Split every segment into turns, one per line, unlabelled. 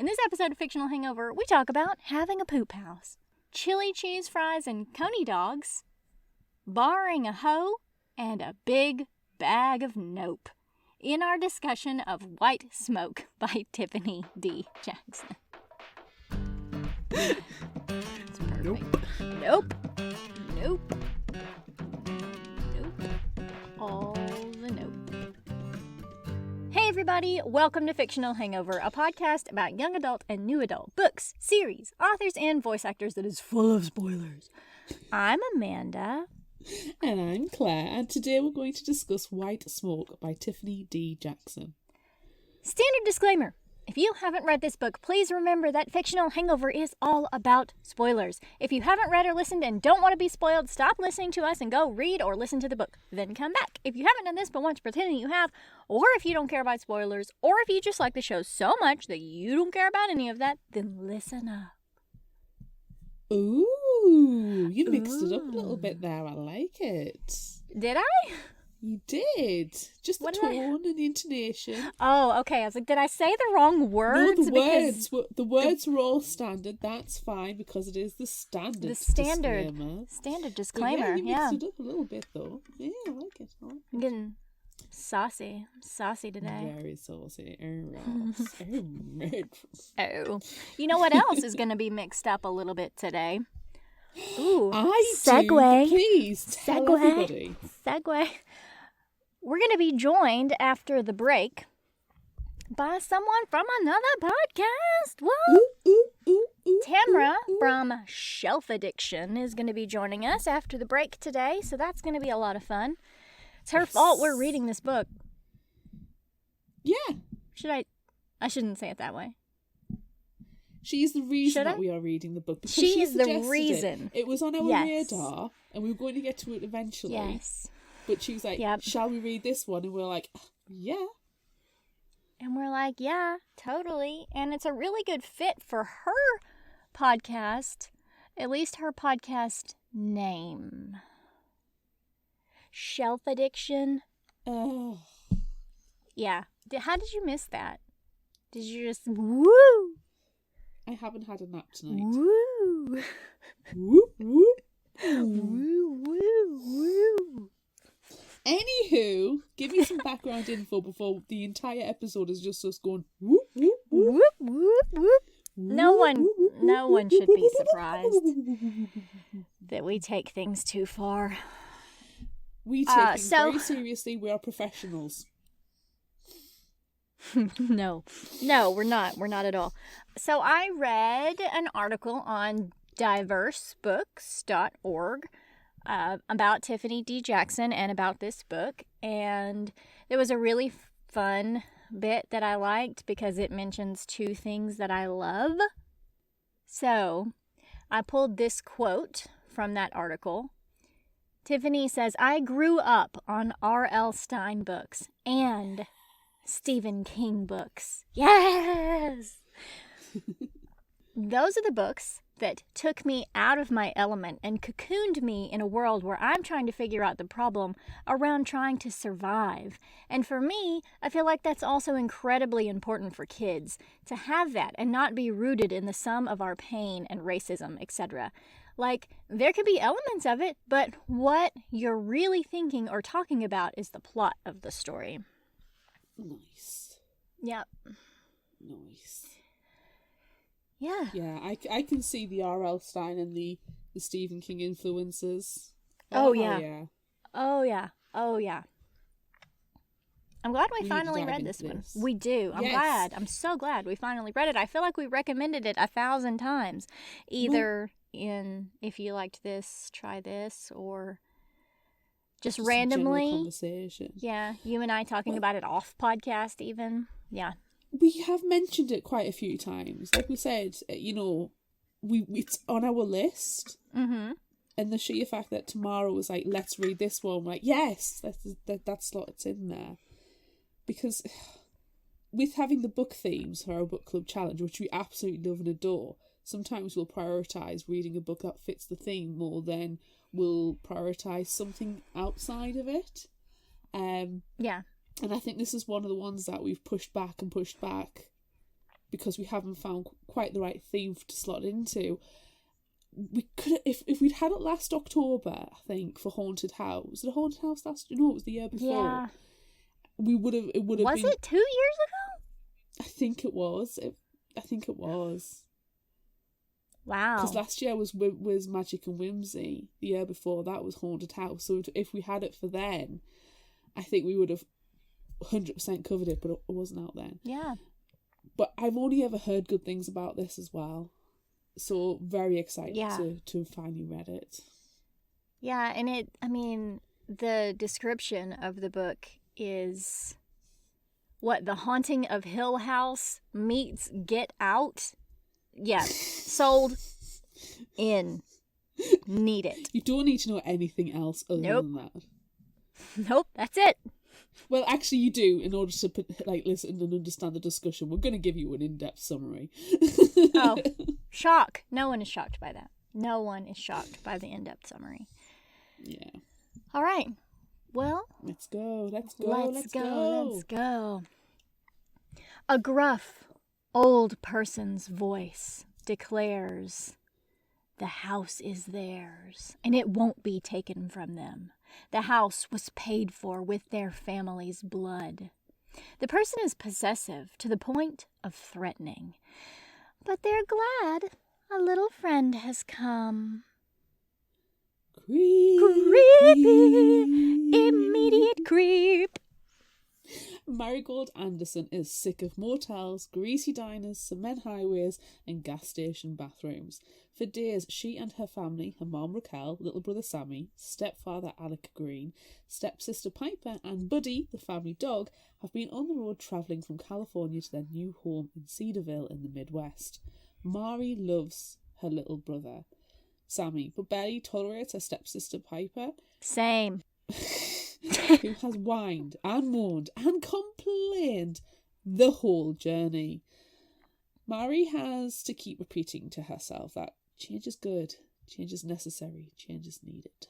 In this episode of Fictional Hangover, we talk about having a poop house, chili cheese fries and coney dogs, borrowing a hoe, and a big bag of nope in our discussion of White Smoke by Tiffany D. Jackson. It's perfect. Nope. Nope. Nope. All the nope. Hey everybody, welcome to Fictional Hangover, a podcast about young adult and new adult books, series, authors, and voice actors that is full of spoilers. I'm Amanda.
And I'm Claire, and today we're going to discuss White Smoke by Tiffany D. Jackson.
Standard disclaimer. If you haven't read this book, please remember that Fictional Hangover is all about spoilers. If you haven't read or listened and don't want to be spoiled, stop listening to us and go read or listen to the book. Then come back. If you haven't done this but want to pretend you have, or if you don't care about spoilers, or if you just like the show so much that you don't care about any of that, then listen up.
Ooh, you mixed it up a little bit there. I like it.
Did I?
You did. Just the tone and the intonation.
Oh, okay. I was like, did I say the wrong words?
No, the words were all standard. That's fine because it is the standard.
The standard disclaimer.
You mixed it up a little bit though. Yeah, I like it.
I'm getting saucy. I'm saucy today.
Very saucy.
Oh. You know what else is going to be mixed up a little bit today? Ooh.
Segue. Please tell everybody.
Segue. We're going to be joined after the break by someone from another podcast. Whoa! Tamara from Shelf Addiction is going to be joining us after the break today, so that's going to be a lot of fun. It's her fault we're reading this book.
Yeah.
I shouldn't say it that way.
She is the reason that we are reading the book.
She is the reason.
It was on our radar, and we were going to get to it eventually.
Yes.
But she was like, shall we read this one? And we're like, yeah.
And we're like, yeah, totally. And it's a really good fit for her podcast, at least her podcast name. Shelf Addiction.
Oh.
Yeah. How did you miss that? Did you just, woo?
I haven't had a nap tonight.
Woo.
Woo, woo.
Woo, woo, woo.
Anywho, give me some background info before the entire episode is just us going whoop, whoop,
whoop, whoop, whoop. No one should be surprised that we take things too far.
We take things very seriously. We are professionals.
No, we're not. We're not at all. So I read an article on diversebooks.org about Tiffany D. Jackson and about this book. And there was a really fun bit that I liked because it mentions two things that I love. So I pulled this quote from that article. Tiffany says, I grew up on R.L. Stine books and Stephen King books. Yes! Those are the books that took me out of my element and cocooned me in a world where I'm trying to figure out the problem around trying to survive. And for me, I feel like that's also incredibly important for kids, to have that and not be rooted in the sum of our pain and racism, etc. Like, there could be elements of it, but what you're really thinking or talking about is the plot of the story.
Nice.
Yep.
Nice.
Yeah.
Yeah, I can see the R.L. Stine and the Stephen King influences.
Oh yeah. Oh, yeah. Oh, yeah. I'm glad we finally read this one. We do. I'm glad. I'm so glad we finally read it. I feel like we recommended it 1,000 times. Either in, if you liked this, try this, or just randomly.
Conversation.
Yeah, you and I talking about it off podcast even. Yeah.
We have mentioned it quite a few times. Like we said, it's on our list.
Mm-hmm.
And the sheer fact that Tamara was like, let's read this one. We're like, yes, that slot's in there. Because with having the book themes for our book club challenge, which we absolutely love and adore, sometimes we'll prioritise reading a book that fits the theme more than we'll prioritise something outside of it.
Yeah.
And I think this is one of the ones that we've pushed back because we haven't found quite the right theme to slot into. We could, if we'd had it last October, I think, for Haunted House. Was it a Haunted House last? No, it was the year before.
Yeah.
We would have. It would have.
Was it 2 years ago?
I think it was. I think it was.
Wow.
Because last year was Magic and Whimsy. The year before that was Haunted House. So if we had it for then, I think we would have 100% covered it, but it wasn't out then.
Yeah.
But I've only ever heard good things about this as well. So very excited to finally read it.
Yeah, and the description of the book is what, The Haunting of Hill House meets Get Out. Yeah, sold. In. Need it.
You don't need to know anything else other than that.
Nope, that's it.
Well, actually, you do, in order to listen and understand the discussion. We're going to give you an in-depth summary.
Oh, shock. No one is shocked by that. No one is shocked by the in-depth summary.
Yeah.
All right. Well,
let's go. Let's
go. A gruff, old person's voice declares, "The house is theirs, and it won't be taken from them. The house was paid for with their family's blood." The person is possessive to the point of threatening, but they're glad a little friend has come. Creepy, immediate creep.
Marigold Anderson is sick of motels, greasy diners, cement highways, and gas station bathrooms. For days, she and her family, her mom Raquel, little brother Sammy, stepfather Alec Green, stepsister Piper, and Buddy, the family dog, have been on the road travelling from California to their new home in Cedarville in the Midwest. Mari loves her little brother Sammy, but barely tolerates her stepsister Piper.
Same.
Who has whined and moaned and complained the whole journey. Mari has to keep repeating to herself that change is good, change is necessary, change is needed.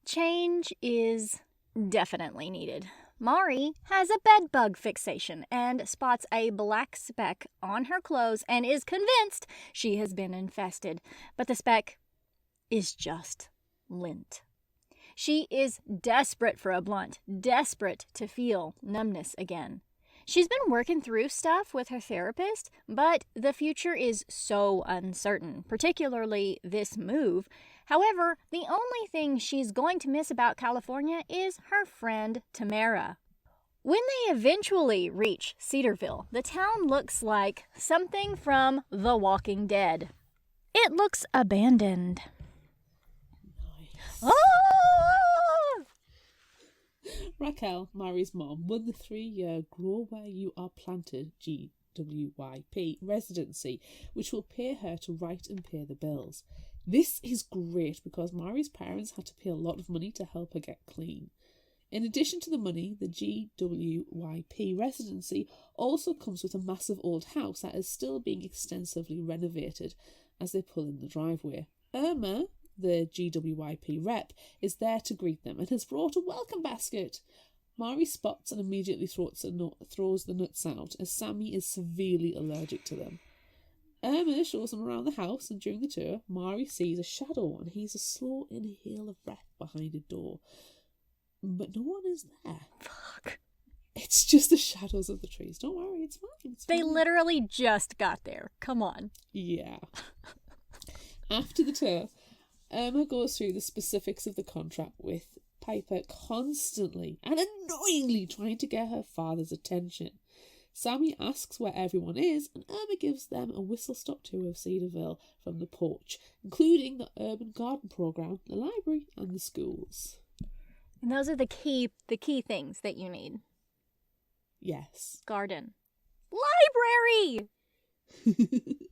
Change is definitely needed. Mari has a bed bug fixation and spots a black speck on her clothes and is convinced she has been infested. But the speck is just lint. She is desperate for a blunt, desperate to feel numbness again. She's been working through stuff with her therapist, but the future is so uncertain, particularly this move. However, the only thing she's going to miss about California is her friend Tamara. When they eventually reach Cedarville, the town looks like something from The Walking Dead. It looks abandoned.
Nice.
Ah!
Raquel, Mari's mom, won the 3-year Grow Where You Are Planted GWYP residency, which will pay her to write and pay the bills. This is great because Mari's parents had to pay a lot of money to help her get clean. In addition to the money, the GWYP residency also comes with a massive old house that is still being extensively renovated as they pull in the driveway. Irma, the GWYP rep, is there to greet them and has brought a welcome basket. Mari spots and immediately throws the nuts out as Sammy is severely allergic to them. Irma shows them around the house, and during the tour, Mari sees a shadow and hears a slow inhale of breath behind a door. But no one is there.
Fuck.
It's just the shadows of the trees. Don't worry, it's fine.
They literally just got there. Come on.
Yeah. After the tour, Irma goes through the specifics of the contract with Piper constantly and annoyingly trying to get her father's attention. Sammy asks where everyone is, and Irma gives them a whistle-stop tour of Cedarville from the porch, including the urban garden program, the library, and the schools.
And those are the key things that you need.
Yes.
Garden. Library!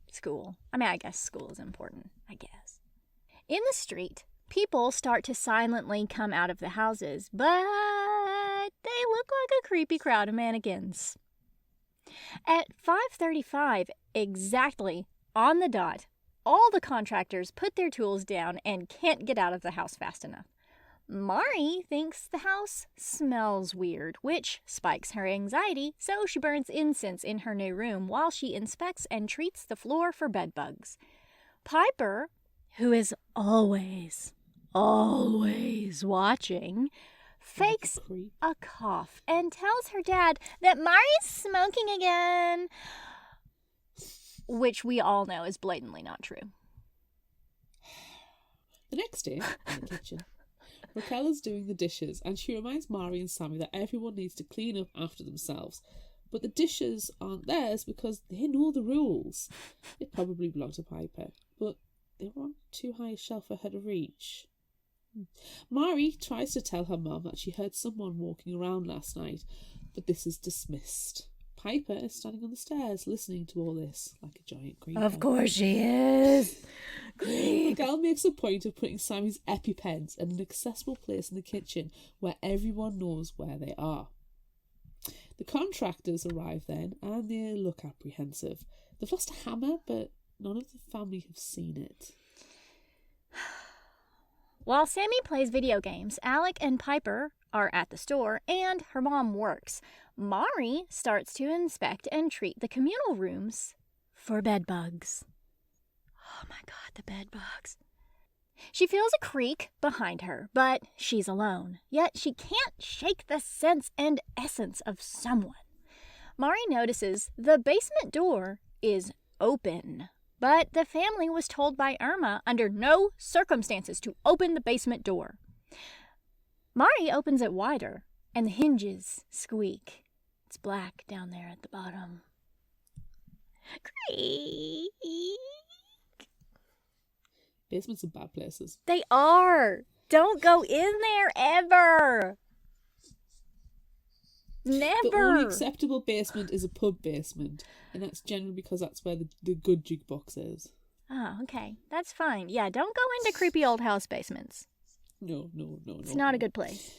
School. I mean, I guess school is important. I guess. In the street, people start to silently come out of the houses, but they look like a creepy crowd of mannequins. At 5:35, exactly on the dot, all the contractors put their tools down and can't get out of the house fast enough. Mari thinks the house smells weird, which spikes her anxiety, so she burns incense in her new room while she inspects and treats the floor for bedbugs. Piper, who is always watching, fakes a cough and tells her dad that Mari's smoking again, which we all know is blatantly not true.
The next day, in the kitchen, Raquel is doing the dishes and she reminds Mari and Sammy that everyone needs to clean up after themselves. But the dishes aren't theirs because they know the rules. They probably belong to Piper, but they were on too high a shelf for her to reach. Mari tries to tell her mum that she heard someone walking around last night, but this is dismissed. Piper is standing on the stairs listening to all this like a giant creeper.
Of course she is.
Raquel makes a point of putting Sammy's EpiPens in an accessible place in the kitchen where everyone knows where they are. The contractors arrive then and they look apprehensive. They've lost a hammer, but none of the family have seen it.
While Sammy plays video games, Alec and Piper are at the store and her mom works. Mari starts to inspect and treat the communal rooms for bedbugs. Oh my God, the bedbugs. She feels a creak behind her, but she's alone. Yet she can't shake the sense and essence of someone. Mari notices the basement door is open, but the family was told by Irma under no circumstances to open the basement door. Mari opens it wider, and the hinges squeak. It's black down there at the bottom. Creak.
Basements are bad places.
They are. Don't go in there ever. Never.
The only acceptable basement is a pub basement, and that's generally because that's where the good jukebox is.
Oh, okay. That's fine. Yeah, don't go into creepy old house basements.
No.
It's not a good place.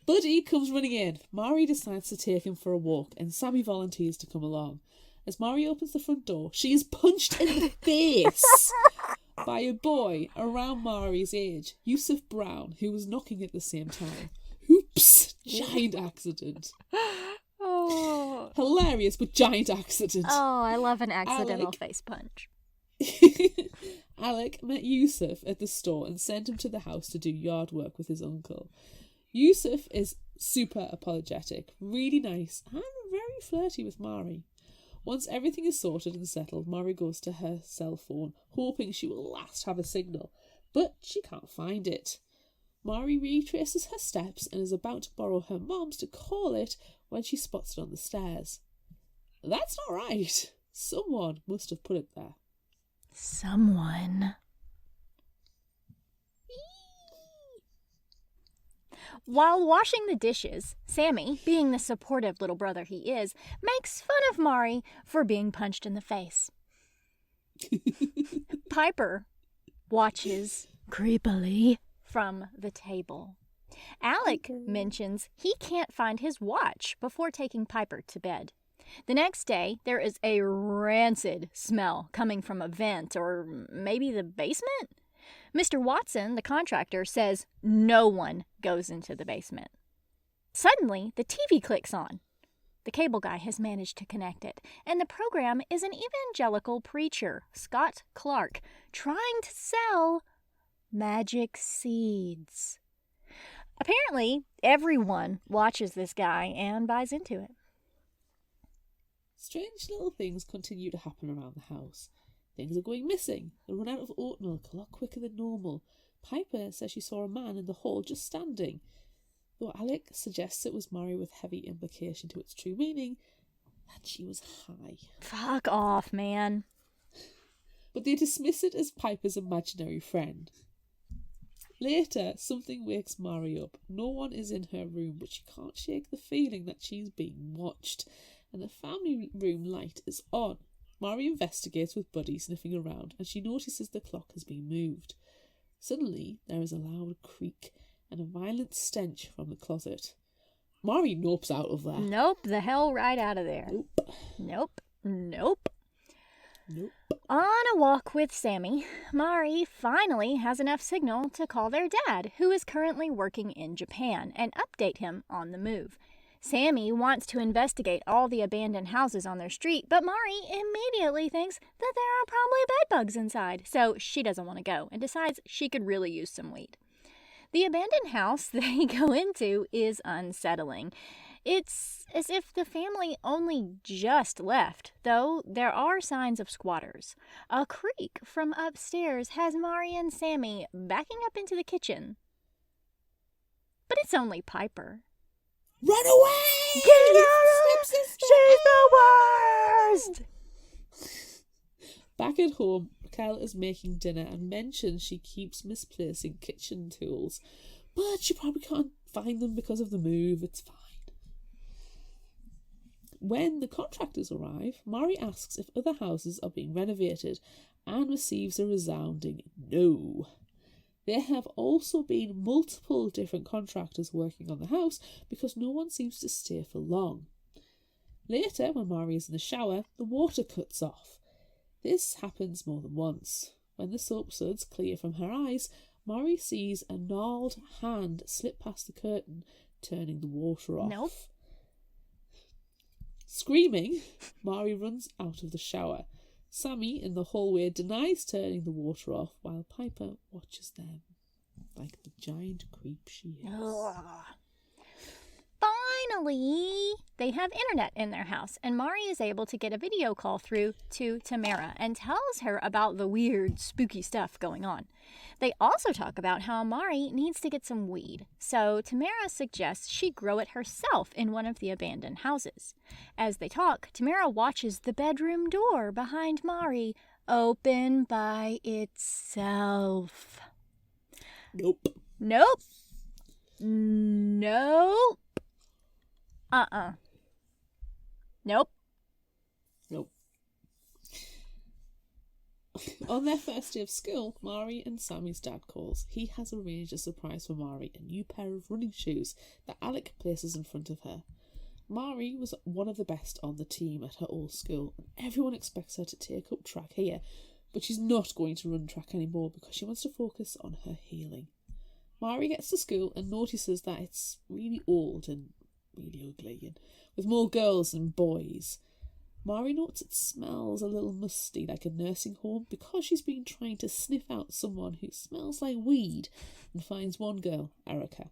Buddy comes running in. Mari decides to take him for a walk, and Sammy volunteers to come along. As Mari opens the front door, she is punched in the face by a boy around Mari's age, Yusuf Brown, who was knocking at the same time. Oops! Giant accident.
Oh.
Hilarious, but giant accident.
Oh, I love an accidental face punch.
Alec met Yusuf at the store and sent him to the house to do yard work with his uncle. Yusuf is super apologetic, really nice, and very flirty with Mari. Once everything is sorted and settled, Mari goes to her cell phone, hoping she will last have a signal, but she can't find it. Mari retraces her steps and is about to borrow her mom's to call it when she spots it on the stairs. That's not right. Someone must have put it there.
Someone. While washing the dishes, Sammy, being the supportive little brother he is, makes fun of Mari for being punched in the face. Piper watches creepily from the table. Alec mentions he can't find his watch before taking Piper to bed. The next day, there is a rancid smell coming from a vent or maybe the basement. Mr. Watson, the contractor, says no one goes into the basement. Suddenly, the TV clicks on. The cable guy has managed to connect it, and the program is an evangelical preacher, Scott Clark, trying to sell magic seeds. Apparently, everyone watches this guy and buys into it.
Strange little things continue to happen around the house. Things are going missing. They run out of oat milk a lot quicker than normal. Piper says she saw a man in the hall just standing, though Alec suggests it was Mari with heavy implication to its true meaning that she was high.
Fuck off, man.
But they dismiss it as Piper's imaginary friend. Later, something wakes Mari up. No one is in her room, but she can't shake the feeling that she's being watched, and the family room light is on. Mari investigates with Buddy sniffing around, and she notices the clock has been moved. Suddenly, there is a loud creak and a violent stench from the closet. Mari nopes out of there.
Nope, the hell right out of there.
Nope.
Nope. Nope.
Nope.
On a walk with Sammy, Mari finally has enough signal to call their dad, who is currently working in Japan, and update him on the move. Sammy wants to investigate all the abandoned houses on their street, but Mari immediately thinks that there are probably bed bugs inside, so she doesn't want to go and decides she could really use some weed. The abandoned house they go into is unsettling. It's as if the family only just left, though there are signs of squatters. A creak from upstairs has Mari and Sammy backing up into the kitchen. But it's only Piper.
Run away!
Get out! She's the worst!
Back at home, Raquel is making dinner and mentions she keeps misplacing kitchen tools, but she probably can't find them because of the move. It's fine. When the contractors arrive, Mari asks if other houses are being renovated and receives a resounding no. There have also been multiple different contractors working on the house because no one seems to stay for long. Later, when Mari is in the shower, the water cuts off. This happens more than once. When the soap suds clear from her eyes, Mari sees a gnarled hand slip past the curtain, turning the water off.
Nope.
Screaming, Mari runs out of the shower. Sammy in the hallway denies turning the water off while Piper watches them like the giant creep she is.
Ugh. Finally, they have internet in their house, and Mari is able to get a video call through to Tamara and tells her about the weird, spooky stuff going on. They also talk about how Mari needs to get some weed, so Tamara suggests she grow it herself in one of the abandoned houses. As they talk, Tamara watches the bedroom door behind Mari open by itself.
Nope.
Nope. Nope. Nope.
Nope. On their first day of school, Mari and Sammy's dad calls. He has arranged a surprise for Mari, a new pair of running shoes that Alec places in front of her. Mari was one of the best on the team at her old school, and everyone expects her to take up track here, but she's not going to run track anymore because she wants to focus on her healing. Mari gets to school and notices that it's really old and really ugly, and with more girls than boys. Mari notes it smells a little musty, like a nursing home, because she's been trying to sniff out someone who smells like weed, and finds one girl, Erica.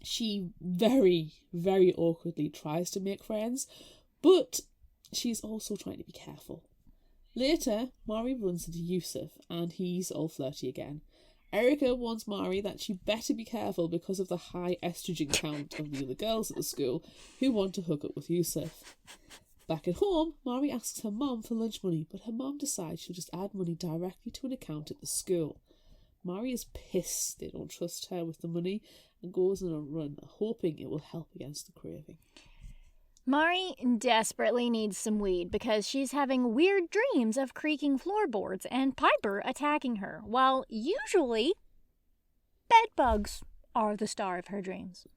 She very, very awkwardly tries to make friends, but she's also trying to be careful. Later, Mari runs into Yusuf, and he's all flirty again. Erica warns Mari that she better be careful because of the high estrogen count of the other girls at the school who want to hook up with Yusuf. Back at home, Mari asks her mum for lunch money, but her mum decides she'll just add money directly to an account at the school. Mari is pissed they don't trust her with the money and goes on a run, hoping it will help against the craving.
Mari desperately needs some weed because she's having weird dreams of creaking floorboards and Piper attacking her, while usually bed bugs are the star of her dreams.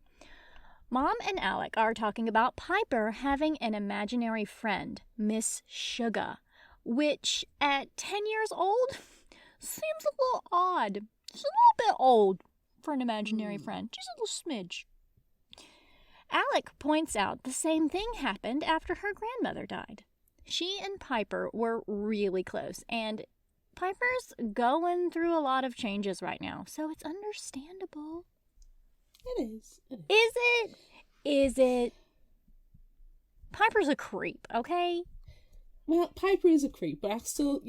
Mom and Alec are talking about Piper having an imaginary friend, Miss Sugar, which at 10 years old seems a little odd. She's a little bit old for an imaginary friend, just a little smidge. Alec points out the same thing happened after her grandmother died. She and Piper were really close, and Piper's going through a lot of changes right now, so it's understandable.
It is.
Is it? Is it? Piper's a creep, okay?
Well, Piper is a creep, but I still,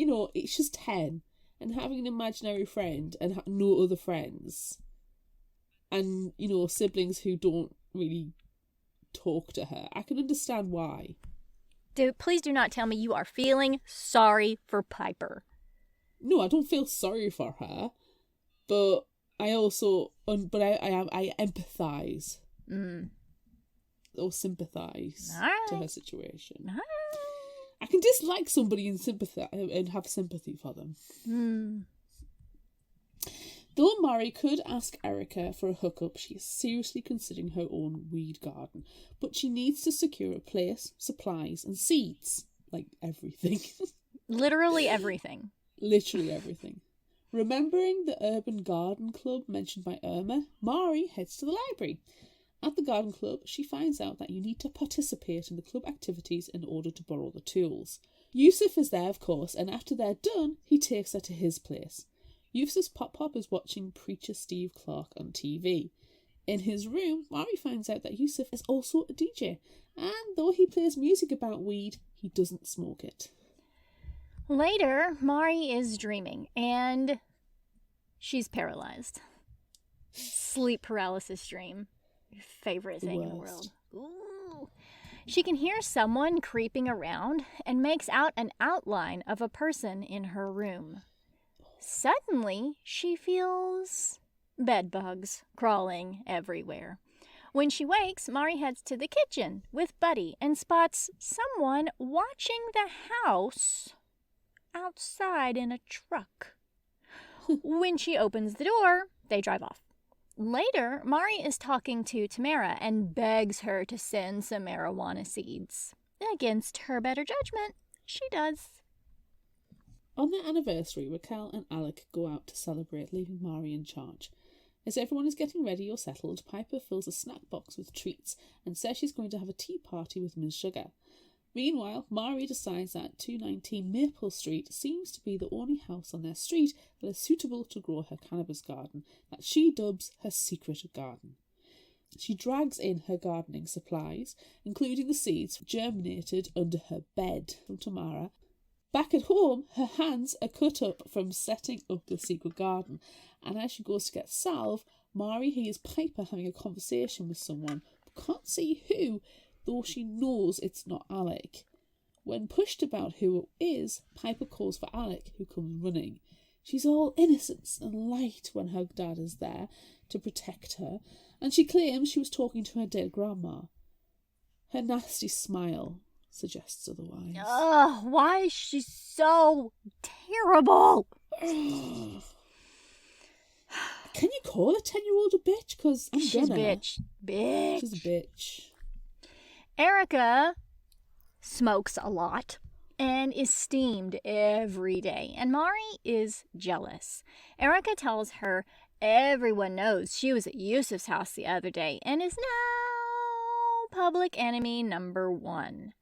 she's 10, and having an imaginary friend and no other friends, and, siblings who don't really talk to her, I can understand why.
Dude, please do not tell me you are feeling sorry for Piper.
No, I don't feel sorry for her, but I also, I empathise. Or sympathise to her situation.
All right.
I can dislike somebody and have sympathy for them. Though Mari could ask Erica for a hookup, she is seriously considering her own weed garden, but she needs to secure a place, supplies, and seeds. Like everything.
Literally everything.
Literally everything. Remembering the urban garden club mentioned by Irma, Mari heads to the library. At the garden club, she finds out that you need to participate in the club activities in order to borrow the tools. Yusuf is there, of course, and after they're done, he takes her to his place. Yusuf's pop-pop is watching Preacher Steve Clark on TV. In his room, Mari finds out that Yusuf is also a DJ, and though he plays music about weed, he doesn't smoke it.
Later, Mari is dreaming, and she's paralyzed. Sleep paralysis dream. Your favorite thing in the world. Ooh. She can hear someone creeping around and makes out an outline of a person in her room. Suddenly, she feels bed bugs crawling everywhere. When she wakes, Mari heads to the kitchen with Buddy and spots someone watching the house outside in a truck. When she opens the door, they drive off. Later, Mari is talking to Tamara and begs her to send some marijuana seeds. Against her better judgment, she does.
On their anniversary, Raquel and Alec go out to celebrate, leaving Mari in charge. As everyone is getting ready or settled, Piper fills a snack box with treats and says she's going to have a tea party with Ms. Sugar. Meanwhile, Mari decides that 219 Maple Street seems to be the only house on their street that is suitable to grow her cannabis garden, that she dubs her secret garden. She drags in her gardening supplies, including the seeds germinated under her bed from Tamara. Back at home, her hands are cut up from setting up the secret garden, and as she goes to get salve, Mari hears Piper having a conversation with someone, but can't see who, though she knows it's not Alec. When pushed about who it is, Piper calls for Alec, who comes running. She's all innocence and light when her dad is there to protect her, and she claims she was talking to her dead grandma. Her nasty smile suggests otherwise.
Ugh, why is she so terrible?
Can you call a 10-year-old a bitch? Because I'm
She's
gonna.
bitch. Bitch.
She's a bitch.
Erica smokes a lot and is steamed every day, and Mari is jealous. Erica tells her everyone knows she was at Yusuf's house the other day and is now public enemy number 1.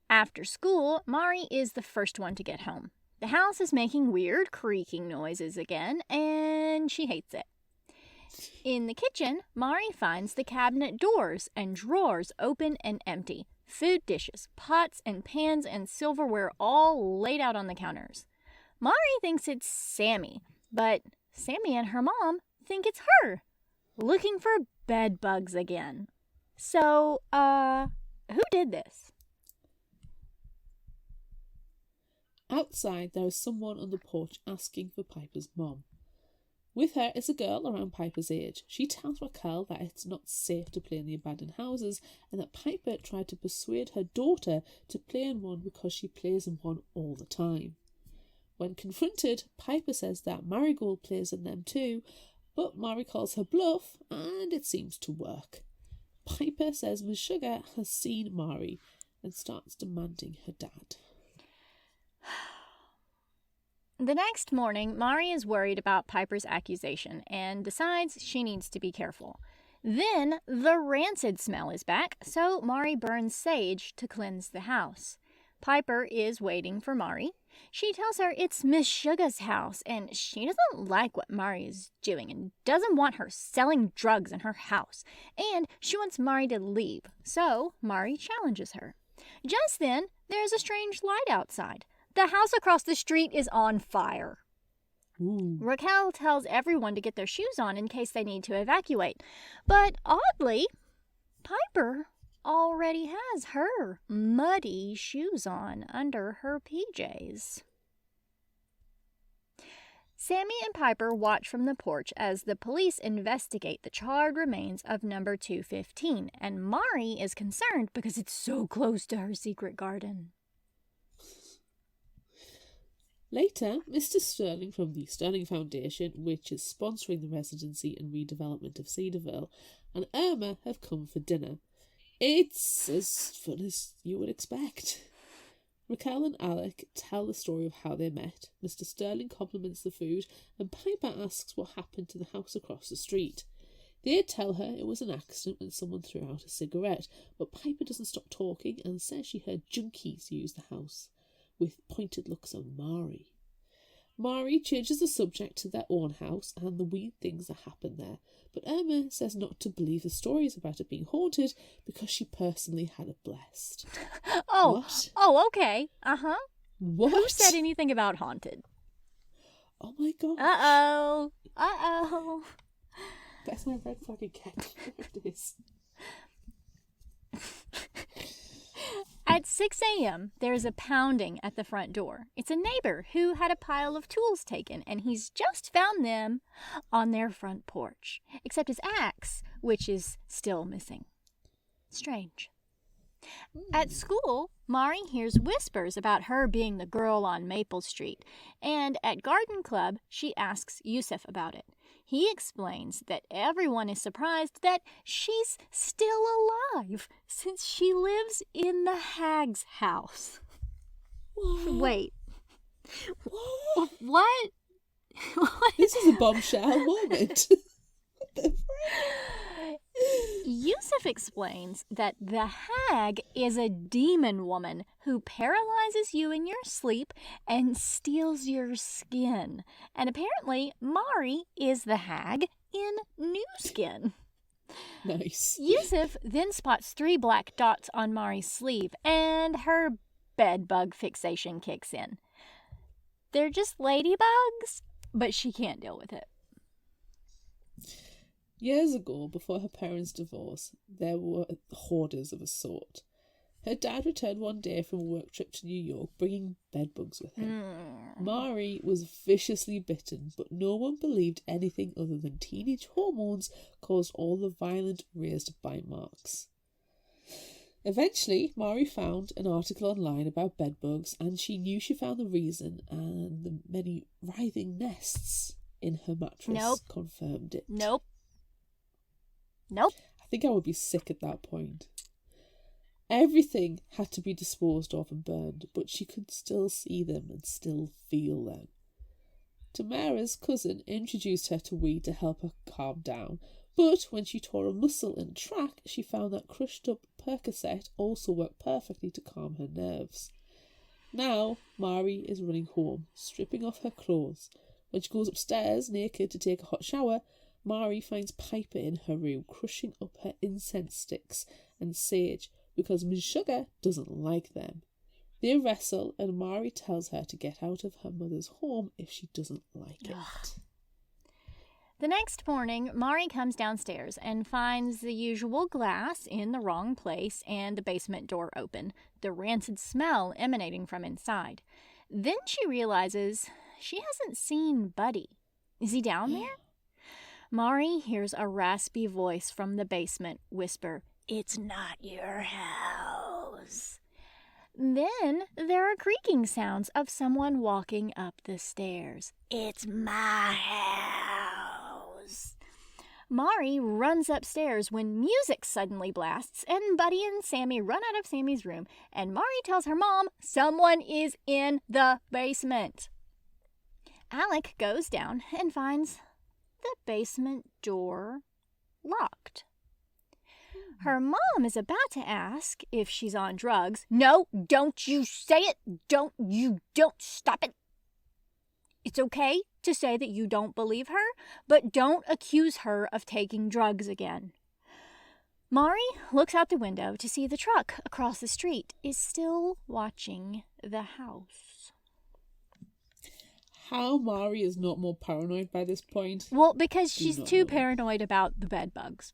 After school, Mari is the first one to get home. The house is making weird creaking noises again, and she hates it. In the kitchen, Mari finds the cabinet doors and drawers open and empty. Food dishes, pots and pans and silverware all laid out on the counters. Mari thinks it's Sammy, but Sammy and her mom think it's her, looking for bed bugs again. So, who did this?
Outside, there is someone on the porch asking for Piper's mom. With her is a girl around Piper's age. She tells Raquel that it's not safe to play in the abandoned houses and that Piper tried to persuade her daughter to play in one because she plays in one all the time. When confronted, Piper says that Marigold plays in them too, but Mari calls her bluff and it seems to work. Piper says Ms. Sugar has seen Mari and starts demanding her dad.
The next morning, Mari is worried about Piper's accusation and decides she needs to be careful. Then the rancid smell is back, so Mari burns sage to cleanse the house. Piper is waiting for Mari. She tells her it's Miss Sugar's house and she doesn't like what Mari is doing and doesn't want her selling drugs in her house. And she wants Mari to leave, so Mari challenges her. Just then, there's a strange light outside. The house across the street is on fire.
Ooh.
Raquel tells everyone to get their shoes on in case they need to evacuate. But oddly, Piper already has her muddy shoes on under her PJs. Sammy and Piper watch from the porch as the police investigate the charred remains of number 215, and Mari is concerned because it's so close to her secret garden.
Later, Mr. Sterling from the Sterling Foundation, which is sponsoring the residency and redevelopment of Cedarville, and Irma have come for dinner. It's as fun as you would expect. Raquel and Alec tell the story of how they met. Mr. Sterling compliments the food, and Piper asks what happened to the house across the street. They tell her it was an accident when someone threw out a cigarette, but Piper doesn't stop talking and says she heard junkies use the house, with pointed looks on Mari. Mari changes the subject to their own house and the weird things that happen there, but Irma says not to believe the stories about it being haunted because she personally had it blessed. What?
Okay.
What?
Who said anything about haunted?
Oh my god.
Uh-oh.
That's my red flag again. It is.
At 6 a.m., there's a pounding at the front door. It's a neighbor who had a pile of tools taken, and he's just found them on their front porch, except his axe, which is still missing. Strange. At school, Mari hears whispers about her being the girl on Maple Street, and at garden club, she asks Yusuf about it. He explains that everyone is surprised that she's still alive since she lives in the hag's house.
What?
Wait.
What?
What?
This is a bombshell moment. What the frick?
Yusuf explains that the hag is a demon woman who paralyzes you in your sleep and steals your skin. And apparently, Mari is the hag in new skin.
Nice.
Yusuf then spots 3 black dots on Mari's sleeve, and her bedbug fixation kicks in. They're just ladybugs, but she can't deal with it.
Years ago, before her parents' divorce, there were hoarders of a sort. Her dad returned one day from a work trip to New York, bringing bedbugs with him. Mari was viciously bitten, but no one believed anything other than teenage hormones caused all the violent raised bite marks. Eventually, Mari found an article online about bedbugs, and she knew she found the reason, and the many writhing nests in her mattress confirmed it.
Nope.
I think I would be sick at that point. Everything had to be disposed of and burned, but she could still see them and still feel them. Tamara's cousin introduced her to weed to help her calm down, but when she tore a muscle in track, she found that crushed up Percocet also worked perfectly to calm her nerves. Now, Mari is running home, stripping off her clothes. When she goes upstairs naked to take a hot shower, Mari finds Piper in her room, crushing up her incense sticks and sage because Ms. Sugar doesn't like them. They wrestle, and Mari tells her to get out of her mother's home if she doesn't like it.
The next morning, Mari comes downstairs and finds the usual glass in the wrong place and the basement door open, the rancid smell emanating from inside. Then she realizes she hasn't seen Buddy. Is he down there? Mari hears a raspy voice from the basement whisper, "It's not your house." Then there are creaking sounds of someone walking up the stairs. "It's my house." Mari runs upstairs when music suddenly blasts, and Buddy and Sammy run out of Sammy's room, and Mari tells her mom someone is in the basement. Alec goes down and finds the basement door locked. Her mom is about to ask if she's on drugs. "No, don't you say it. Don't stop it. It's okay to say that you don't believe her, but don't accuse her of taking drugs again." Mari looks out the window to see the truck across the street is still watching the house.
How Mari is not more paranoid by this point?
Well, because she's too paranoid about the bedbugs.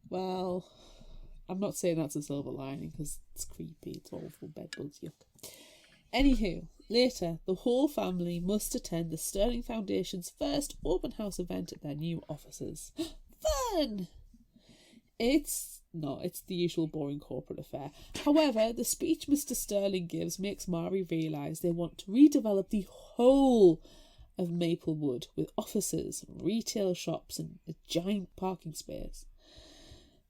Well, I'm not saying that's a silver lining because it's creepy. It's awful. Bedbugs, yuck. Anywho, later, the whole family must attend the Sterling Foundation's first open house event at their new offices. Fun! It's the usual boring corporate affair. However, the speech Mr. Sterling gives makes Mari realise they want to redevelop the whole of Maplewood with offices, retail shops and a giant parking space.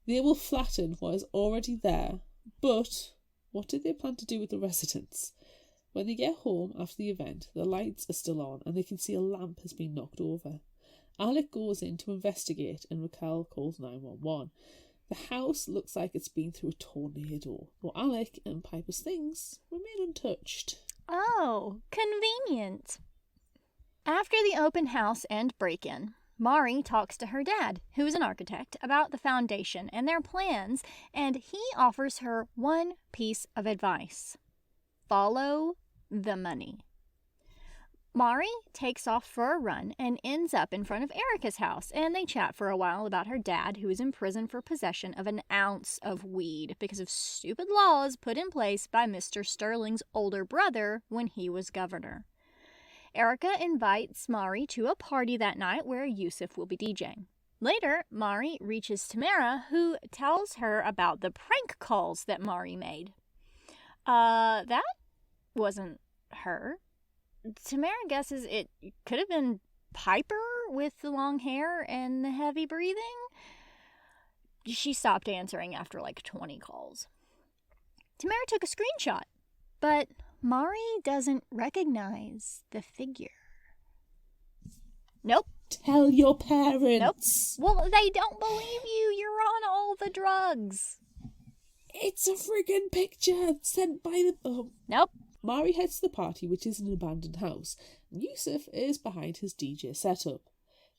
They will flatten what is already there, but What did they plan to do with the residents? When they get home after the event, the lights are still on and they can see a lamp has been knocked over. Alec goes in to investigate and Raquel calls 911. The house looks like it's been through a tornado, but Alec and Piper's things remain untouched.
Oh, convenient. After the open house and break-in, Mari talks to her dad, who is an architect, about the foundation and their plans, and he offers her one piece of advice. Follow the money. Mari takes off for a run and ends up in front of Erica's house, and they chat for a while about her dad, who is in prison for possession of an ounce of weed because of stupid laws put in place by Mr. Sterling's older brother when he was governor. Erica invites Mari to a party that night where Yusuf will be DJing. Later, Mari reaches Tamara, who tells her about the prank calls that Mari made. That wasn't her. Tamara guesses it could have been Piper with the long hair and the heavy breathing. She stopped answering after like 20 calls. Tamara took a screenshot, but Mari doesn't recognize the figure. Nope.
Tell your parents.
Nope. Well, they don't believe you. You're on all the drugs.
It's a friggin' picture sent by the...
Nope.
Mari heads to the party, which is an abandoned house, and Yusuf is behind his DJ setup.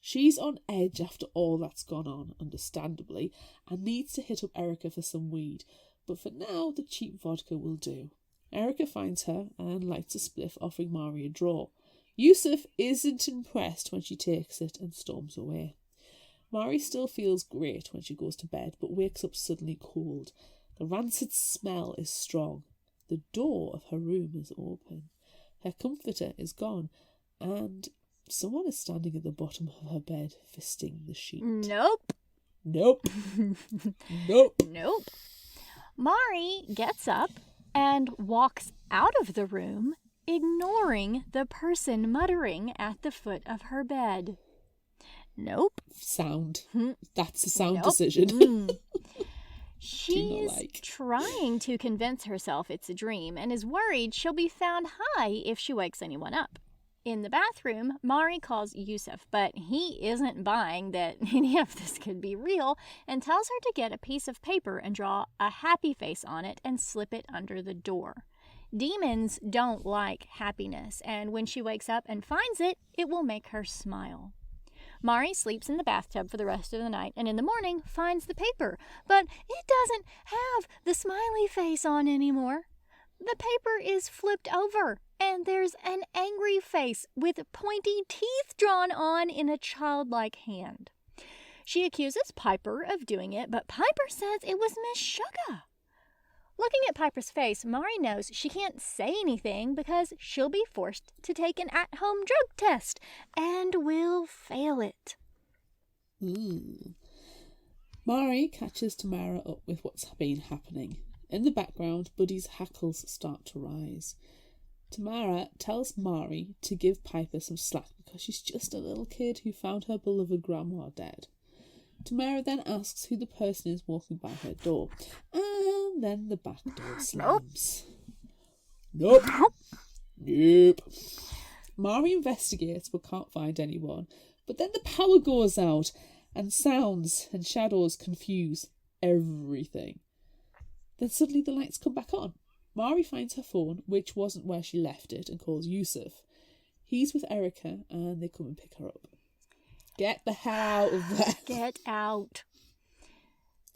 She's on edge after all that's gone on, understandably, and needs to hit up Erica for some weed, but for now the cheap vodka will do. Erica finds her and lights a spliff, offering Mari a draw. Yusuf isn't impressed when she takes it and storms away. Mari still feels great when she goes to bed, but wakes up suddenly cold. The rancid smell is strong. The door of her room is open. Her comforter is gone, and someone is standing at the bottom of her bed, fisting the sheet.
Nope.
Nope. Nope.
Nope. Mari gets up and walks out of the room, ignoring the person muttering at the foot of her bed. Nope.
Sound. That's a sound
Nope.
decision.
She's trying to convince herself it's a dream and is worried she'll be found high if she wakes anyone up. In the bathroom, Mari calls Yusuf, but he isn't buying that any of this could be real and tells her to get a piece of paper and draw a happy face on it and slip it under the door. Demons don't like happiness, and when she wakes up and finds it, it will make her smile. Mari sleeps in the bathtub for the rest of the night and in the morning finds the paper, but it doesn't have the smiley face on anymore. The paper is flipped over, and there's an angry face with pointy teeth drawn on in a childlike hand. She accuses Piper of doing it, but Piper says it was Miss Sugar. Looking at Piper's face, Mari knows she can't say anything because she'll be forced to take an at-home drug test and will fail it.
Mari catches Tamara up with what's been happening. In the background, Buddy's hackles start to rise. Tamara tells Mari to give Piper some slack because she's just a little kid who found her beloved grandma dead. Tamara then asks who the person is walking by her door, and then the back door slams. Nope. Mari investigates but can't find anyone, but then the power goes out, and sounds and shadows confuse everything. Then suddenly the lights come back on. Mari finds her phone, which wasn't where she left it, and calls Yusuf. He's with Erica, and they come and pick her up. Get the hell out of there.
Get out.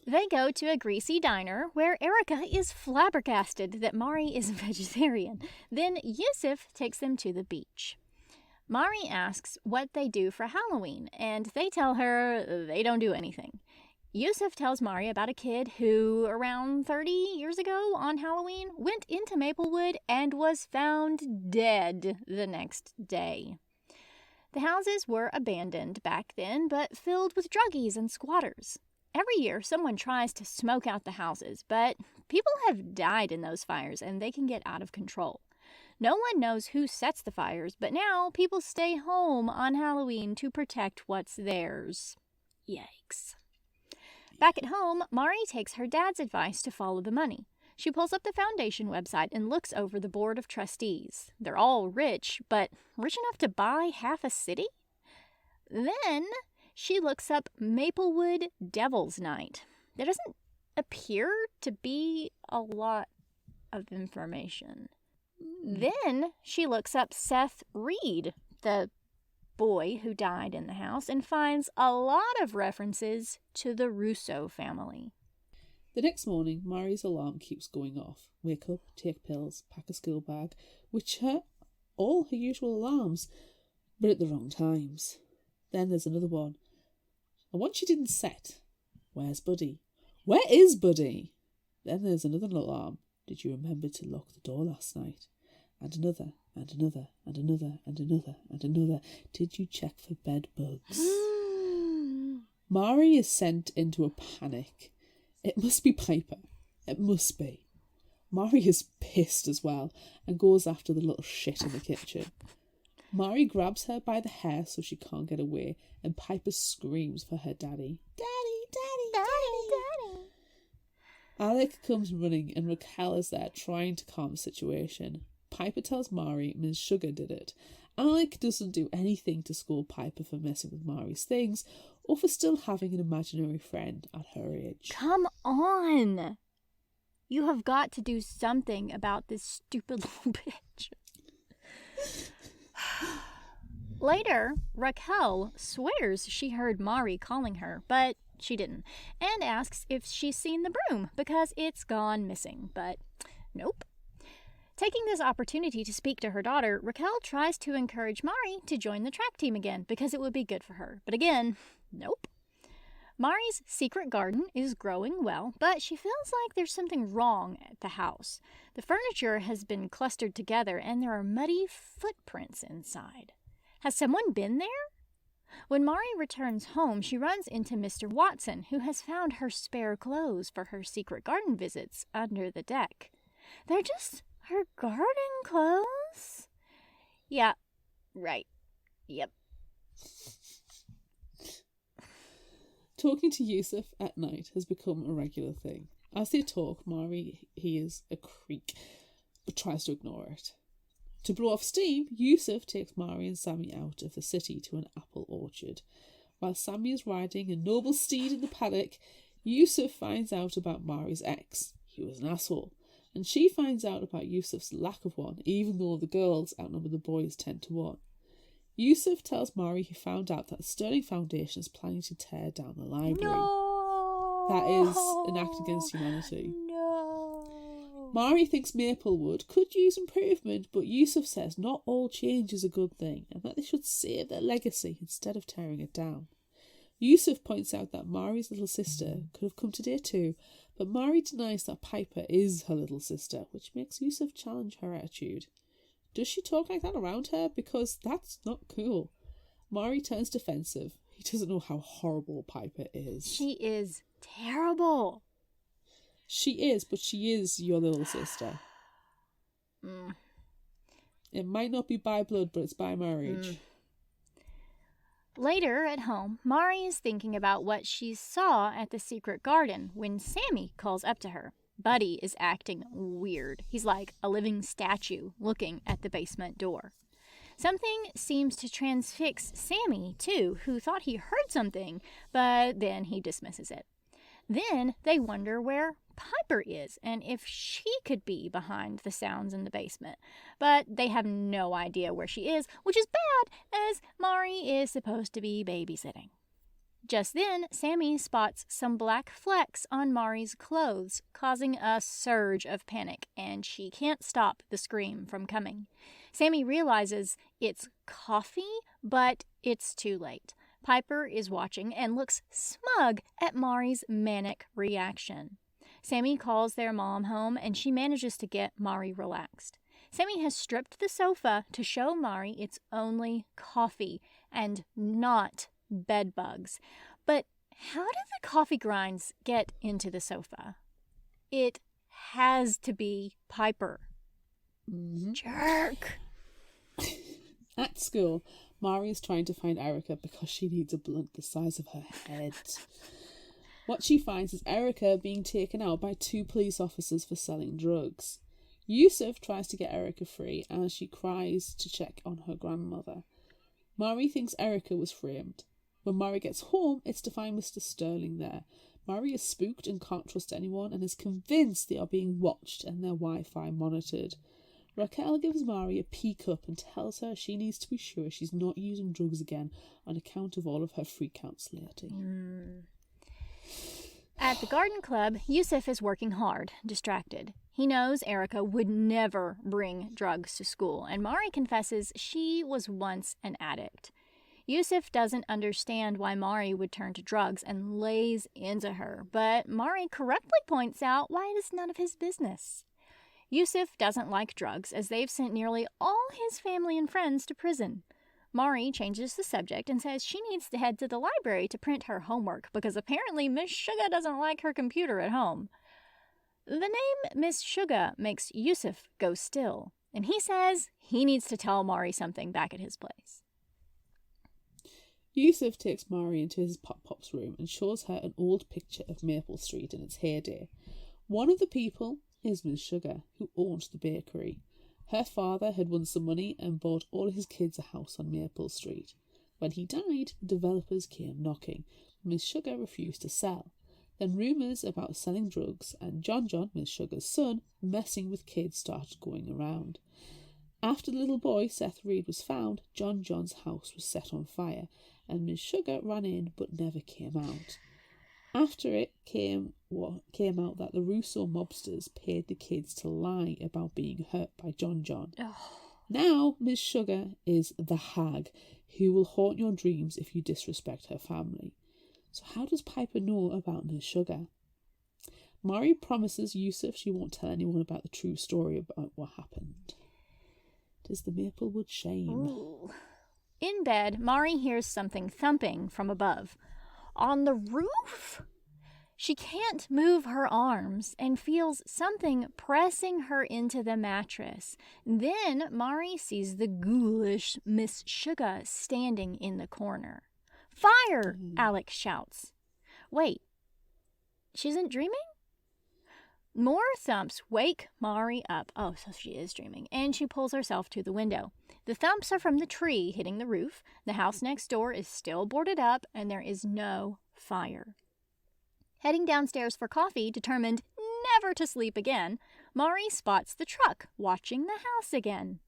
They go to a greasy diner where Erica is flabbergasted that Mari is a vegetarian. Then Yusuf takes them to the beach. Mari asks what they do for Halloween, and they tell her they don't do anything. Yusuf tells Mari about a kid who, around 30 years ago on Halloween, went into Maplewood and was found dead the next day. The houses were abandoned back then, but filled with druggies and squatters. Every year, someone tries to smoke out the houses, but people have died in those fires and they can get out of control. No one knows who sets the fires, but now people stay home on Halloween to protect what's theirs. Yikes. Back at home, Mari takes her dad's advice to follow the money. She pulls up the foundation website and looks over the board of trustees. They're all rich, but rich enough to buy half a city? Then she looks up Maplewood Devil's Night. There doesn't appear to be a lot of information. Then she looks up Seth Reed, the boy who died in the house, and finds a lot of references to the Russo family.
The next morning, Mari's alarm keeps going off. Wake up, take pills, pack a school bag, which are all her usual alarms, but at the wrong times. Then there's another one. And one she didn't set. Where's Buddy? Where is Buddy? Then there's another alarm. Did you remember to lock the door last night? And another, and another, and another, and another, and another. Did you check for bed bugs? Mari is sent into a panic. It must be Piper. It must be. Mari is pissed as well and goes after the little shit in the kitchen. Mari grabs her by the hair so she can't get away, and Piper screams for her daddy. Daddy, daddy, daddy, daddy. Alec comes running and Raquel is there trying to calm the situation. Piper tells Mari Ms. Sugar did it. Alec doesn't do anything to scold Piper for messing with Mari's things or for still having an imaginary friend at her age.
Come on! You have got to do something about this stupid little bitch. Later, Raquel swears she heard Mari calling her, but she didn't, and asks if she's seen the broom because it's gone missing, but nope. Taking this opportunity to speak to her daughter, Raquel tries to encourage Mari to join the track team again because it would be good for her. But again, nope. Mari's secret garden is growing well, but she feels like there's something wrong at the house. The furniture has been clustered together and there are muddy footprints inside. Has someone been there? When Mari returns home, she runs into Mr. Watson, who has found her spare clothes for her secret garden visits under the deck. They're just her garden clothes? Yeah, right. Yep.
Talking to Yusuf at night has become a regular thing. As they talk, Mari hears a creak, but tries to ignore it. To blow off steam, Yusuf takes Mari and Sammy out of the city to an apple orchard. While Sammy is riding a noble steed in the paddock, Yusuf finds out about Mari's ex. He was an asshole. And she finds out about Yusuf's lack of one, even though the girls outnumber the boys 10-1. Yusuf tells Mari he found out that the Sterling Foundation is planning to tear down the library.
No!
That is an act against humanity.
No!
Mari thinks Maplewood could use improvement, but Yusuf says not all change is a good thing and that they should save their legacy instead of tearing it down. Yusuf points out that Mari's little sister could have come today too, but Mari denies that Piper is her little sister, which makes Yusuf challenge her attitude. Does she talk like that around her? Because that's not cool. Mari turns defensive. He doesn't know how horrible Piper is.
She is terrible.
She is, but she is your little sister.
Mm.
It might not be by blood, but it's by marriage.
Mm. Later at home, Mari is thinking about what she saw at the secret garden when Sammy calls up to her. Buddy is acting weird. He's like a living statue looking at the basement door. Something seems to transfix Sammy, too, who thought he heard something, but then he dismisses it. Then they wonder where Piper is and if she could be behind the sounds in the basement. But they have no idea where she is, which is bad as Mari is supposed to be babysitting. Just then, Sammy spots some black flecks on Mari's clothes, causing a surge of panic, and she can't stop the scream from coming. Sammy realizes it's coffee, but it's too late. Piper is watching and looks smug at Mari's manic reaction. Sammy calls their mom home and she manages to get Mari relaxed. Sammy has stripped the sofa to show Mari it's only coffee and not bed bugs. But how did the coffee grinds get into the sofa? It has to be Piper.
Mm-hmm.
Jerk.
At school, Mari is trying to find Erica because she needs a blunt the size of her head. What she finds is Erica being taken out by 2 police officers for selling drugs. Yusuf tries to get Erica free as she cries to check on her grandmother. Mari thinks Erica was framed. When Mari gets home, it's to find Mr. Sterling there. Mari is spooked and can't trust anyone and is convinced they are being watched and their Wi-Fi monitored. Raquel gives Mari a pea cup and tells her she needs to be sure she's not using drugs again on account of all of her freakouts lately.
At the garden club, Yusuf is working hard, distracted. He knows Erica would never bring drugs to school, and Mari confesses she was once an addict. Yusuf doesn't understand why Mari would turn to drugs and lays into her, but Mari correctly points out why it is none of his business. Yusuf doesn't like drugs, as they've sent nearly all his family and friends to prison. Mari changes the subject and says she needs to head to the library to print her homework because apparently Miss Sugar doesn't like her computer at home. The name Miss Sugar makes Yusuf go still, and he says he needs to tell Mari something back at his place.
Yusuf takes Mari into his Pop-Pop's room and shows her an old picture of Maple Street in its heyday. One of the people is Miss Sugar, who owned the bakery. Her father had won some money and bought all his kids a house on Maple Street. When he died, the developers came knocking. Miss Sugar refused to sell. Then rumours about selling drugs and John, Miss Sugar's son, messing with kids started going around. After the little boy, Seth Reed, was found, John's house was set on fire, and Miss Sugar ran in but never came out. After it came out that the Russo mobsters paid the kids to lie about being hurt by John.
Oh.
Now Miss Sugar is the hag who will haunt your dreams if you disrespect her family. So how does Piper know about Miss Sugar? Mari promises Yusuf she won't tell anyone about the true story about what happened. It is the Maplewood shame.
Ooh. In bed, Mari hears something thumping from above. On the roof? She can't move her arms and feels something pressing her into the mattress. Then Mari sees the ghoulish Miss Sugar standing in the corner. Fire! Alex shouts. Wait, she isn't dreaming? More thumps wake Mari up. Oh, so she is dreaming. And she pulls herself to the window. The thumps are from the tree hitting the roof. The house next door is still boarded up, and there is no fire. Heading downstairs for coffee, determined never to sleep again, Mari spots the truck watching the house again.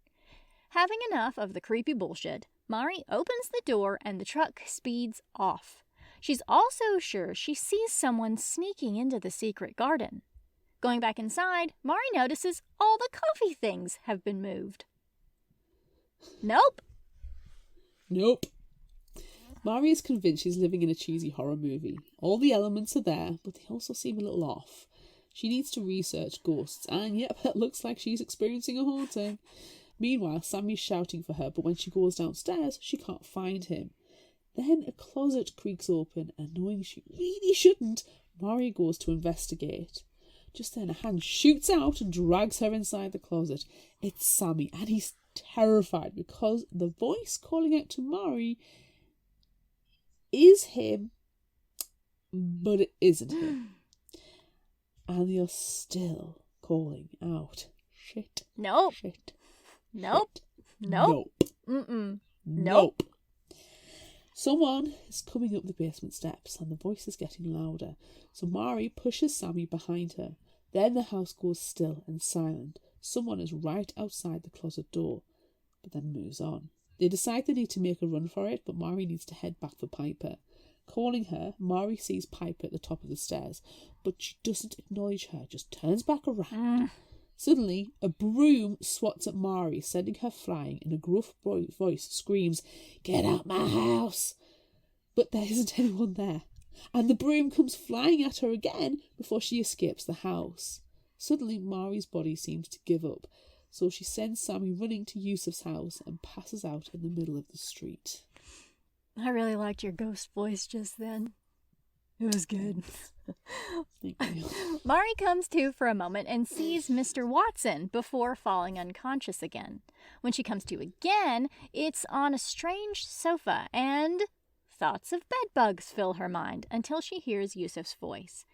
Having enough of the creepy bullshit, Mari opens the door and the truck speeds off. She's also sure she sees someone sneaking into the secret garden. Going back inside, Mari notices all the coffee things have been moved. Nope.
Mari is convinced she's living in a cheesy horror movie. All the elements are there, but they also seem a little off. She needs to research ghosts, and yep, it looks like she's experiencing a haunting. Meanwhile, Sammy's shouting for her, but when she goes downstairs, she can't find him. Then a closet creaks open, and knowing she really shouldn't, Mari goes to investigate. Just then a hand shoots out and drags her inside the closet. It's Sammy, and he's terrified because the voice calling out to Mari is him, but it isn't him. And you're still calling out. Shit.
Nope.
Shit.
Nope.
Shit.
Nope.
Nope.
Mm-mm.
Nope. Someone is coming up the basement steps and the voice is getting louder. So Mari pushes Sammy behind her. Then the house goes still and silent. Someone is right outside the closet door, but then moves on. They decide they need to make a run for it, but Mari needs to head back for Piper. Calling her, Mari sees Piper at the top of the stairs, but she doesn't acknowledge her, just turns back around. Suddenly, a broom swats at Mari, sending her flying, and a gruff voice screams, "Get out my house!" But there isn't anyone there, and the broom comes flying at her again before she escapes the house. Suddenly, Mari's body seems to give up, so she sends Sammy running to Yusuf's house and passes out in the middle of the street.
I really liked your ghost voice just then. It was good.
Thank you.
Mari comes to for a moment and sees Mr. Watson before falling unconscious again. When she comes to again, it's on a strange sofa and thoughts of bedbugs fill her mind until she hears Yusuf's voice.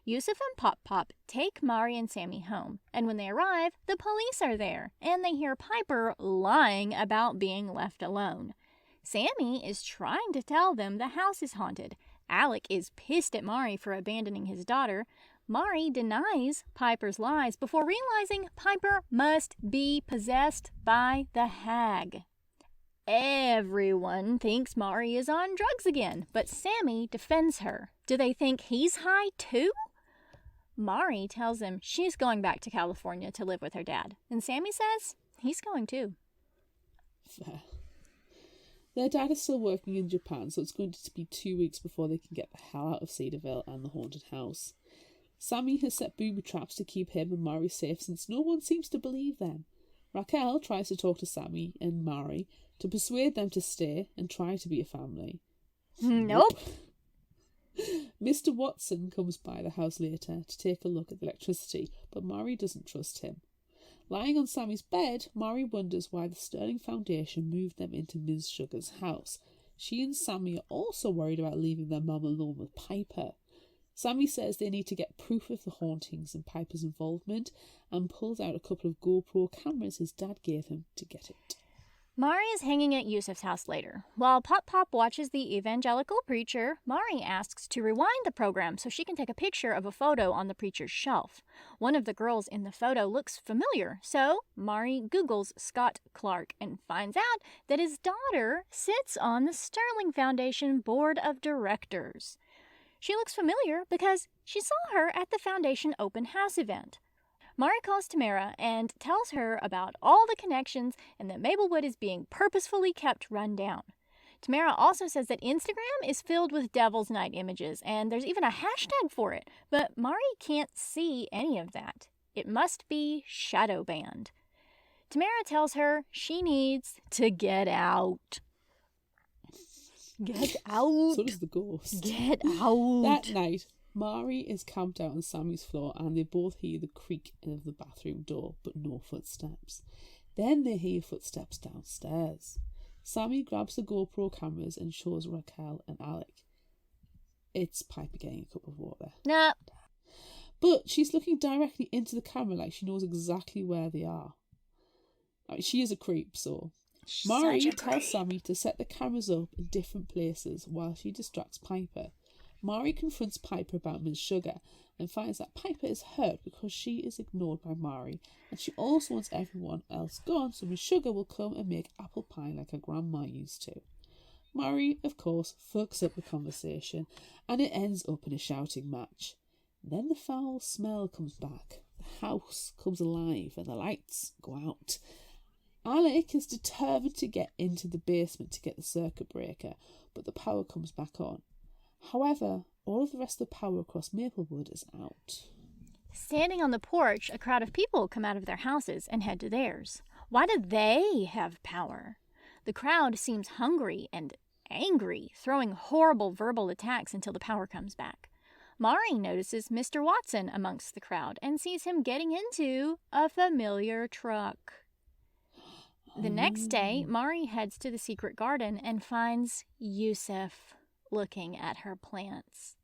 Yusuf and Pop Pop take Mari and Sammy home, and when they arrive, the police are there, and they hear Piper lying about being left alone. Sammy is trying to tell them the house is haunted. Alec is pissed at Mari for abandoning his daughter. Mari denies Piper's lies before realizing Piper must be possessed by the hag. Everyone thinks Mari is on drugs again, but Sammy defends her. Do they think he's high too? Mari tells him she's going back to California to live with her dad, and Sammy says he's going too.
Fair. Their dad is still working in Japan, so it's going to be 2 weeks before they can get the hell out of Cedarville and the haunted house. Sammy has set booby traps to keep him and Mari safe since no one seems to believe them. Raquel tries to talk to Sammy and Mari to persuade them to stay and try to be a family.
Nope.
Mr. Watson comes by the house later to take a look at the electricity, but Mari doesn't trust him. Lying on Sammy's bed, Mari wonders why the Sterling Foundation moved them into Ms. Sugar's house. She and Sammy are also worried about leaving their mum alone with Piper. Sammy says they need to get proof of the hauntings and Piper's involvement and pulls out a couple of GoPro cameras his dad gave him to get it.
Mari is hanging at Yusuf's house later. While Pop Pop watches the evangelical preacher, Mari asks to rewind the program so she can take a picture of a photo on the preacher's shelf. One of the girls in the photo looks familiar, so Mari Googles Scott Clark and finds out that his daughter sits on the Sterling Foundation Board of Directors. She looks familiar because she saw her at the Foundation open house event. Mari calls Tamara and tells her about all the connections and that Maplewood is being purposefully kept run down. Tamara also says that Instagram is filled with Devil's Night images, and there's even a hashtag for it, but Mari can't see any of that. It must be shadow banned. Tamara tells her she needs to get out. Get out.
So does the ghost.
Get out.
That night, Mari is camped out on Sammy's floor and they both hear the creak of the bathroom door, but no footsteps. Then they hear footsteps downstairs. Sammy grabs the GoPro cameras and shows Raquel and Alec. It's Piper getting a cup of water.
Nah.
But she's looking directly into the camera like she knows exactly where they are. I mean, she is a creep, so... Mari tells Sammy to set the cameras up in different places while she distracts Piper. Mari confronts Piper about Ms. Sugar and finds that Piper is hurt because she is ignored by Mari, and she also wants everyone else gone so Ms. Sugar will come and make apple pie like her grandma used to. Mari, of course, fucks up the conversation and it ends up in a shouting match. Then the foul smell comes back, the house comes alive and the lights go out. Alec is determined to get into the basement to get the circuit breaker, but the power comes back on. However, all of the rest of the power across Maplewood is out.
Standing on the porch, a crowd of people come out of their houses and head to theirs. Why do they have power? The crowd seems hungry and angry, throwing horrible verbal attacks until the power comes back. Mari notices Mr. Watson amongst the crowd and sees him getting into a familiar truck. The next day, Mari heads to the secret garden and finds Yusuf looking at her plants.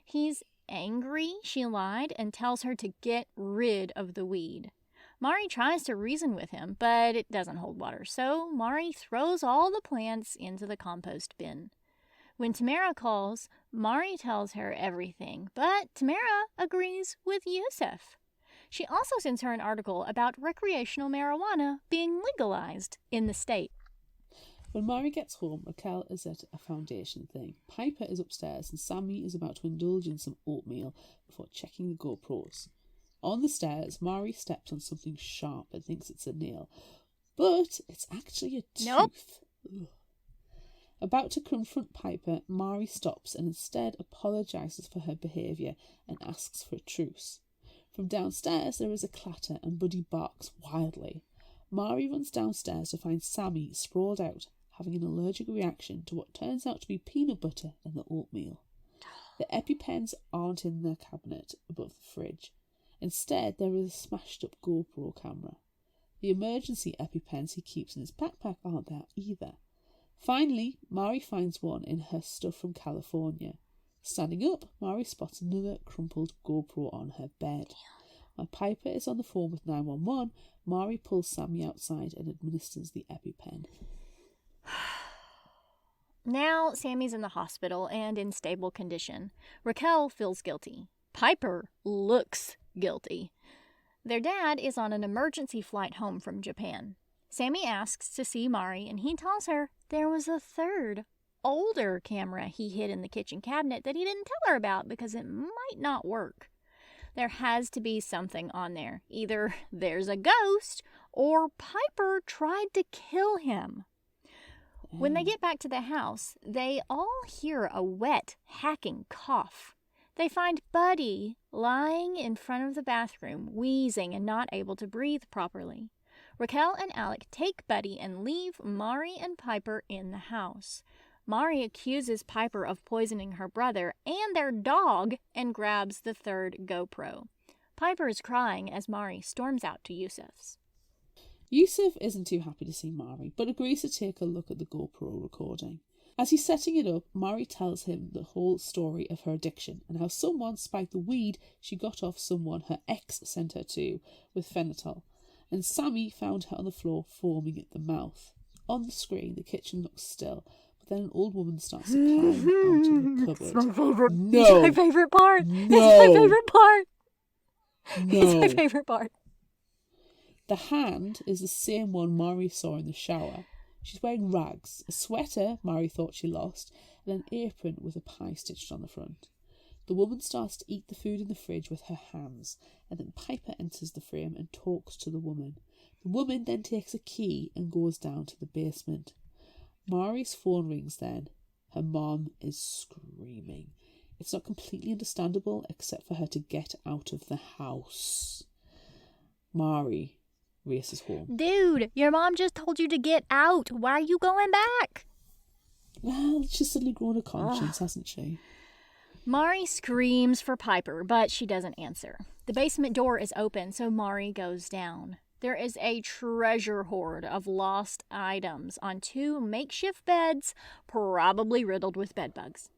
He's angry she lied and tells her to get rid of the weed. Mari tries to reason with him, but it doesn't hold water, so Mari throws all the plants into the compost bin. When Tamara calls, Mari tells her everything, but Tamara agrees with Yusuf. She also sends her an article about recreational marijuana being legalized in the state.
When Mari gets home, Raquel is at a foundation thing. Piper is upstairs and Sammy is about to indulge in some oatmeal before checking the GoPros. On the stairs, Mari steps on something sharp and thinks it's a nail, but it's actually a tooth.
Nope.
Ugh. About to confront Piper, Mari stops and instead apologises for her behaviour and asks for a truce. From downstairs, there is a clatter and Buddy barks wildly. Mari runs downstairs to find Sammy sprawled out, having an allergic reaction to what turns out to be peanut butter in the oatmeal. The EpiPens aren't in their cabinet above the fridge. Instead, there is a smashed-up GoPro camera. The emergency EpiPens he keeps in his backpack aren't there either. Finally, Mari finds one in her stuff from California. Standing up, Mari spots another crumpled GoPro on her bed. While Piper is on the phone with 911, Mari pulls Sammy outside and administers the EpiPen.
Now, Sammy's in the hospital and in stable condition. Raquel feels guilty. Piper looks guilty. Their dad is on an emergency flight home from Japan. Sammy asks to see Mari, and he tells her there was a third, older camera he hid in the kitchen cabinet that he didn't tell her about because it might not work. There has to be something on there. Either there's a ghost or Piper tried to kill him. When they get back to the house, they all hear a wet, hacking cough. They find Buddy lying in front of the bathroom, wheezing and not able to breathe properly. Raquel and Alec take Buddy and leave Mari and Piper in the house. Mari accuses Piper of poisoning her brother and their dog and grabs the third GoPro. Piper is crying as Mari storms out to Yusuf's.
Yusuf isn't too happy to see Mari, but agrees to take a look at the GoPro recording. As he's setting it up, Mari tells him the whole story of her addiction and how someone spiked the weed she got off someone her ex sent her to with fentanyl, and Sammy found her on the floor foaming at the mouth. On the screen, the kitchen looks still, but then an old woman starts to climb out of the cupboard.
It's my favorite.
No.
It's my favorite part.
No.
It's my favorite part.
No.
It's my favorite part.
The hand is the same one Mari saw in the shower. She's wearing rags, a sweater Mari thought she lost, and an apron with a pie stitched on the front. The woman starts to eat the food in the fridge with her hands, and then Piper enters the frame and talks to the woman. The woman then takes a key and goes down to the basement. Mari's phone rings then. Her mom is screaming. It's not completely understandable except for her to get out of the house. Mari races home.
Dude, your mom just told you to get out. Why are you going back?
Well, she's suddenly grown a conscience, hasn't she?
Mari screams for Piper, but she doesn't answer. The basement door is open, so Mari goes down. There is a treasure hoard of lost items on 2 makeshift beds, probably riddled with bedbugs.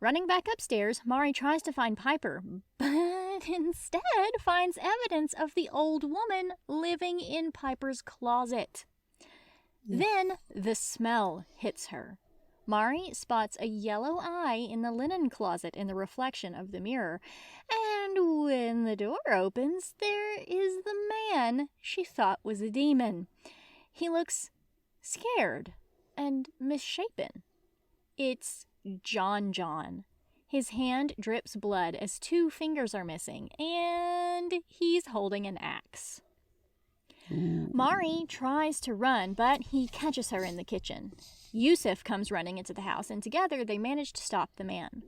Running back upstairs, Mari tries to find Piper, but instead finds evidence of the old woman living in Piper's closet. Then the smell hits her. Mari spots a yellow eye in the linen closet in the reflection of the mirror, and when the door opens, there is the man she thought was a demon. He looks scared and misshapen. It's John. His hand drips blood as 2 fingers are missing, and he's holding an axe. Mari tries to run, but he catches her in the kitchen. Yusuf comes running into the house, and together they manage to stop the man.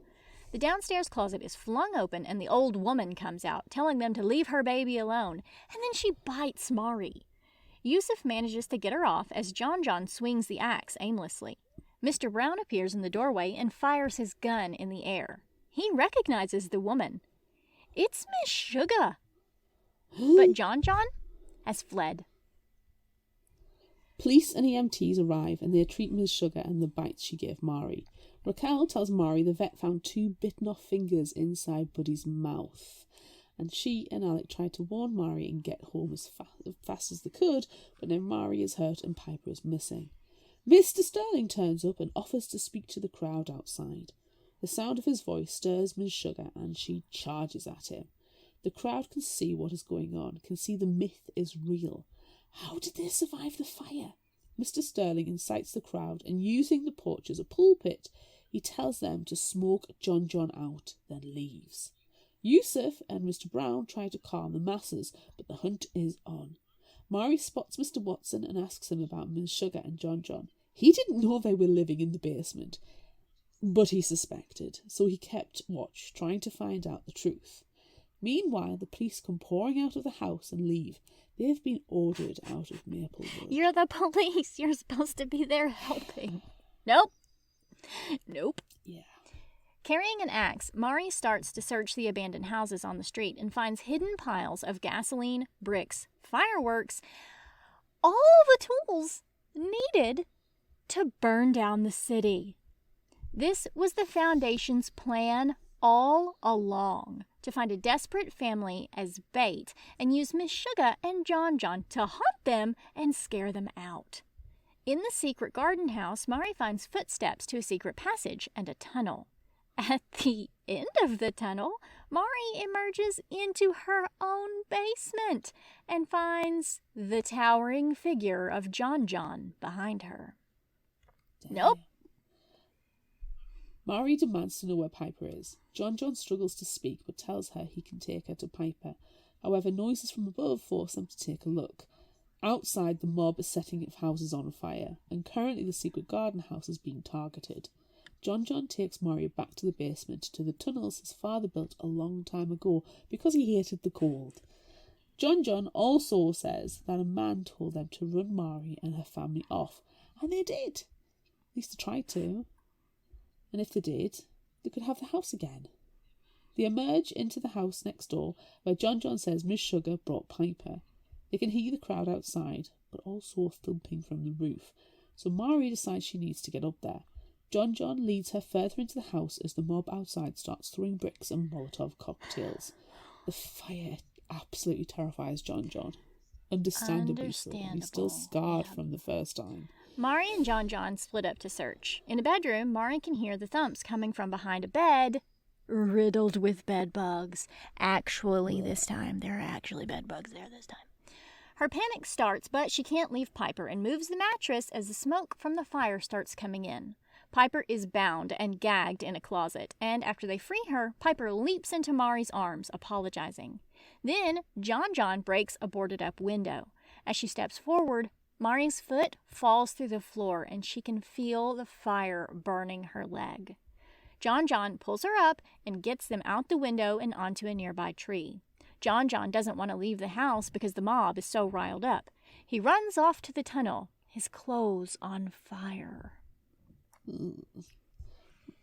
The downstairs closet is flung open, and the old woman comes out, telling them to leave her baby alone, and then she bites Mari. Yusuf manages to get her off as John swings the axe aimlessly. Mr. Brown appears in the doorway and fires his gun in the air. He recognizes the woman. It's Miss Sugar. But John has fled.
Police and EMTs arrive and they treat Miss Sugar and the bites she gave Mari. Raquel tells Mari the vet found 2 bitten off fingers inside Buddy's mouth. And she and Alec tried to warn Mari and get home as fast as they could, but now Mari is hurt and Piper is missing. Mr. Sterling turns up and offers to speak to the crowd outside. The sound of his voice stirs Miss Sugar and she charges at him. The crowd can see what is going on, can see the myth is real. How did they survive the fire? Mr. Sterling incites the crowd and using the porch as a pulpit, he tells them to smoke John out, then leaves. Yusuf and Mr. Brown try to calm the masses, but the hunt is on. Mari spots Mr. Watson and asks him about Miss Sugar and John. He didn't know they were living in the basement, but he suspected, so he kept watch, trying to find out the truth. Meanwhile, the police come pouring out of the house and leave. They've been ordered out of Maplewood.
You're the police. You're supposed to be there helping. Nope.
Yeah.
Carrying an axe, Mari starts to search the abandoned houses on the street and finds hidden piles of gasoline, bricks, fireworks, all the tools needed to burn down the city. This was the Foundation's plan all along, to find a desperate family as bait and use Miss Sugar and John John to hunt them and scare them out. In the secret garden house, Mari finds footsteps to a secret passage and a tunnel. At the end of the tunnel, Mari emerges into her own basement and finds the towering figure of John John behind her.
Damn.
Nope.
Mari demands to know where Piper is. John John struggles to speak but tells her he can take her to Piper. However, noises from above force them to take a look. Outside, the mob is setting houses on fire, and currently the secret garden house is being targeted. John John takes Mari back to the basement, to the tunnels his father built a long time ago because he hated the cold. John John also says that a man told them to run Mari and her family off, and they did. At least they tried to. And if they did, they could have the house again. They emerge into the house next door, where John John says Miss Sugar brought Piper. They can hear the crowd outside, but also a thumping from the roof, so Mari decides she needs to get up there. John John leads her further into the house as the mob outside starts throwing bricks and Molotov cocktails. The fire absolutely terrifies John John. Understandably so. He's still scarred from the first time.
Mari and John John split up to search. In a bedroom, Mari can hear the thumps coming from behind a bed, riddled with bed bugs. Actually, this time, there are actually bed bugs there this time. Her panic starts, but she can't leave Piper and moves the mattress as the smoke from the fire starts coming in. Piper is bound and gagged in a closet, and after they free her, Piper leaps into Mari's arms, apologizing. Then, John John breaks a boarded-up window. As she steps forward, Mari's foot falls through the floor, and she can feel the fire burning her leg. John John pulls her up and gets them out the window and onto a nearby tree. John John doesn't want to leave the house because the mob is so riled up. He runs off to the tunnel, his clothes on fire.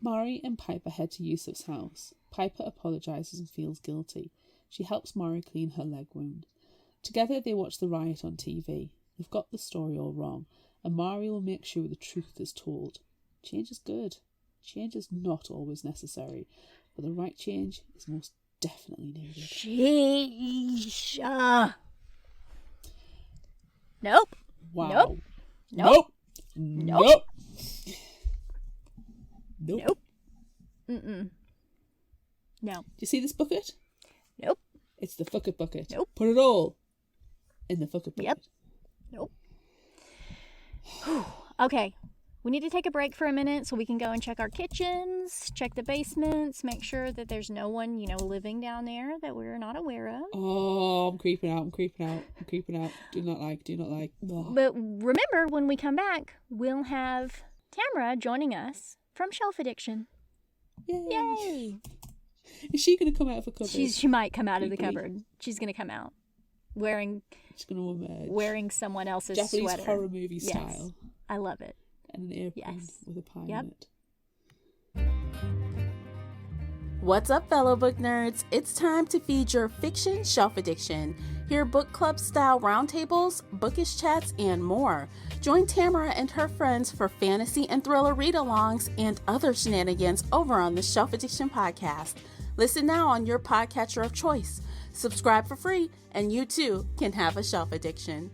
Mari and Piper head to Yusuf's house. Piper apologizes and feels guilty. She helps Mari clean her leg wound. Together they watch the riot on TV. They've got the story all wrong, and Mari will make sure the truth is told. Change is good. Change is not always necessary, but the right change is most definitely needed.
Sheesh. Nope.
Wow.
Nope.
Nope. Nope.
Nope. Mm-mm. No.
Do you see this bucket?
Nope.
It's the fuck it bucket.
Nope.
Put it all in the fuck it bucket.
Yep. Nope. Okay. We need to take a break for a minute so we can go and check our kitchens, check the basements, make sure that there's no one, living down there that we're not aware of.
Oh, I'm creeping out. Do not like. Oh.
But remember, when we come back, we'll have Tamara joining us from Shelf Addiction. Yay!
Is she going to come out of a cupboard?
She might come out of the cupboard. She's going to come out wearing someone else's
Japanese
sweater.
horror movie
Yes.
style.
I love it.
And an airplane with a pie in it.
What's up, fellow book nerds? It's time to feed your fiction shelf addiction. Hear book club style roundtables, bookish chats, and more. Join Tamara and her friends for fantasy and thriller read-alongs and other shenanigans over on the Shelf Addiction podcast. Listen now on your podcatcher of choice. Subscribe for free, and you too can have a shelf addiction.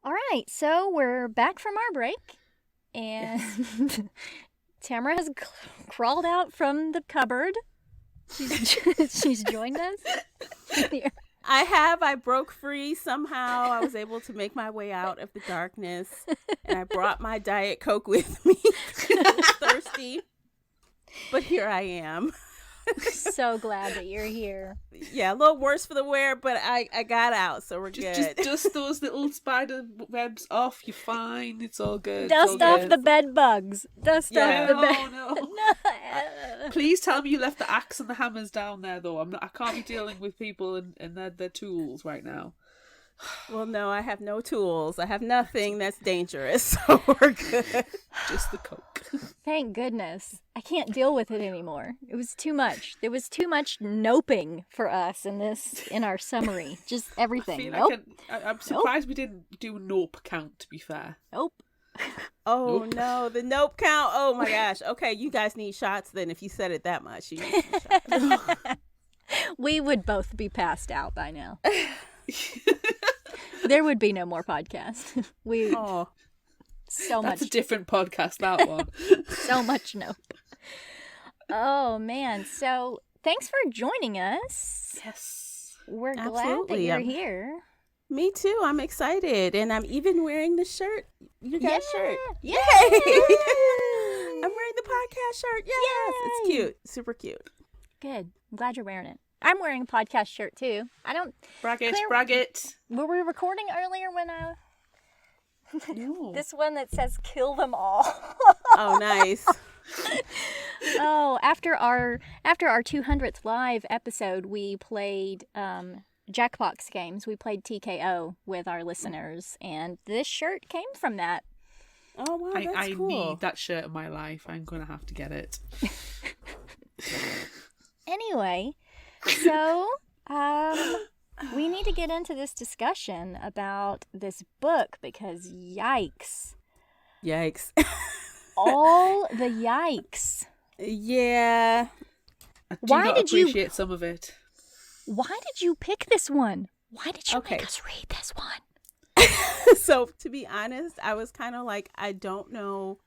All right, so we're back from our break, and Tamara has crawled out from the cupboard. She's joined us here.
I broke free somehow. I was able to make my way out of the darkness, and I brought my Diet Coke with me. I was thirsty, but here I am.
So glad that you're here.
Yeah, a little worse for the wear, but I got out, so we're good.
Just dust those little spider webs off. You're fine. It's all good.
Dust off the bed bugs. Dust off the bed.
Oh no! Please tell me you left the axe and the hammers down there, though. I can't be dealing with people and their tools right now.
Well, no, I have no tools. I have nothing that's dangerous, so we're good.
Just the Coke.
Thank goodness. I can't deal with it anymore. It was too much. There was too much noping for us in our summary. Just everything.
I feel like I'm surprised we didn't do nope count, to be fair.
Nope.
Oh
Nope.
no, the nope count. Oh my gosh. Okay, you guys need shots then if you said it that much. You need some shots.
We would both be passed out by now. There would be no more podcast.
Oh,
So
That's
much.
a different podcast, that one.
So much nope. Oh man. So thanks for joining us.
Yes.
We're glad that
Absolutely.
you're here.
me too. I'm excited, and I'm even wearing the shirt. You guys' shirt.
Yay!
I'm wearing the podcast shirt. Yes, it's
Yay!
cute. Super cute.
Good. I'm glad you're wearing it. I'm wearing a podcast shirt too.
Brag it,
Claire-
brag it.
Were we recording earlier when
No.
this one that says "kill them all"?
Oh, nice.
Oh, after our 200th live episode, we played Jackbox games. We played TKO with our listeners, and this shirt came from that.
Oh wow, that's
I
cool.
need that shirt in my life. I'm going to have to get it.
Anyway, so we need to get into this discussion about this book because yikes.
Yikes.
All the yikes.
Yeah.
I do
Why
not
did you-
appreciate some of it.
Why did you pick this one? Why did you
Okay.
make us read this one?
So to be honest, I was kind of like, I don't know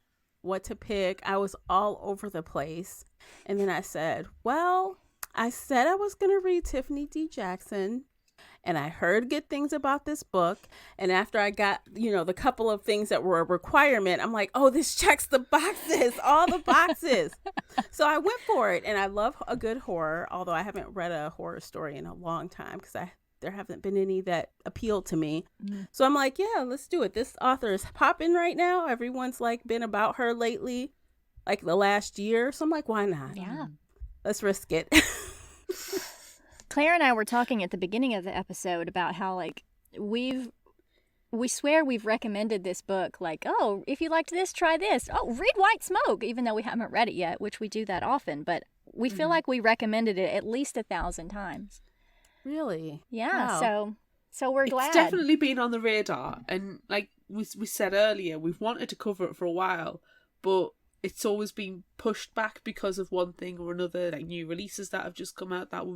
what to pick. I was all over the place. And then I said, well, I said I was going to read Tiffany D. Jackson. And I heard good things about this book. And after I got, the couple of things that were a requirement, I'm like, oh, this checks the boxes, all the boxes. So I went for it. And I love a good horror, although I haven't read a horror story in a long time because there haven't been any that appealed to me. So I'm like, yeah, let's do it. This author is popping right now. Everyone's like been about her lately, like the last year. So I'm like, why not?
Yeah.
Let's risk it.
Claire and I were talking at the beginning of the episode about how like we swear we've recommended this book, like, oh, if you liked this, try this. Oh, read White Smoke, even though we haven't read it yet, which we do that often, but we feel like we recommended it at least 1,000 times.
Really?
Yeah,
Wow.
so we're glad.
It's definitely been on the radar, and like we said earlier, we've wanted to cover it for a while, but it's always been pushed back because of one thing or another, like new releases that have just come out that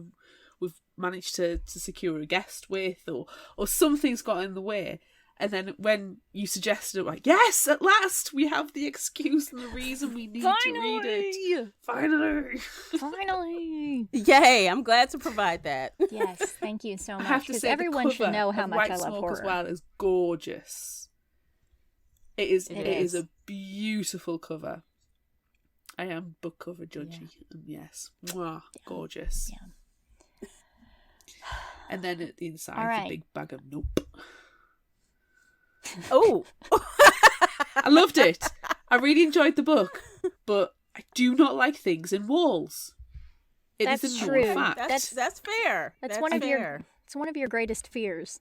we've managed to secure a guest with, or something's got in the way. And then when you suggested it, like, yes, at last we have the excuse and the reason we need to read it. Finally!
Finally.
Yay, I'm glad to provide that.
Yes, thank you so
I
much.
have to
Because
say,
everyone
the
should
cover
know how
of
much
White
I love
Smoke
horror.
as well is gorgeous. It is
is.
a beautiful cover. I am book cover judgy, and yes, mwah, gorgeous.
Yeah.
And then at the inside,
All right.
the big bag of nope.
Oh,
I loved it. I really enjoyed the book, but I do not like things in walls. It is
That's
a known
true.
fact.
that's fair.
That's one of
fair.
It's one of your greatest fears.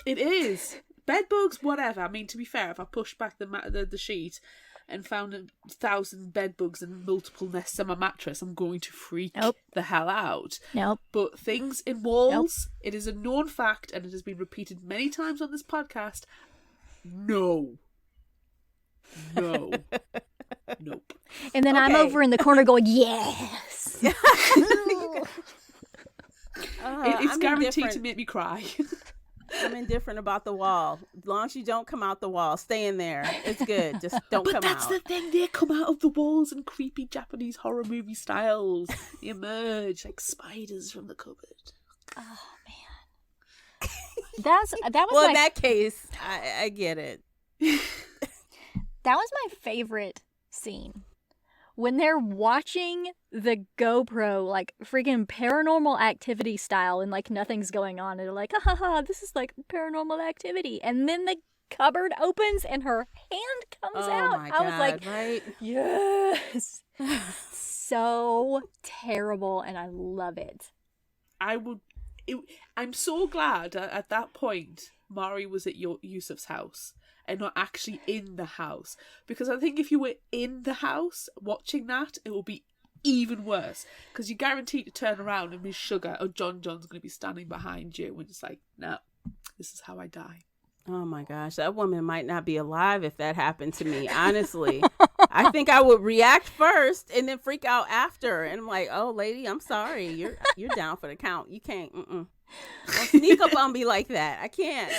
It is. Bed bugs, whatever. I mean, to be fair, if I pushed back the sheet and found 1,000 bed bugs and multiple nests on my mattress, I'm going to freak the hell out.
Nope.
But things in walls, it is a known fact, and it has been repeated many times on this podcast. No. Nope.
And then I'm
Okay.
over in the corner going, yes.
It's
I'm
guaranteed to
indifferent.
make me cry.
I'm indifferent about the wall. As long as you don't come out the wall, stay in there. It's good. Just don't
But
come
that's
out.
the thing, they come out of the walls in creepy Japanese horror movie styles. They emerge like spiders from the cupboard.
Oh man. that was
Well,
my
in that case, I get it.
that was my favorite scene. When they're watching the GoPro, like freaking Paranormal Activity style, and like nothing's going on, and they're like, ha ha ha, this is like Paranormal Activity. And then the cupboard opens and her hand comes
Oh
out.
my
I was
God,
like,
right?
yes. So terrible, and I love it.
I'm so glad at that point Mari was at Yusuf's house and not actually in the house. Because I think if you were in the house watching that, it will be even worse. Because you're guaranteed to turn around and Miss Sugar or John John's going to be standing behind you and it's like, no, this is how I die.
Oh my gosh, that woman might not be alive if that happened to me, honestly. I think I would react first and then freak out after. And I'm like, oh, lady, I'm sorry. You're down for the count. You can't. Don't sneak up on me like that. I can't.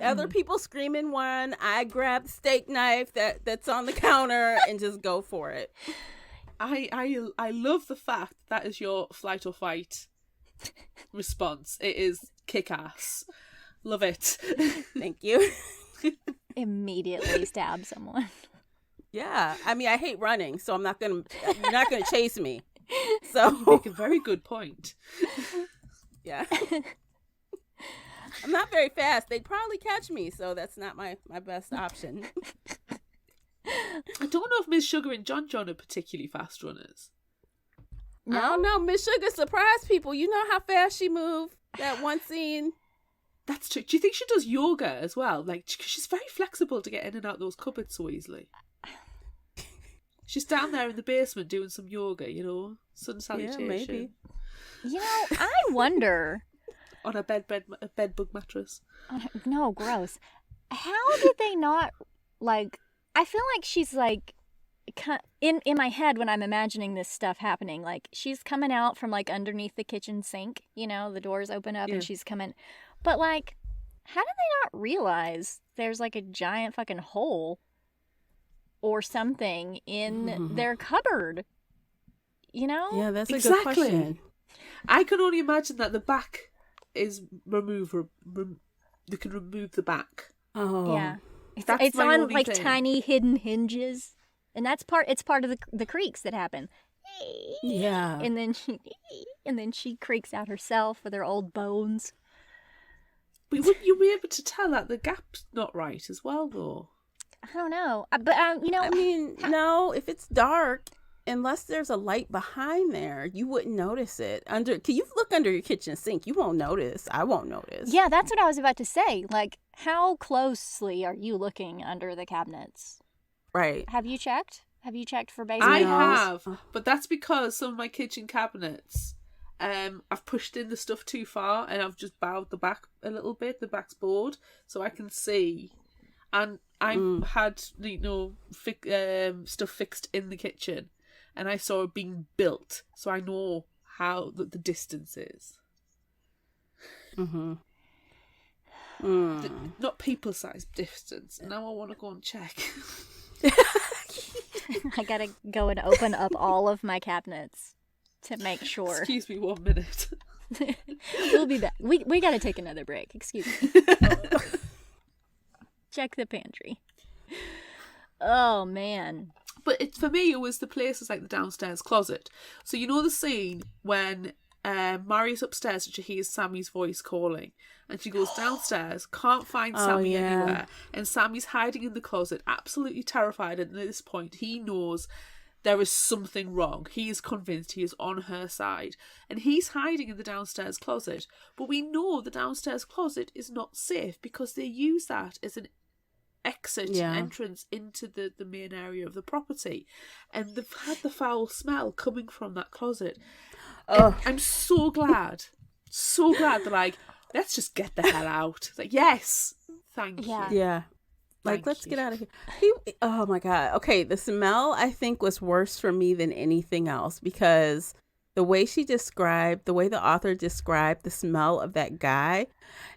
Other people screaming one. I grab the steak knife that's on the counter and just go for it.
I love the fact that is your flight or fight response. It is kick-ass. Love it.
Thank you.
Immediately stab someone.
Yeah, I mean, I hate running, so you're not gonna chase me. So
you make a very good point.
Yeah. I'm not very fast. They'd probably catch me, so that's not my best option.
I don't know if Miss Sugar and John John are particularly fast runners.
No? I don't know. Miss Sugar surprised people. You know how fast she moved. That one scene.
That's true. Do you think she does yoga as well? Like, cause she's very flexible to get in and out of those cupboards so easily. She's down there in the basement doing some yoga, sun salutation.
Yeah, maybe.
I wonder.
On a bed bug mattress.
No, gross. How did they not, like, I feel like she's, like, in my head when I'm imagining this stuff happening, like, she's coming out from, like, underneath the kitchen sink, the doors open up and she's coming. But, like, how did they not realize there's, like, a giant fucking hole or something in their cupboard?
Yeah, that's a
exactly.
good question.
I can only imagine that the back is removable. They can remove the back.
Oh,
yeah. It's on like tiny hidden hinges, and it's part of the creaks that happen.
Yeah.
And then she creaks out herself with her old bones.
But wouldn't you be able to tell that the gap's not right as well, though?
I don't know, but I
mean, no. If it's dark, unless there's a light behind there, you wouldn't notice it. Can you look under your kitchen sink? You won't notice. I won't notice.
Yeah, that's what I was about to say. Like, how closely are you looking under the cabinets?
Right.
Have you checked? Have you checked for basic?
I have, but that's because some of my kitchen cabinets, I've pushed in the stuff too far and I've just bowed the back a little bit. The back's bored, so I can see. And I've had stuff fixed in the kitchen. And I saw it being built, so I know how the distance is. Not people-sized distance. Now I want to go and check.
I gotta go and open up all of my cabinets to make sure.
Excuse me 1 minute.
We'll be back. We gotta take another break. Excuse me. Check the pantry. Oh, man.
But for me, it was the places like the downstairs closet. So the scene when Mari's upstairs and she hears Sammy's voice calling. And she goes downstairs, can't find Sammy anywhere. And Sammy's hiding in the closet, absolutely terrified. And at this point, he knows there is something wrong. He is convinced he is on her side. And he's hiding in the downstairs closet. But we know the downstairs closet is not safe because they use that as an entrance into the main area of the property, and they've had the foul smell coming from that closet. I'm so glad they're like, let's just get the hell out. Like, yes, thank you.
Yeah, like, let's get out of here. Oh my god. Okay, the smell I think was worse for me than anything else because the way the way the author described the smell of that guy.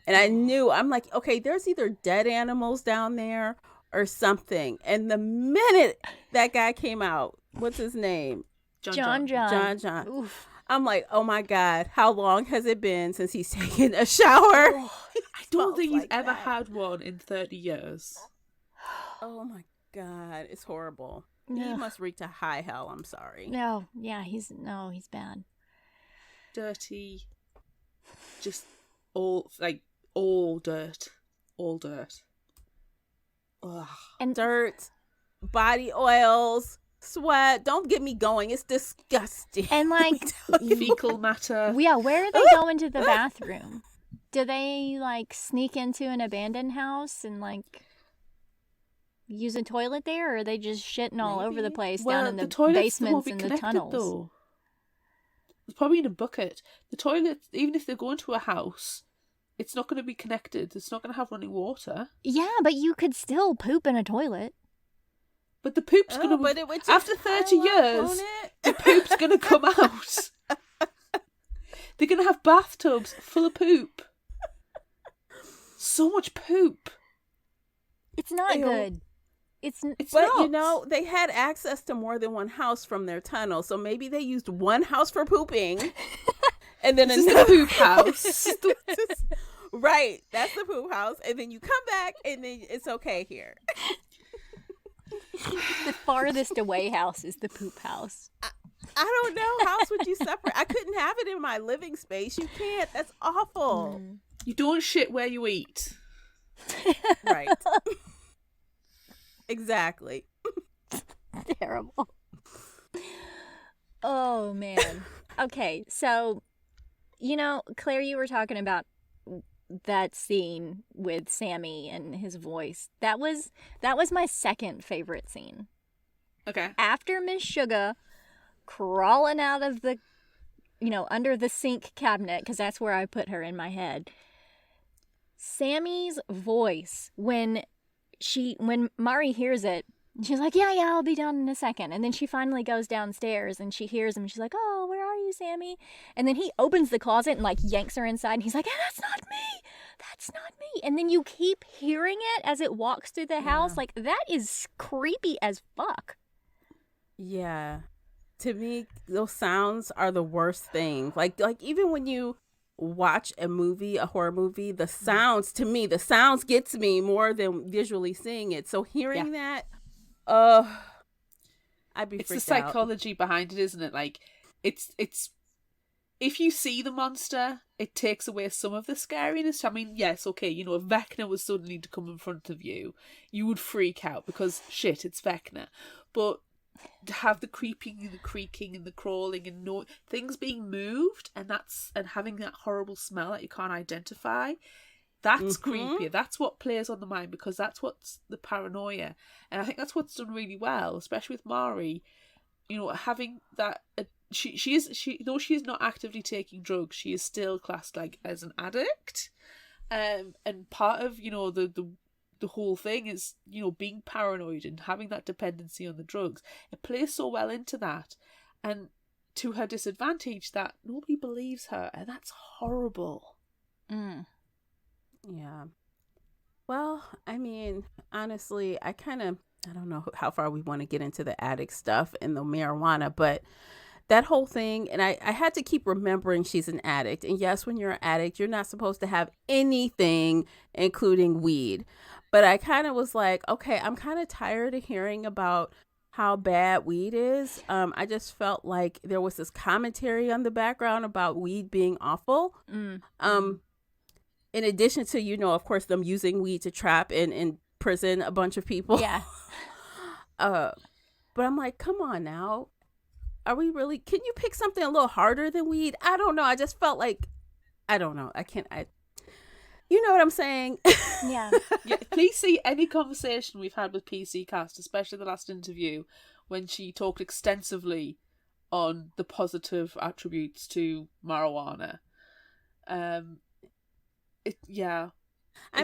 And I'm like, okay, there's either dead animals down there or something. And the minute that guy came out, what's his name?
John.
Oof. I'm like, oh my God, how long has it been since he's taken a shower?
I don't think he's ever had one in 30 years.
Oh my God, it's horrible.
No.
He must reach a high hell. I'm sorry.
No, yeah, he's bad.
Dirty, just all dirt.
Ugh. And dirt, body oils, sweat. Don't get me going. It's disgusting.
And like
fecal matter.
Yeah, where do they go into the bathroom? Do they like sneak into an abandoned house and like use a toilet there, or are they just shitting all over the place down in the basements and the tunnels?
Though. It's probably in a bucket. The toilet, even if they go into a house, it's not going to be connected. It's not going to have running water.
Yeah, but you could still poop in a toilet.
But the poop's going to... After 30 years, the poop's going to come out. They're going to have bathtubs full of poop. So much poop.
It's not good. It's
but
not.
You know, they had access to more than one house from their tunnel, so maybe they used one house for pooping, and then another
poop house.
Right, that's the poop house, and then you come back, and then it's okay here.
The farthest away house is the poop house.
I don't know. How else would you separate? I couldn't have it in my living space. You can't. That's awful.
You don't shit where you eat.
Right. Exactly.
Terrible. Oh, man. Okay, so, you know, Claire, you were talking about that scene with Sammy and his voice. That was my second favorite scene.
Okay.
After Miss Sugar crawling out of the, you know, under the sink cabinet, because that's where I put her in my head. Sammy's voice when Mari hears it, she's like, yeah, I'll be down in a second. And then she finally goes downstairs and she hears him. And she's like, oh, where are you, Sammy? And then he opens the closet and like yanks her inside. And he's like, that's not me. That's not me. And then you keep hearing it as it walks through the house. Like, that is creepy as fuck.
Yeah. To me, those sounds are the worst thing. Like even when you watch a horror movie, the sounds gets me more than visually seeing it. So hearing that, I'd be freaked out.
It's the psychology behind it, isn't it? Like, it's if you see the monster, it takes away some of the scariness. I mean, yes, okay, you know, if Vecna was suddenly to come in front of you, you would freak out because shit, it's Vecna. But to have the creeping and the creaking and the crawling and things being moved and having that horrible smell that you can't identify, that's creepier. That's what plays on the mind, because that's what's the paranoia. And I think that's what's done really well, especially with Mari. You know, having that she though she is not actively taking drugs, she is still classed like as an addict. And part of, you know, the whole thing is, you know, being paranoid and having that dependency on the drugs. It plays so well into that, and to her disadvantage that nobody believes her, and that's horrible.
Yeah. Well, I mean, honestly, I don't know how far we want to get into the addict stuff and the marijuana, but that whole thing, and I had to keep remembering she's an addict. And yes, when you're an addict, you're not supposed to have anything, including weed. But I kind of was like, okay, I'm kind of tired of hearing about how bad weed is. I just felt like there was this commentary on the background about weed being awful. In addition to, you know, of course, them using weed to trap and imprison a bunch of people.
Yeah.
But I'm like, come on now. Are we really? Can you pick something a little harder than weed? I don't know. I just felt like, I don't know. You know what I'm saying?
Yeah.
Please see any conversation we've had with PC Cast, especially the last interview, when she talked extensively on the positive attributes to marijuana.
I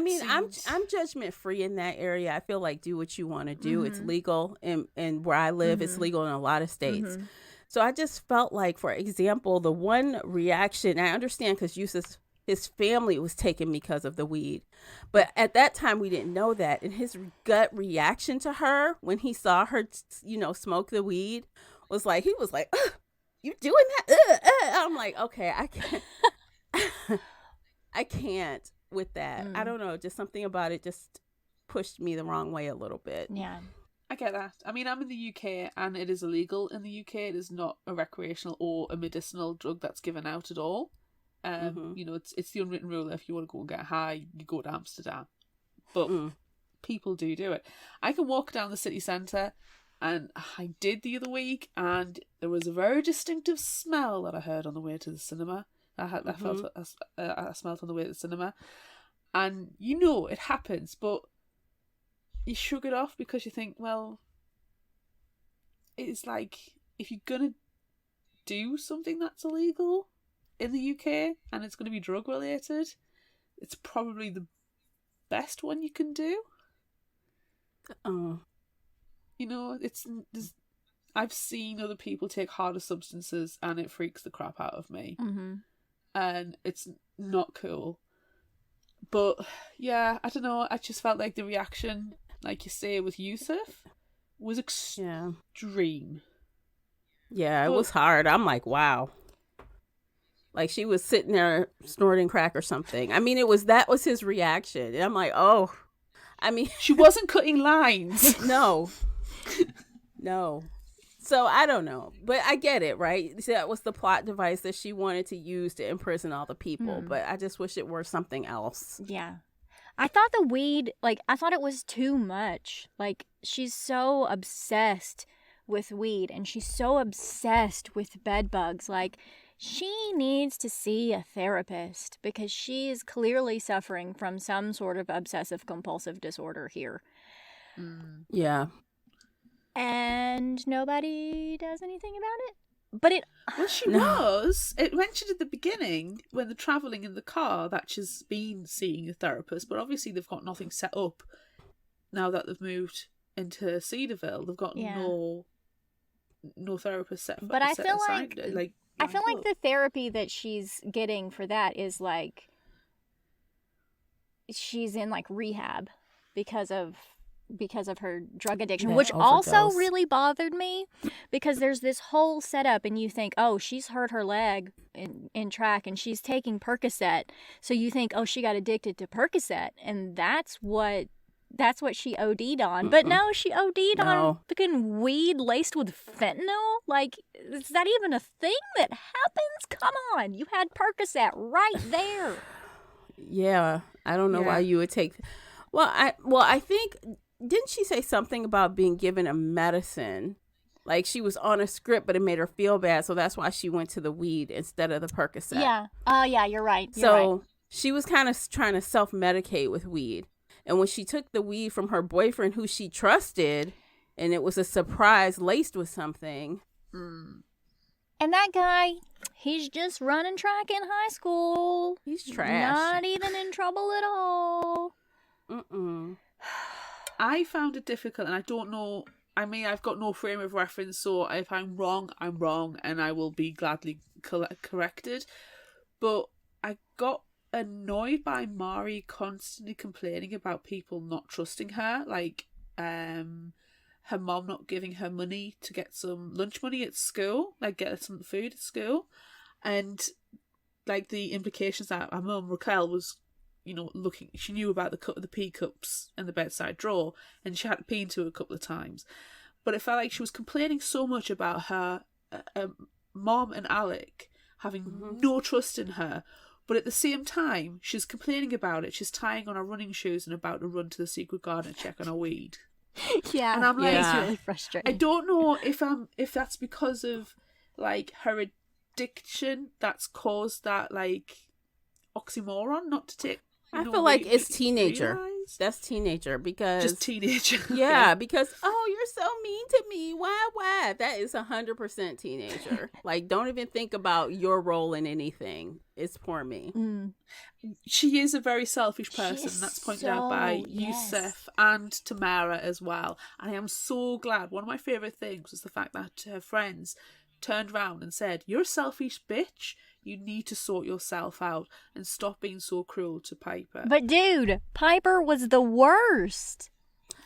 mean, I'm judgment free in that area. I feel like do what you want to do. It's legal, and where I live, it's legal in a lot of states. So I just felt like, for example, the one reaction, I understand because his family was taken because of the weed. But at that time, we didn't know that. And his gut reaction to her when he saw her, you know, smoke the weed was like, he was like, you doing that? I'm like, okay, I can't. I can't with that. I don't know. Just something about it just pushed me the wrong way a little bit.
Yeah.
I get that. I mean, I'm in the UK and it is illegal in the UK. It is not a recreational or a medicinal drug that's given out at all. You know, it's the unwritten rule that if you want to go and get high, you go to Amsterdam. But people do it. I can walk down the city centre And I did the other week, and there was a very distinctive smell that I heard on the way to the cinema. I felt I smelled on the way to the cinema. And you know it happens, but you shrug it off because you think, well, it's like, if you're going to do something that's illegal in the UK and it's going to be drug related, it's probably the best one you can do. You know, I've seen other people take harder substances and it freaks the crap out of me.
Mm-hmm.
And it's not cool. But yeah, I don't know, I just felt like the reaction, like you say, with Yusuf was extreme.
Yeah, it was hard. I'm like, wow. Like, she was sitting there snorting crack or something. I mean, that was his reaction. And I'm like, oh. I mean,
she wasn't cutting lines.
No. So I don't know, but I get it, right? That was the plot device that she wanted to use to imprison all the people, but I just wish it were something else.
Yeah. I thought the weed, I thought it was too much. Like, she's so obsessed with weed and she's so obsessed with bed bugs. Like, she needs to see a therapist because she is clearly suffering from some sort of obsessive compulsive disorder here.
Yeah.
And nobody does anything about it. But
she was. It mentioned at the beginning when they're travelling in the car that she's been seeing a therapist, but obviously they've got nothing set up now that they've moved into Cedarville. They've got no therapist set.
But I feel I feel like the therapy that she's getting for that is like she's in like rehab because of her drug addiction, which also really bothered me because there's this whole setup and you think, oh, she's hurt her leg in track and she's taking Percocet. So you think, oh, she got addicted to Percocet and that's what she OD'd on. But no, she OD'd on fucking weed laced with fentanyl. Like, is that even a thing that happens? Come on. You had Percocet right there.
Yeah. I don't know why you would take... Well, I think... Didn't she say something about being given a medicine? Like, she was on a script, but it made her feel bad, so that's why she went to the weed instead of the Percocet.
Yeah. Yeah, you're right.
She was kind of trying to self-medicate with weed. And when she took the weed from her boyfriend, who she trusted, and it was a surprise laced with something.
And that guy, he's just running track in high school.
He's trash.
Not even in trouble at all.
I found it difficult, and I don't know. I mean, I've got no frame of reference, so if I'm wrong, I'm wrong, and I will be gladly corrected. But I got annoyed by Mari constantly complaining about people not trusting her, like her mom not giving her money to get some lunch money at school, like get her some food at school, and like the implications that her mum Raquel was, looking, she knew about the pee cups in the bedside drawer, and she had to pee into it a couple of times. But it felt like she was complaining so much about her mom and Alec having no trust in her. But at the same time, she's complaining about it. She's tying on her running shoes and about to run to the secret garden and check on her weed.
Yeah,
and I'm like,
it's really frustrating.
I don't know if that's because of like her addiction that's caused that like oxymoron not to take.
I feel like it's teenager. That's teenager because
just teenager.
Yeah, because you're so mean to me. Why? That is 100% teenager. Like, don't even think about your role in anything. It's poor me.
She is a very selfish person. That's pointed out by Yusuf and Tamara as well. And I am so glad. One of my favourite things was the fact that her friends turned around and said, "You're a selfish bitch. You need to sort yourself out and stop being so cruel to Piper."
But dude, Piper was the worst.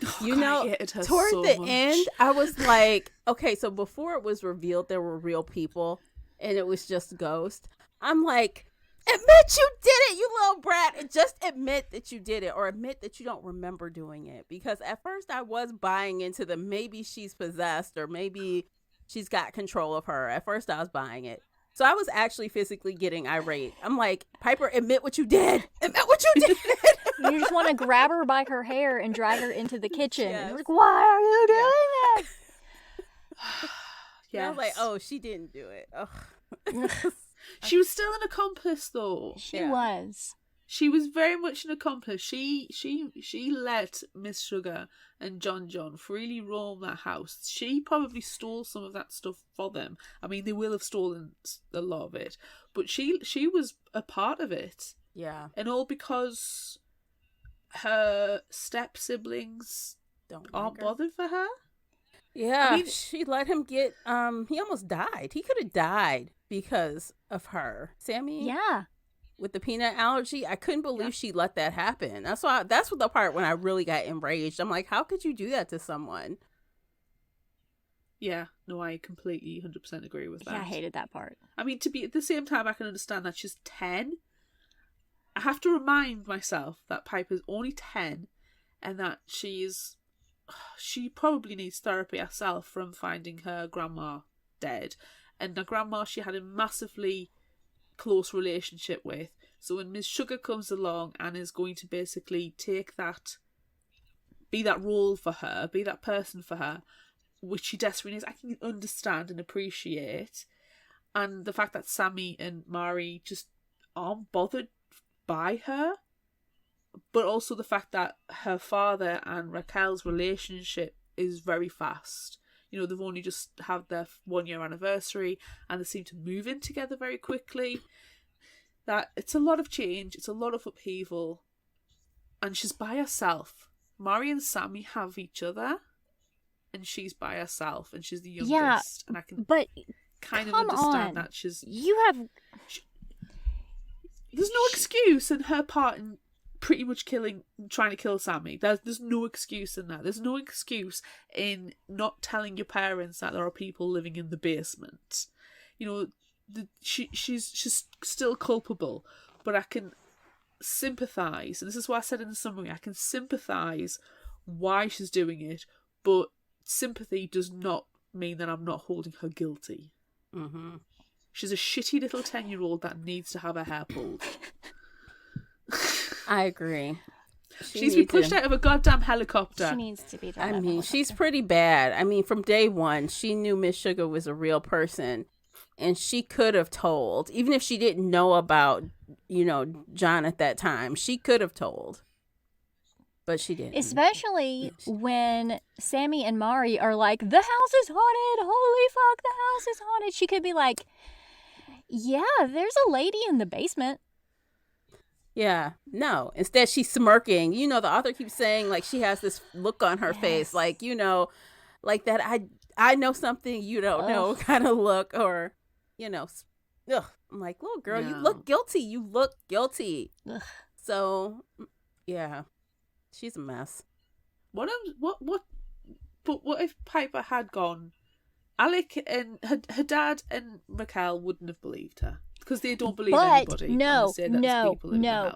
Toward the end, I was like, okay, so before it was revealed there were real people and it was just ghosts, I'm like, admit you did it, you little brat, and just admit that you did it, or admit that you don't remember doing it. Because at first I was buying into the maybe she's possessed or maybe she's got control of her. At first I was buying it. So I was actually physically getting irate. I'm like, Piper, admit what you did. Admit what you did.
You just want to grab her by her hair and drag her into the kitchen. Yes. And you're like, why are you doing this?
Yes.
I was like, oh, she didn't do it. Ugh.
She was still an accomplice, though.
She was.
She was very much an accomplice. She let Miss Sugar and John freely roam that house. She probably stole some of that stuff for them. I mean, they will have stolen a lot of it, but she was a part of it.
Yeah.
And all because her step siblings aren't bothered for her.
Yeah, I mean, she let him get. He almost died. He could have died because of her. Sammy.
Yeah.
With the peanut allergy, I couldn't believe she let that happen. That's what the part when I really got enraged. I'm like, how could you do that to someone?
Yeah, no, I completely 100% agree with that.
Yeah, I hated that part.
I mean, to be at the same time, I can understand that she's 10. I have to remind myself that Piper's only 10 and that she probably needs therapy herself from finding her grandma dead. And the grandma she had a massively close relationship with. So when Miss Sugar comes along and is going to basically take that, be that role for her, be that person for her, which she desperately is, I can understand and appreciate. And the fact that Sammy and Mari just aren't bothered by her, but also the fact that her father and Raquel's relationship is very fast. You know, they've only just had their 1-year anniversary and they seem to move in together very quickly. That it's a lot of change, it's a lot of upheaval, and she's by herself. Mari and Sammy have each other, and she's by herself, and she's the youngest. And I can kind of understand that she's. There's no excuse in her part in pretty much trying to kill Sammy. There's no excuse in that. There's no excuse in not telling your parents that there are people living in the basement. You know, she's still culpable, but I can sympathise, and this is what I said in the summary, I can sympathise why she's doing it, but sympathy does not mean that I'm not holding her guilty.
Mm-hmm.
She's a shitty little 10-year-old that needs to have her hair pulled.
I agree.
She needs to be pushed out of a goddamn helicopter.
She needs to be.
I mean, she's pretty bad. I mean, from day one, she knew Miss Sugar was a real person, and she could have told, even if she didn't know about, you know, John at that time. She could have told, but she didn't.
Especially when Sammy and Mari are like, "The house is haunted! Holy fuck, the house is haunted!" She could be like, "Yeah, there's a lady in the basement."
Yeah, no. Instead, she's smirking. You know, the author keeps saying, like, she has this look on her face, like, you know, like that I know something you don't know kind of look, or, you know, ugh. I'm like, little girl, you look guilty. You look guilty. Ugh. So, yeah, she's a mess. But
what if Piper had gone? Alec and her dad and Raquel wouldn't have believed her. Because they don't believe anybody.
No.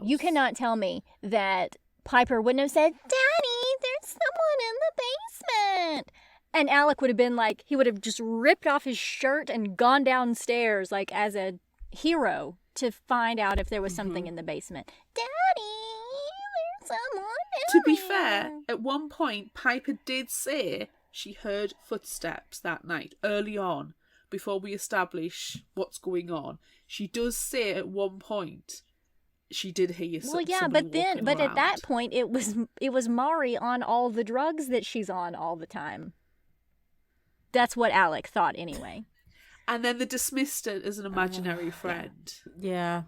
You cannot tell me that Piper wouldn't have said, "Daddy, there's someone in the basement." And Alec would have been like, he would have just ripped off his shirt and gone downstairs like as a hero to find out if there was something in the basement. "Daddy, there's someone in
To be fair, at one point, Piper did say she heard footsteps that night, early on, before we establish what's going on. She does say at one point she did hear something.
Well, yeah, but at that point it was Mari on all the drugs that she's on all the time. That's what Alec thought anyway.
And then they dismissed it as an imaginary friend.
Yeah.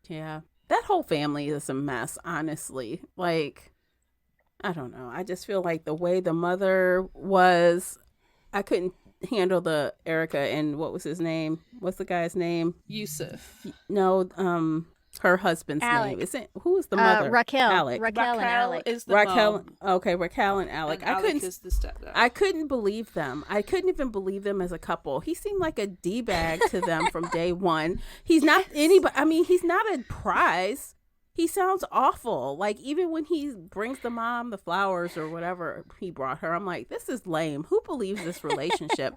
That whole family is a mess, honestly. Like, I don't know. I just feel like the way the mother was, I couldn't handle the Erica and what was his name? What's the guy's name?
Yusuf.
No, her husband's name. Isn't who is the mother?
Raquel.
Alec.
Raquel and Alec.
Is the mom.
Okay, Raquel and Alec.
And Alec is the stepdad.
I couldn't believe them. I couldn't even believe them as a couple. He seemed like a D-bag to them from day one. He's not anybody. I mean, he's not a prize. He sounds awful. Like, even when he brings the mom the flowers or whatever he brought her, I'm like, this is lame. Who believes this relationship?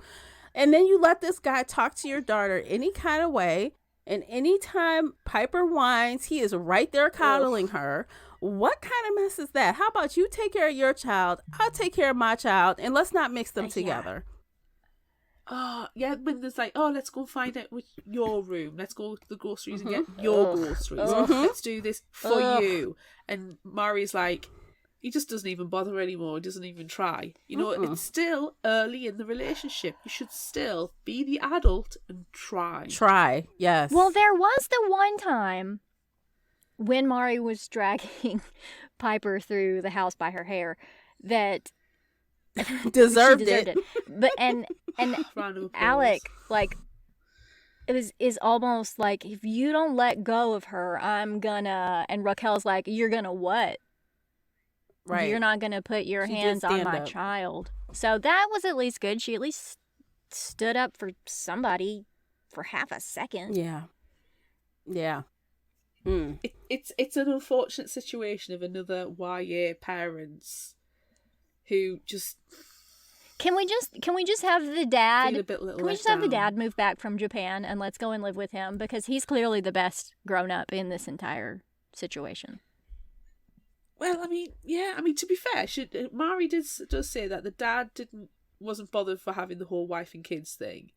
And then you let this guy talk to your daughter any kind of way. And anytime Piper whines, he is right there coddling her. What kind of mess is that? How about you take care of your child? I'll take care of my child. And let's not mix them together.
Oh, yeah, when there's like, oh, let's go find out which your room. Let's go to the groceries and get your groceries. Let's do this for you. And Mari's like, he just doesn't even bother anymore. He doesn't even try. You know, it's still early in the relationship. You should still be the adult and try.
Try, yes.
Well, there was the one time when Mari was dragging Piper through the house by her hair that
deserved
she
it.
But and Alec, like, is almost like, if you don't let go of her, I'm gonna. And Raquel's like, you're gonna what?
Right.
You're not gonna put your
She did
hands on
stand
my
up.
child. So that was at least good. She at least stood up for somebody for half a second.
Yeah. Yeah.
It's an unfortunate situation of another YA parents who just
Can we just have the dad?
feel a bit little
Can we
let
just have the
down.
dad move back from Japan and let's go and live with him, because he's clearly the best grown up in this entire situation.
Well, I mean, yeah. I mean, to be fair, Mari does say that the dad wasn't bothered for having the whole wife and kids thing.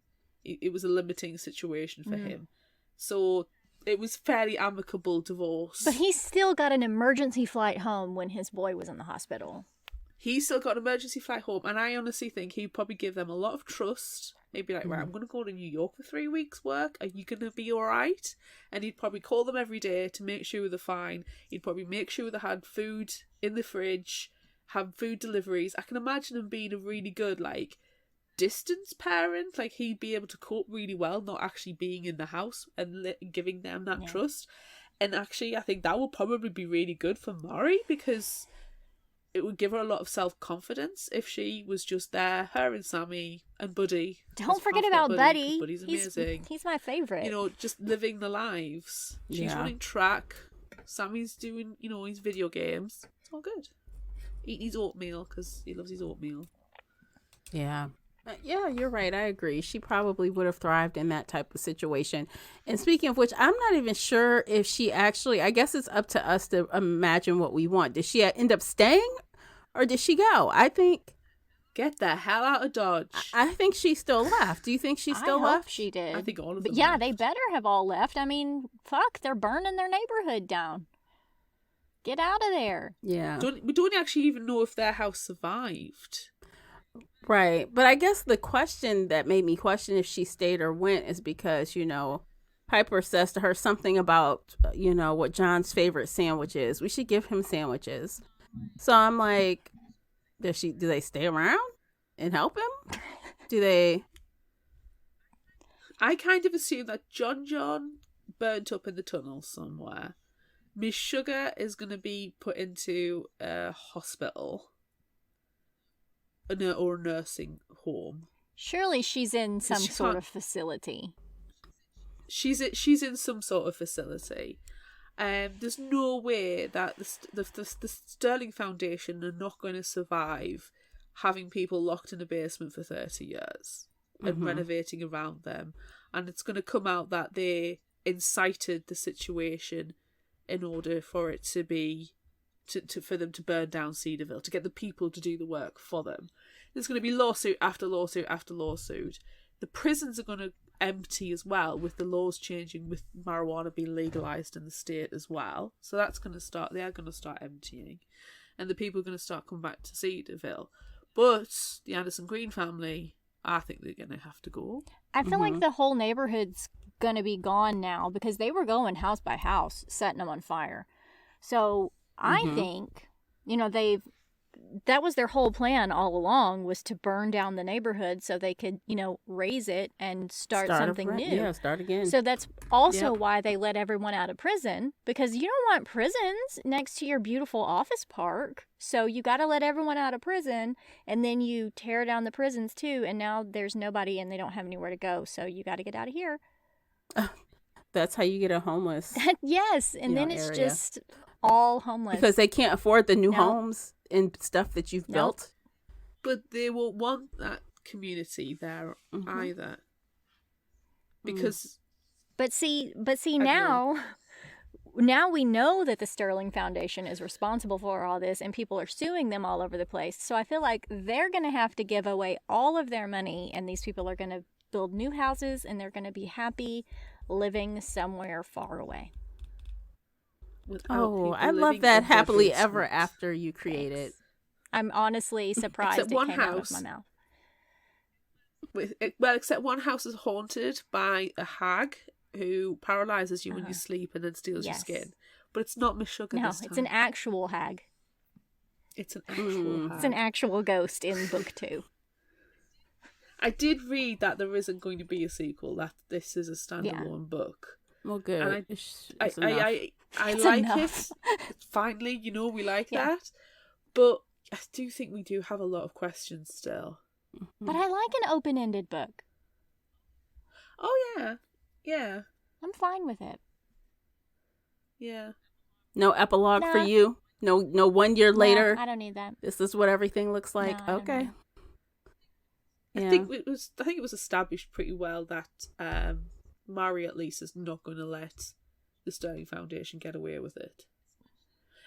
It was a limiting situation for him, so it was fairly amicable divorce.
But he still got an emergency flight home when his boy was in the hospital.
He still got an emergency flight home, and I honestly think he'd probably give them a lot of trust. He'd be like, right, I'm going to go to New York for 3 weeks' work. Are you going to be all right? And he'd probably call them every day to make sure they're fine. He'd probably make sure they had food in the fridge, have food deliveries. I can imagine him being a really good, like, distance parent. Like, he'd be able to cope really well, not actually being in the house and giving them that trust. And actually, I think that would probably be really good for Mari, because it would give her a lot of self-confidence if she was just there, her and Sammy and Buddy.
Don't forget about Buddy.
Buddy's amazing.
He's my favorite.
You know, just living the lives. She's running track. Sammy's doing, his video games. It's all good. Eating his oatmeal because he loves his oatmeal.
Yeah. Yeah, you're right. I agree. She probably would have thrived in that type of situation. And speaking of which, I'm not even sure if she actually, I guess it's up to us to imagine what we want. Did she end up staying or did she go? I think.
Get the hell out of Dodge.
I think she still left. Do you think she still
I
left?
hope she did.
I think all of them.
But yeah,
left.
they better have all left. I mean, fuck, they're burning their neighborhood down. Get out of there.
Yeah.
We don't actually even know if their house survived.
Right. But I guess the question that made me question if she stayed or went is because, Piper says to her something about, what John's favorite sandwich is. We should give him sandwiches. So I'm like, do they stay around and help him? Do they?
I kind of assume that John burnt up in the tunnel somewhere. Miss Sugar is going to be put into a hospital. Or a nursing home.
Surely she's in some
She
sort
can't-
of facility.
She's in some sort of facility. There's no way that the Sterling Foundation are not going to survive having people locked in a basement for 30 years and renovating around them. And it's going to come out that they incited the situation in order for it to be for them to burn down Cedarville, to get the people to do the work for them. There's going to be lawsuit after lawsuit after lawsuit. The prisons are going to empty as well, with the laws changing, with marijuana being legalised in the state as well. So that's going to start, they are going to start emptying. And the people are going to start coming back to Cedarville. But the Anderson Green family, I think they're going to have to go.
I feel like the whole neighborhood's going to be gone now, because they were going house by house, setting them on fire. So I think, that was their whole plan all along, was to burn down the neighborhood so they could, raise it and start something new.
Yeah, start again.
So that's also why they let everyone out of prison, because you don't want prisons next to your beautiful office park. So you got to let everyone out of prison, and then you tear down the prisons too, and now there's nobody and they don't have anywhere to go. So you got to get out of here.
That's how you get a homeless.
Yes, and then it's
area.
just all homeless.
Because they can't afford the new homes and stuff that you've built.
But they won't want that community there either. Because
But see now now we know that the Sterling Foundation is responsible for all this, and people are suing them all over the place. So I feel like they're going to have to give away all of their money, and these people are going to build new houses, and they're going to be happy living somewhere far away.
Oh, I love that happily ever after you create it.
I'm honestly surprised it came out of my mouth.
Except one house is haunted by a hag who paralyzes you when you sleep and then steals your skin. But it's not Miss Sugar this time.
No, it's an actual hag.
It's an actual hag.
It's an actual ghost in book 2.
I did read that there isn't going to be a sequel, that this is a standalone book.
Well, good. And
I like it. Finally, we like that. But I do think we do have a lot of questions still.
But I like an open-ended book.
Oh, yeah. Yeah.
I'm fine with it.
Yeah.
No epilogue for you? No 1 year later?
I don't need that.
This is what everything looks like?
No,
okay.
I think it was established pretty well that Mari at least is not going to let the Sterling Foundation get away with it.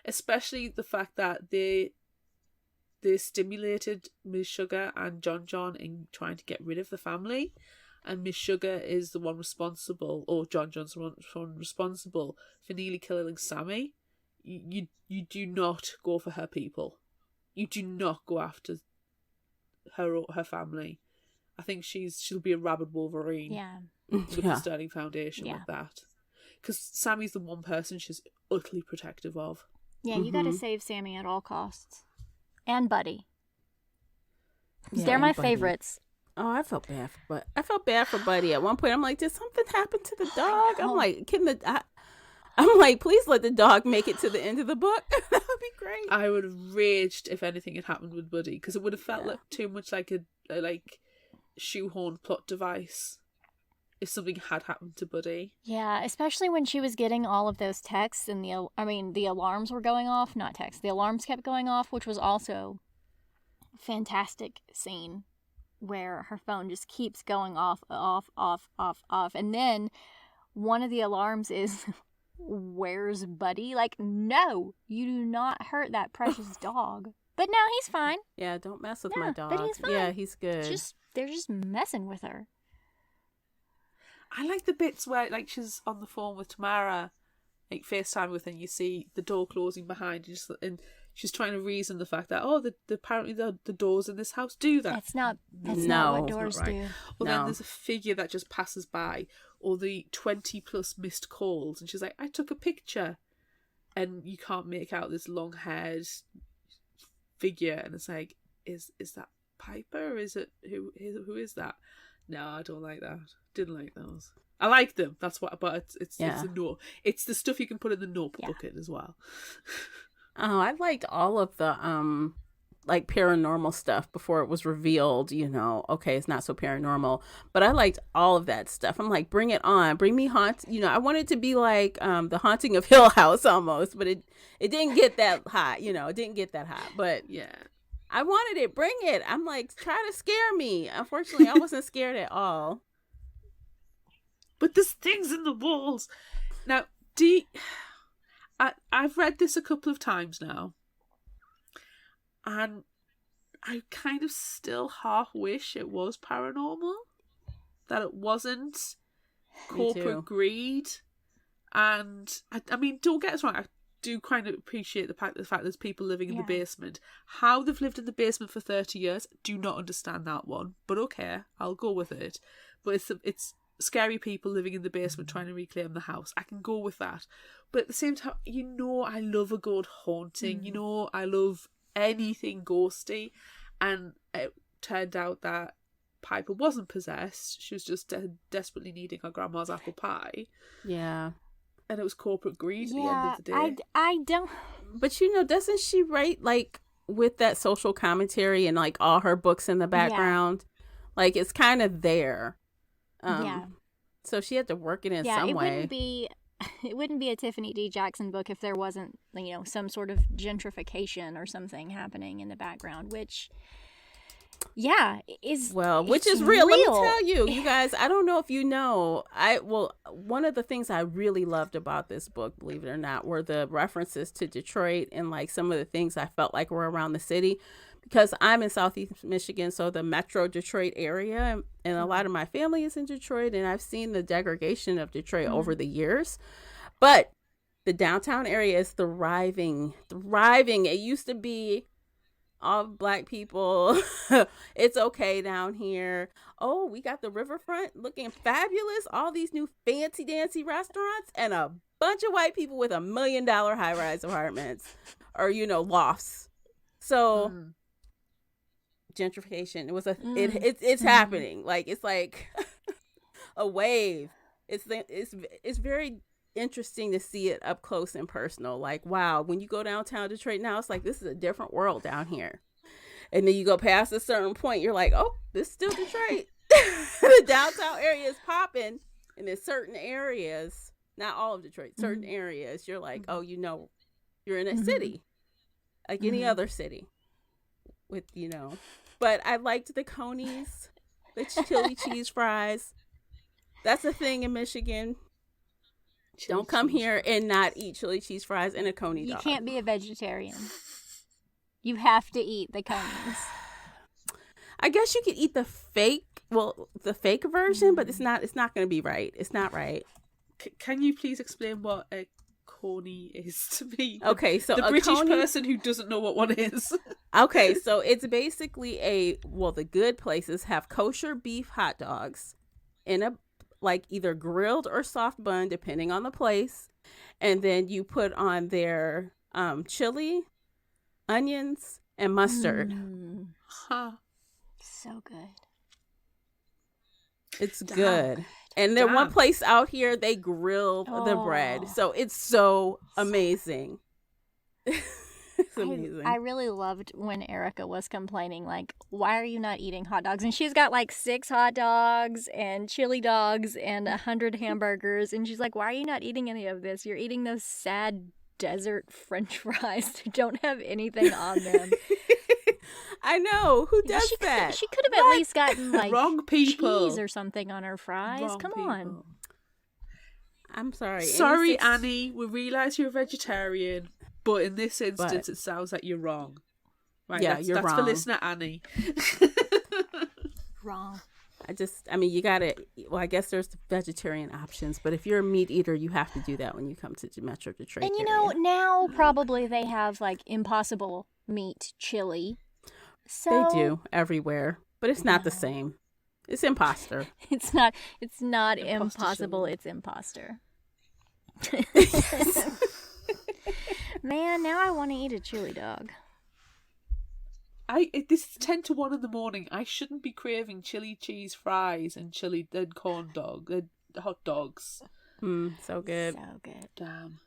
Especially the fact that they stimulated Miss Sugar and John in trying to get rid of the family, and Miss Sugar is the one responsible, or John's the one responsible for nearly killing Sammy. You do not go for her people. You do not go after her family. I think she'll be a rabid Wolverine with the Sterling Foundation with that. Because Sammy's the one person she's utterly protective of.
Yeah, you gotta save Sammy at all costs. And Buddy. They're my favorites.
Oh, I felt bad for Buddy. At one point, I'm like, did something happen to the dog? I'm like, please let the dog make it to the end of the book. That would be great.
I would have raged if anything had happened with Buddy, because it would have felt like too much like a shoehorn plot device if something had happened to Buddy.
Yeah, especially when she was getting all of those texts and the alarms were going off. Not texts. The alarms kept going off, which was also a fantastic scene where her phone just keeps going off. And then one of the alarms is, where's Buddy? Like, no, you do not hurt that precious dog. But no, he's fine.
Yeah, don't mess with my dog.
But he's fine.
Yeah, he's good.
They're just messing with her.
I like the bits where she's on the phone with Tamara, FaceTime with her, and you see the door closing behind you, and she's trying to reason the fact that apparently the doors in this house do that.
That's not what doors do.
Well, then there's a figure that just passes by, or the 20 plus missed calls, and she's like, I took a picture, and you can't make out this long haired figure, and it's like, is that Piper? Is it who is that? No, I don't like that. Didn't like those. I like them. That's what. But it's a no. It's the stuff you can put in the nope bucket as well.
Oh, I liked all of the paranormal stuff before it was revealed. Okay, it's not so paranormal, but I liked all of that stuff. I'm like, bring it on, bring me haunt. I wanted it to be like the Haunting of Hill House almost, but it didn't get that hot. It didn't get that hot, but
yeah.
I wanted it. Bring it. I'm like, try to scare me. Unfortunately, I wasn't scared at all.
But there's things in the walls. Now, I've read this a couple of times now, and I kind of still half wish it was paranormal, that it wasn't corporate greed. And I mean, don't get us wrong, I do kind of appreciate the fact there's people living in the basement. How they've lived in the basement for 30 years, do not understand that one. But okay, I'll go with it. But it's scary people living in the basement trying to reclaim the house. I can go with that. But at the same time, I love a good haunting. I love anything ghosty. And it turned out that Piper wasn't possessed. She was just desperately needing her grandma's apple pie.
Yeah.
And it was corporate greed at the end of the day.
I don't...
But doesn't she write with that social commentary and all her books in the background? Yeah. It's kind of there. So she had to work it in some way.
It wouldn't be a Tiffany D. Jackson book if there wasn't, some sort of gentrification or something happening in the background, which Yeah, is
Well, which
it's
is real. Let me
real.
tell you, you guys, I don't know if you know. One of the things I really loved about this book, believe it or not, were the references to Detroit and like some of the things I felt like were around the city, because I'm in Southeast Michigan, so the Metro Detroit area, and a lot of my family is in Detroit, and I've seen the degradation of Detroit over the years. But the downtown area is thriving. It used to be all Black people. It's okay down here. Oh, we got the riverfront looking fabulous. All these new fancy dancy restaurants, and a bunch of white people with $1 million high-rise apartments, or lofts. So gentrification. It's happening. Like, it's like a wave. It's very interesting to see it up close and personal. Like, wow, when you go downtown Detroit now, it's like, this is a different world down here. And then you go past a certain point, you're like, oh, this is still Detroit. The downtown area is popping, and there's certain areas, not all of Detroit, certain areas, you're like, oh, you're in a city, like any other city, with But I liked the conies, the chili cheese fries. That's a thing in Michigan. Don't come here and not eat chili cheese fries and a coney dog.
You can't be a vegetarian. You have to eat the conies.
I guess you could eat the fake version, but it's not going to be right. It's not right.
Can you please explain what a coney is to me?
Okay, so
the
a
British
coney
person who doesn't know what one is.
Okay, so it's basically the good places have kosher beef hot dogs in a either grilled or soft bun, depending on the place. And then you put on their chili, onions, and mustard.
So good.
It's good. And then one place out here, they grill the bread. So it's so amazing. It's amazing.
I really loved when Erica was complaining, like, why are you not eating hot dogs? And she's got like 6 hot dogs and chili dogs and 100 hamburgers. And she's like, why are you not eating any of this? You're eating those sad desert French fries that don't have anything on them.
I know. Who does that?
She could have at least gotten like
Wrong people.
cheese or something on her fries.
Wrong
Come
people.
on.
I'm sorry.
Sorry, Annie. We realise you're a vegetarian, but in this instance, it sounds like you're wrong. Right?
Yeah,
that's
wrong.
That's for listener Annie.
Wrong.
You gotta, I guess there's vegetarian options, but if you're a meat eater, you have to do that when you come to Metro Detroit.
And
area.
now probably they have like Impossible meat chili. So
They do everywhere, but it's not the same. It's imposter.
It's not
Imposter
impossible,
chili.
it's imposter. Man, now I want to eat a chili dog.
This is 10 to 1 in the morning. I shouldn't be craving chili cheese fries and hot dogs.
So good.
So good.
Damn.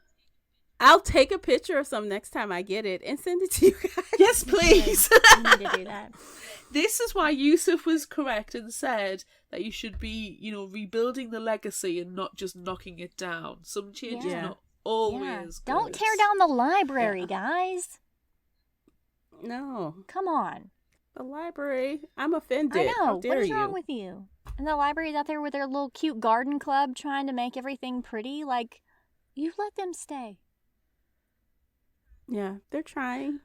I'll take a picture of some next time I get it and send it to you guys.
Yes, please.
You need to do that.
This is why Yusuf was correct and said that you should be, rebuilding the legacy and not just knocking it down. Some changes are not always good.
Don't tear down the library, guys.
No.
Come on.
The library. I'm offended.
I
How
know.
dare
What is
you?
wrong with you? And the library's out there with their little cute garden club trying to make everything pretty. Like, you let them stay.
Yeah, they're trying.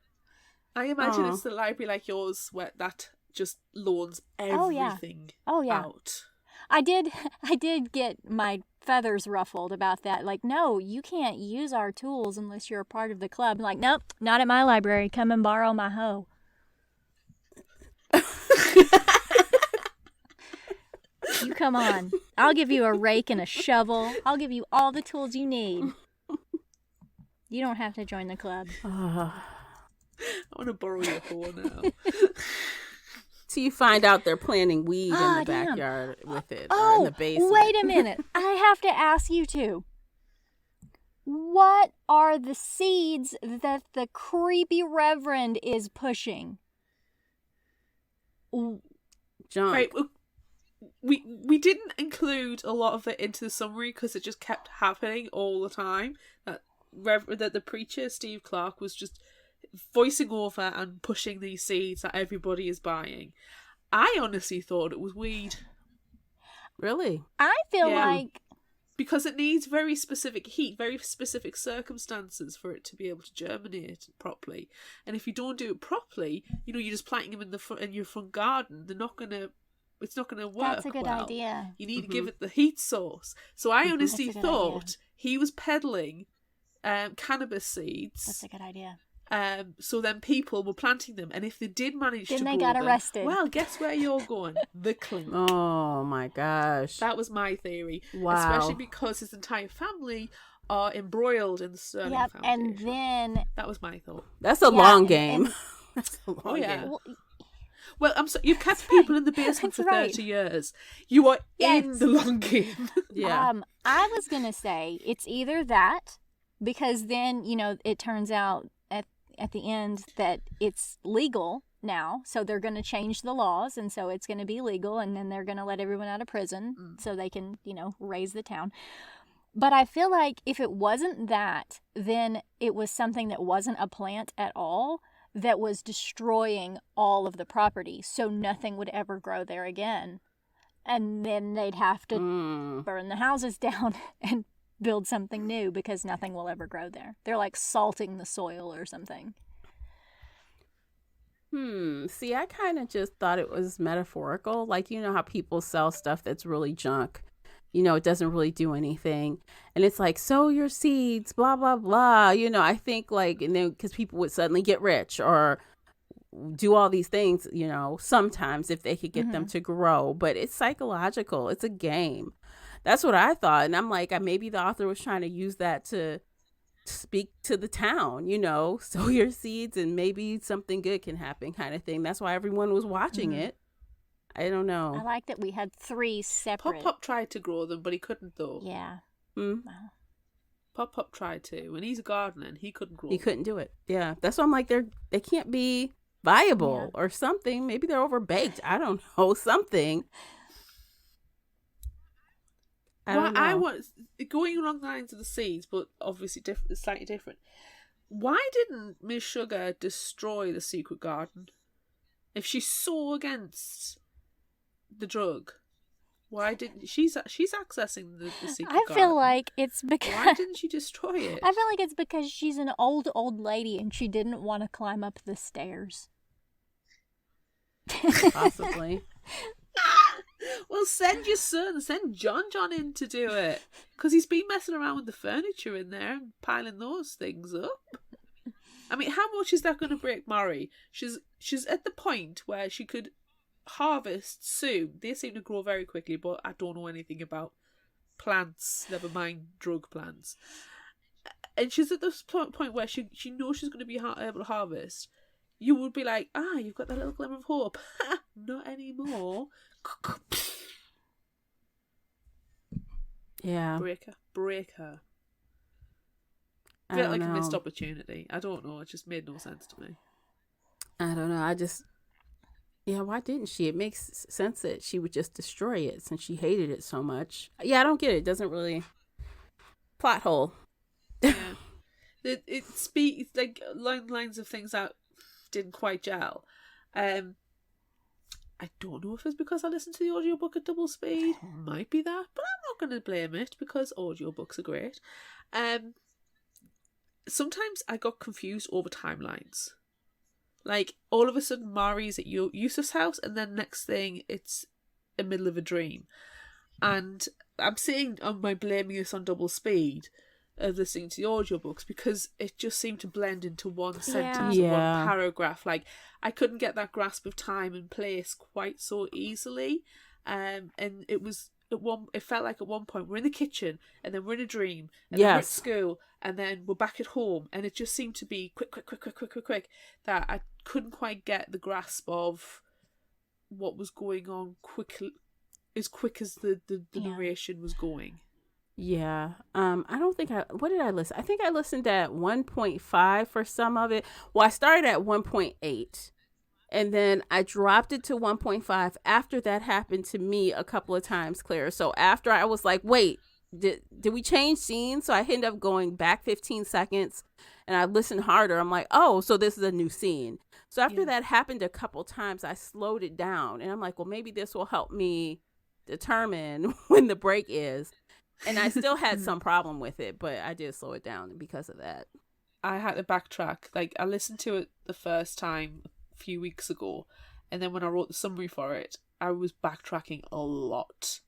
I imagine it's the library like yours where that just loans everything out.
I did get my feathers ruffled about that. Like, no, you can't use our tools unless you're a part of the club. Like, nope, not at my library. Come and borrow my hoe. You come on. I'll give you a rake and a shovel. I'll give you all the tools you need. You don't have to join the club.
I want to borrow your hoe now.
So you find out they're planting weed in the
damn.
backyard with it, or in the basement.
Wait a minute. I have to ask you two. What are the seeds that the creepy reverend is pushing?
Junk.
Right, we didn't include a lot of it into the summary because it just kept happening all the time. That the preacher, Steve Clark, was just voicing over and pushing these seeds that everybody is buying. I honestly thought it was weed.
Really?
I feel
Yeah.
like
Because it needs very specific heat, very specific circumstances for it to be able to germinate properly. And if you don't do it properly, you're just planting them in your front garden. It's not gonna work.
that's a good
well.
idea.
You need to give it the heat source. So I honestly
That's a good
thought
idea.
he was peddling cannabis seeds.
That's a good idea.
So then people were planting them, and if they did manage
Then
to
they
grow
got
them,
arrested.
well, guess where you're going? The clink.
Oh my gosh.
That was my theory.
Wow.
Especially because his entire family are embroiled in the Sterling
Yep,
Foundation.
and then
That was my thought.
That's a
Yeah,
long game.
and-
That's a long
Oh, yeah.
game.
well,
Well, I'm sorry, you've kept people in the basement
That's
for
right.
30 years. You are in
Yes.
the long game.
Yeah.
I was gonna say it's either that, because then it turns out at the end that it's legal now, so they're going to change the laws, and so it's going to be legal, and then they're going to let everyone out of prison so they can raise the town. But I feel like if it wasn't that, then it was something that wasn't a plant at all that was destroying all of the property, so nothing would ever grow there again, and then they'd have to burn the houses down and build something new because nothing will ever grow there. They're like salting the soil or something.
See, I kind of just thought it was metaphorical. Like, how people sell stuff that's really junk. It doesn't really do anything. And it's like, sow your seeds, blah, blah, blah. I think and then because people would suddenly get rich or do all these things, sometimes if they could get them to grow. But it's psychological. It's a game. That's what I thought. And I'm like, maybe the author was trying to use that to speak to the town, sow your seeds and maybe something good can happen kind of thing. That's why everyone was watching it. I don't know.
I like that we had 3 separate.
Pop tried to grow them, but he couldn't though.
Yeah.
Mm.
Wow.
Pop tried to, and he's a gardener and he couldn't grow
He
them.
couldn't do it. Yeah. That's why I'm like, they can't be viable or something. Maybe they're overbaked. I don't know. Something. I don't know.
I want going along the lines of the seeds, but obviously slightly different. Why didn't Miss Sugar destroy the secret garden? If she's so against the drug, why didn't she's accessing the secret garden?
I feel like it's
Why
because
didn't she destroy it?
I feel like it's because she's an old lady and she didn't want to climb up the stairs.
Possibly.
Well, send your son, send John in to do it, because he's been messing around with the furniture in there and piling those things up. I mean, how much is that going to break Murray? She's at the point where she could harvest soon. They seem to grow very quickly, but I don't know anything about plants, never mind drug plants. And she's at this point where she knows she's going to be able to harvest. You would be like, you've got that little glimmer of hope. Not anymore.
Yeah.
Break her.
I
Felt
don't
like a
know.
missed opportunity. I don't know. It just made no sense to me.
I don't know. Why didn't she? It makes sense that she would just destroy it since she hated it so much. Yeah, I don't get it. It doesn't really. Plot hole.
Yeah. It speaks like lines of things that didn't quite gel. I don't know if it's because I listened to the audiobook at double speed. Might be that, but I'm not going to blame it because audiobooks are great. Sometimes I got confused over timelines. Like, all of a sudden Mari's at Yusuf's house, and then next thing it's in the middle of a dream. And I'm saying, am I blaming this on double speed of listening to the audiobooks, because it just seemed to blend into one sentence or one paragraph. Like, I couldn't get that grasp of time and place quite so easily. And it felt like at one point we're in the kitchen, and then we're in a dream, and then we're at school, and then we're back at home, and it just seemed to be quick, that I couldn't quite get the grasp of what was going on as quick as the narration was going.
Yeah. I don't think what did I listen? I think I listened at 1.5 for some of it. Well, I started at 1.8 and then I dropped it to 1.5 after that happened to me a couple of times, Claire. So after I was like, wait, did we change scenes? So I ended up going back 15 seconds and I listened harder. I'm like, oh, so this is a new scene. So after that happened a couple times, I slowed it down, and I'm like, well, maybe this will help me determine when the break is. And I still had some problem with it, but I did slow it down because of that.
I had to backtrack. Like, I listened to it the first time a few weeks ago, and then when I wrote the summary for it, I was backtracking a lot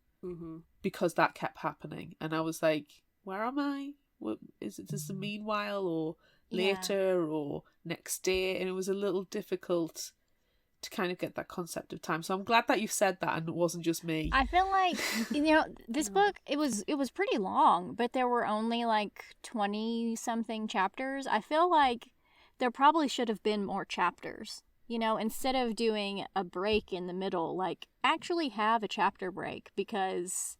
because that kept happening, and I was like, "Where am I? What is it? Is the meanwhile or later or next day?" And it was a little difficult to kind of get that concept of time. So I'm glad that you said that, and it wasn't just me.
I feel like, this book, it was pretty long, but there were only like 20 something chapters. I feel like there probably should have been more chapters. Instead of doing a break in the middle, like, actually have a chapter break, because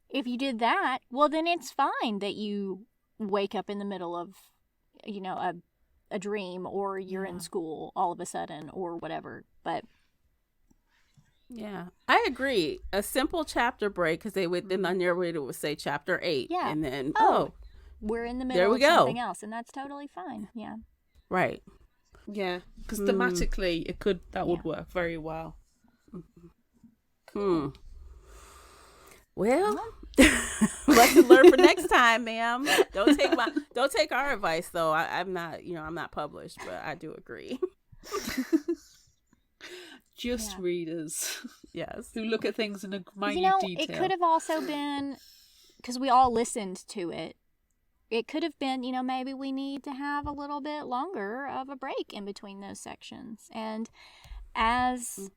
if you did that, well, then it's fine that you wake up in the middle of, a dream, or you're in school all of a sudden, or whatever. But
yeah, I agree. A simple chapter break, because then the narrator would say chapter 8, and then
we're in the middle of something else, and that's totally fine. Yeah,
right.
Yeah, because thematically that would work very well.
Well, lesson learned for next time, ma'am. Don't take our advice though. I'm not published, but I do agree.
Just readers,
yes,
who look at things in a minute detail.
It could have also been, because we all listened to it. It could have been, maybe we need to have a little bit longer of a break in between those sections. And as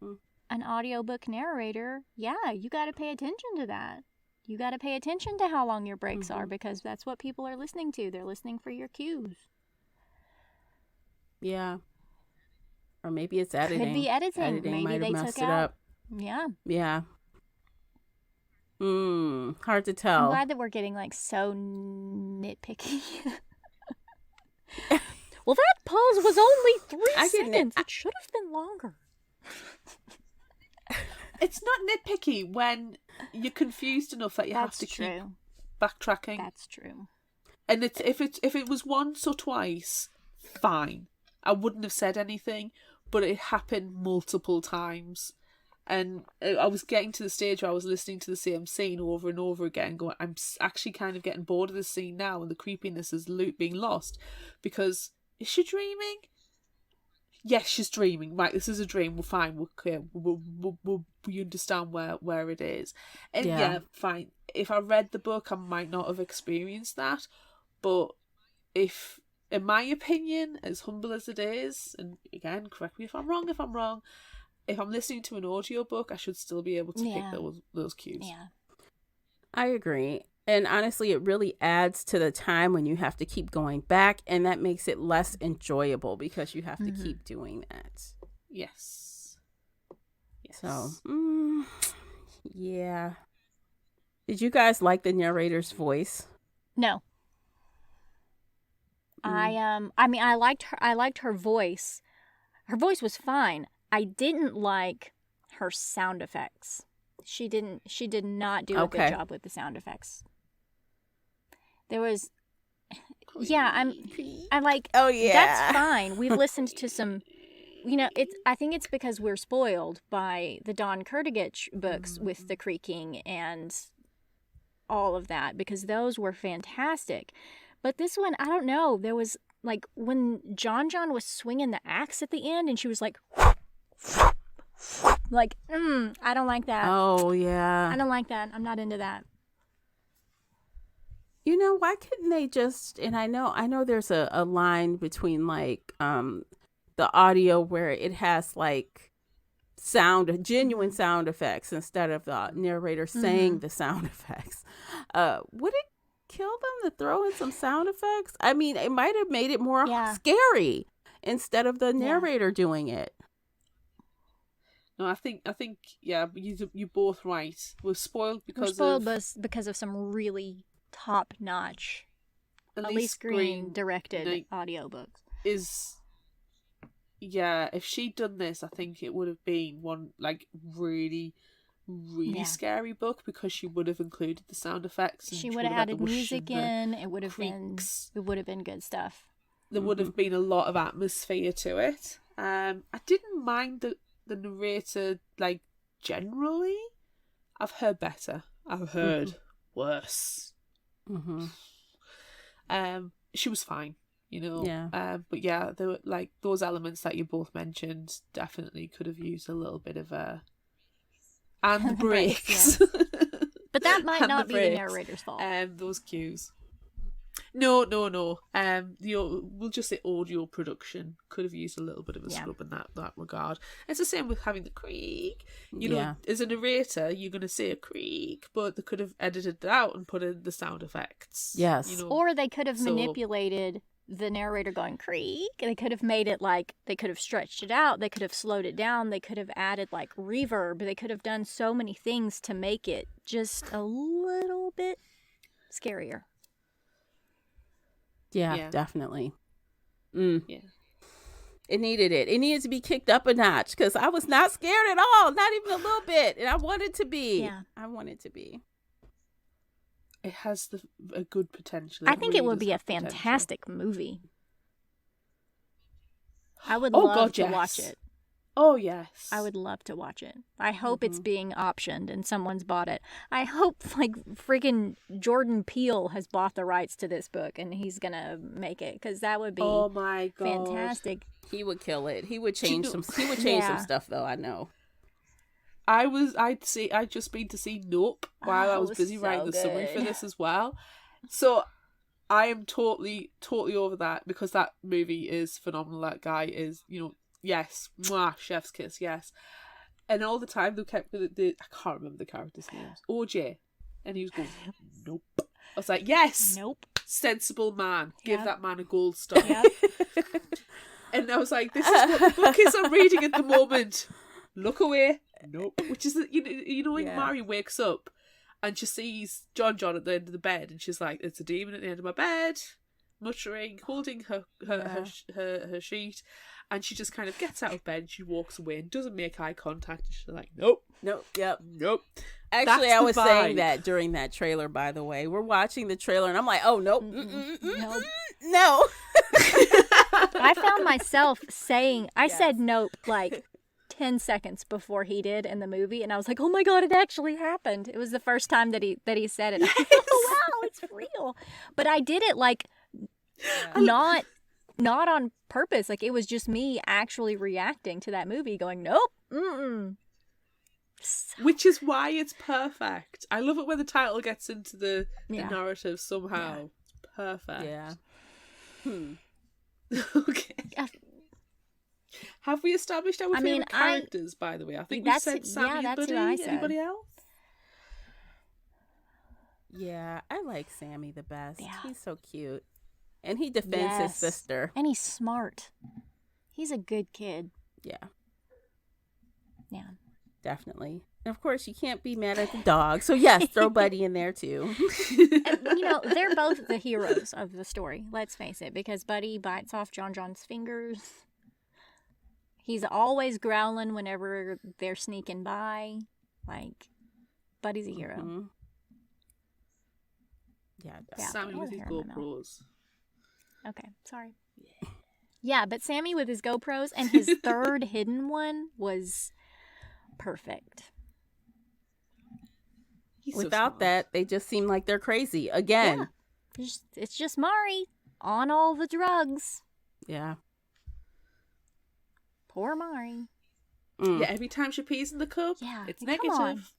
an audiobook narrator, you got to pay attention to that. You got to pay attention to how long your breaks are, because that's what people are listening to. They're listening for your cues.
Yeah. Or maybe it's editing.
Could be editing. Maybe they took out. Yeah.
Yeah. Hard to tell.
I'm glad that we're getting like so nitpicky. Well, that pause was only 3 seconds. It should have been longer.
It's not nitpicky when you're confused enough that you have to keep backtracking.
That's true.
And if it was once or twice, fine. I wouldn't have said anything, but it happened multiple times. And I was getting to the stage where I was listening to the same scene over and over again, going, I'm actually kind of getting bored of this scene now, and the creepiness is being lost. Because, is she dreaming? Yes, she's dreaming. Right, this is a dream. We're fine. We're clear. We understand where it is. And yeah, fine. If I read the book, I might not have experienced that. But if, in my opinion, as humble as it is, and again, correct me if I'm wrong, if I'm listening to an audiobook, I should still be able to pick those cues.
Yeah.
I agree. And honestly, it really adds to the time when you have to keep going back, and that makes it less enjoyable because you have to keep doing that.
Yes.
So, yeah. Did you guys like the narrator's voice?
No. I liked her voice. Her voice was fine. I didn't like her sound effects. She did not do a good job with the sound effects. There was, I like,
oh yeah,
that's fine. We've listened to some, I think it's because we're spoiled by the Don Kurtagich books with the creaking and all of that, because those were fantastic. But this one, I don't know, there was, like, when John was swinging the axe at the end and she was like, I don't like that.
Oh, yeah.
I don't like that. I'm not into that.
Why couldn't they just, and I know there's a line between, like, the audio where it has, like, genuine sound effects instead of the narrator saying the sound effects. Would it kill them to throw in some sound effects? I mean, it might have made it more scary instead of the narrator doing it.
No, I think you're both right. We're spoiled because
of some really top-notch Elise Green directed audiobooks. If she'd done this, I think it would have been one, like, really, really scary book, because she would have included the sound effects. And she would have added music in. It would have been good stuff.
there would have been a lot of atmosphere to it. I didn't mind the narrator, like, generally. I've heard better. I've heard worse. She was fine, you know.
Yeah.
But yeah, there were, like, those elements that you both mentioned definitely could have used a little bit of and the breaks.
But that might
And
not
the
be the
breaks.
narrator's fault.
Those cues. No. We'll just say audio production could have used a little bit of a scrub in that regard. It's the same with having the creak. You know, as a narrator, you're going to say a creak, but they could have edited it out and put in the sound effects.
Yes.
You know,
Or they could have manipulated the narrator going creak. They could have made it like, they could have stretched it out. They could have slowed it down. They could have added like reverb. They could have done so many things to make it just a little bit scarier.
Yeah, definitely.
Yeah.
It needed it. It needed to be kicked up a notch because I was not scared at all, not even a little bit, and I wanted to be.
Yeah,
I wanted to be.
It has a good potential.
I think it would be a fantastic movie. I would love to watch it.
Oh, yes.
I would love to watch it. I hope it's being optioned and someone's bought it. I hope, like, freaking Jordan Peele has bought the rights to this book and he's going to make it, because that would be
my God.
fantastic.
He would kill it. He would change some some stuff, though, I know.
I'd just been to see Nope while I was busy writing the summary for this as well. So I am totally over that, because that movie is phenomenal. That guy is, you know, yes, mwah, chef's kiss, yes. And all the time they kept I can't remember the character's names. OJ. And he was going, nope. I was like, yes,
Nope.
sensible man. Give that man a gold star.
Yep.
And I was like, this is what the book is I'm reading at the moment. Look away. Nope. Which is, you know when Mary wakes up and she sees John at the end of the bed, and she's like, it's a demon at the end of my bed, muttering, holding her sheet, and she just kind of gets out of bed and she walks away and doesn't make eye contact, and she's like, nope.
Actually,
That's
I was
the
saying
vibe.
that during that trailer, by the way. We're watching the trailer and I'm like, oh, nope.
Nope.
No.
I found myself saying, I said nope like 10 seconds before he did in the movie, and I was like, oh my God, it actually happened. It was the first time that he said it. I was like, oh wow, it's real. But I did it like not on purpose. Like, it was just me actually reacting to that movie going, nope,
Which is why it's perfect. I love it when the title gets into the narrative somehow.
Yeah.
Perfect.
Yeah.
Okay. Have we established our favorite characters, by the way? I think we said Sammy and
that's
Buddy.
who I said.
Anybody else?
Yeah, I like Sammy the best.
Yeah.
He's so cute. And he defends his sister.
And he's smart. He's a good kid.
Yeah.
Yeah.
Definitely. And of course, you can't be mad at the dog. So yes, throw Buddy in there too.
And, you know, they're both the heroes of the story, let's face it, because Buddy bites off John's fingers. He's always growling whenever they're sneaking by. Like, Buddy's a hero.
Mm-hmm. Yeah,
Sammy with his GoPros.
Okay, sorry. Yeah, but Sammy with his GoPros, and his third hidden one was perfect.
Without that, they just seem like they're crazy again.
Yeah. It's just Mari on all the drugs.
Yeah.
Poor Mari.
Yeah, every time she pees in the cup, it's negative.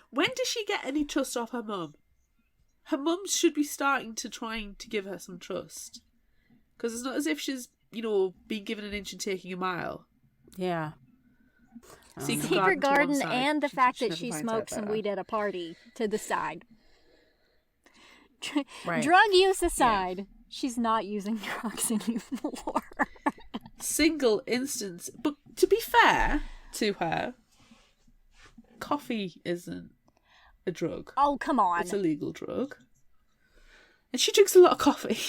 When does she get any trust off her mum? Her mum should be starting to trying to give her some trust. Because it's not as if she's, you know, being given an inch and taking a mile.
Yeah.
Secret garden and the fact that she smokes some weed at a party to the side.
Right.
Drug use aside, she's not using drugs anymore.
Single instance. But to be fair to her, coffee isn't a drug.
Oh, come on.
It's a legal drug. And she drinks a lot of coffee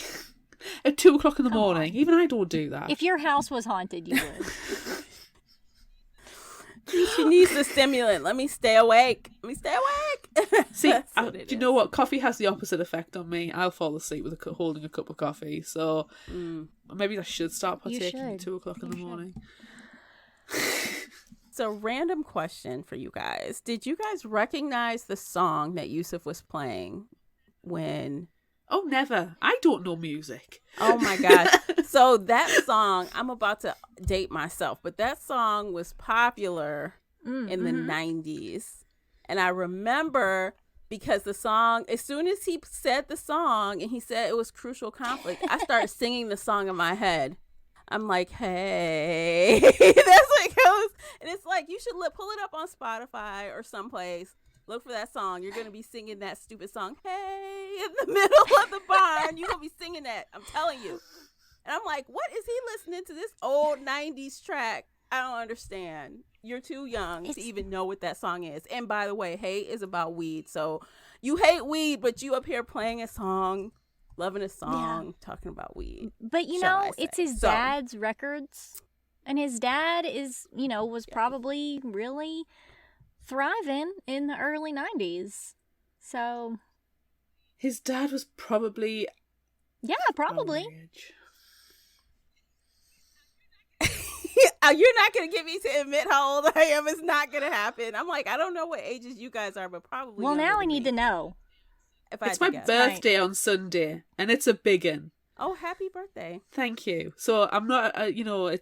at 2 o'clock in the morning. Even I don't do that.
If your house was haunted, you would.
She needs the stimulant. Let me stay awake.
See,
That's what
do
it
you know
is.
what? Coffee has the opposite effect on me. I'll fall asleep with holding a cup of coffee. So maybe I should start
You
partaking at
should.
2 o'clock in the morning.
So, random question for you guys. Did you guys recognize the song that Yusuf was playing when...
Oh, never. I don't know music.
Oh my gosh. So that song, I'm about to date myself, but that song was popular in the 90s. And I remember because the song, as soon as he said the song and he said it was Crucial Conflict, I started singing the song in my head. I'm like, hey, that's what it goes. And it's like, you should pull it up on Spotify or someplace. Look for that song. You're going to be singing that stupid song, hey, in the middle of the barn. You're going to be singing that. I'm telling you. And I'm like, what is he listening to this old 90s track? I don't understand. You're too young to even know what that song is. And by the way, hate is about weed. So you hate weed, but you up here playing a song, loving a song, talking about weed.
But, you know, it's his dad's records. And his dad is, you know, was probably really thriving in the early 90s. So
his dad was probably...
Yeah, probably.
You're not going to get me to admit how old I am. It's not going to happen. I'm like, I don't know what ages you guys are, but probably.
Well, now I need to know.
It's my birthday on Sunday, and it's a big one.
Oh, happy birthday.
Thank you. So I'm not, you know,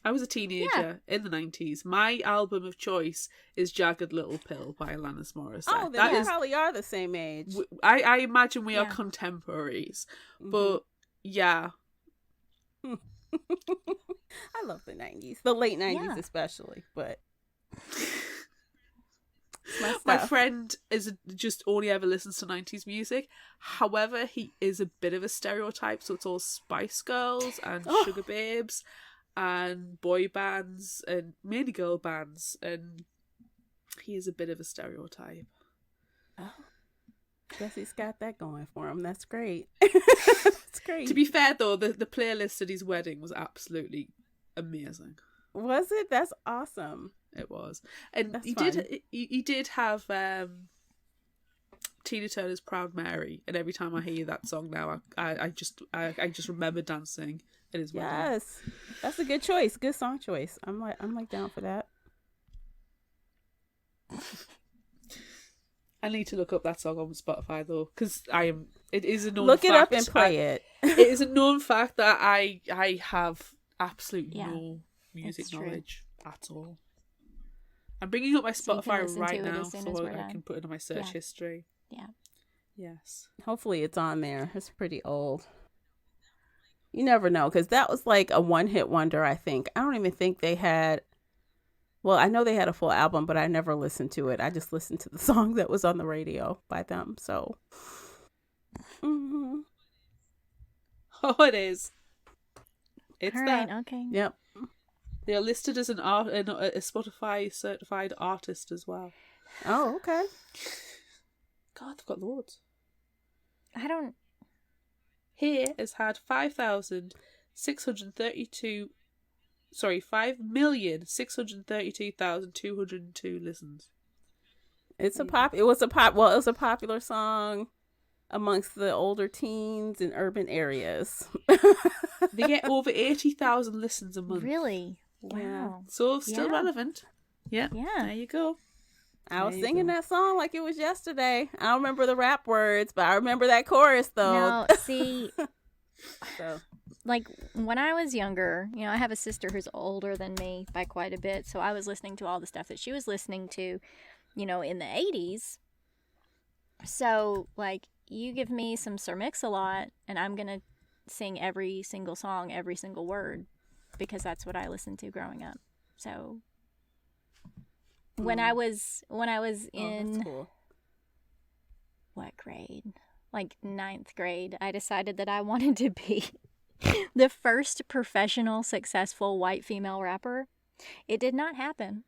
I was a teenager in the 90s. My album of choice is Jagged Little Pill by Alanis Morissette.
Oh, then we probably are the same age.
I imagine we are contemporaries. But, yeah.
I love the 90s. The late 90s especially, but...
My friend is just only ever listens to 90s music. However, he is a bit of a stereotype, so it's all Spice Girls and Sugar Babes and boy bands and mainly girl bands, and he is a bit of a stereotype.
Oh, guess he's got that going for him. That's great. That's great.
To be fair though, the playlist at his wedding was absolutely amazing.
Was it? That's awesome.
It was. And
that's
he did have Tina Turner's Proud Mary, and every time I hear that song now I just remember dancing at his wedding.
Yes. That's a good choice. Good song choice. I'm like down for that.
I need to look up that song on Spotify though, because it is a known
fact. Look it up and play it.
It is a known fact that I have absolutely no music knowledge at all. I'm bringing up my Spotify right now so I can put it in my search history.
Yeah.
Yes.
Hopefully it's on there. It's pretty old. You never know, because that was like a one-hit wonder, I think. I don't even think they had... Well, I know they had a full album, but I never listened to it. I just listened to the song that was on the radio by them, so... Mm-hmm.
Oh, it is. It's
all right, okay.
Yep.
They are listed as a Spotify certified artist as well.
Oh, okay.
God, they've got loads.
I don't...
Here has had 5,632,202 listens.
It was a popular song amongst the older teens in urban areas.
They get over 80,000 listens a month.
Really? Wow.
Yeah.
So still relevant. Yeah.
Yeah.
There you go.
I was singing that song like it was yesterday. I don't remember the rap words, but I remember that chorus though.
Now, see,
so
like when I was younger, you know, I have a sister who's older than me by quite a bit, so I was listening to all the stuff that she was listening to, you know, in the 80s. So, like, you give me some Sir Mix-a-Lot, and I'm going to sing every single song, every single word, because that's what I listened to growing up. So, when I was in
cool.
what grade? Like 9th grade, I decided that I wanted to be the first professional, successful white female rapper. It did not happen.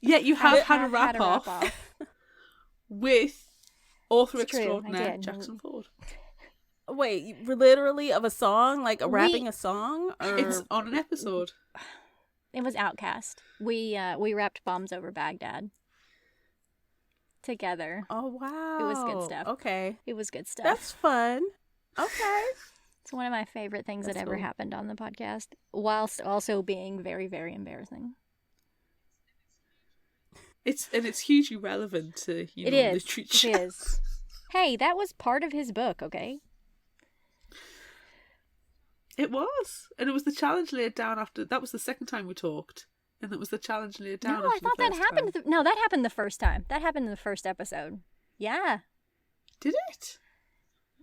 Yet you have had a rap-off with author extraordinaire Jackson Ford.
Wait, literally of a song? Like rapping a song? Or...
It's on an episode.
It was Outcast. We wrapped Bombs Over Baghdad together.
Oh, wow.
It was good stuff.
Okay.
It was good stuff.
That's fun. Okay.
It's one of my favorite things
That's
that ever
cool.
happened on the podcast, whilst also being very, very embarrassing.
It's hugely relevant to
It is.
literature.
It is. Hey, that was part of his book, okay?
It was, and it was the challenge laid down after. That was the second time we talked, and it was the challenge laid down.
No,
after
I thought
the
that
first
happened.
time.
No, that happened the first time. That happened in the first episode. Yeah.
Did it?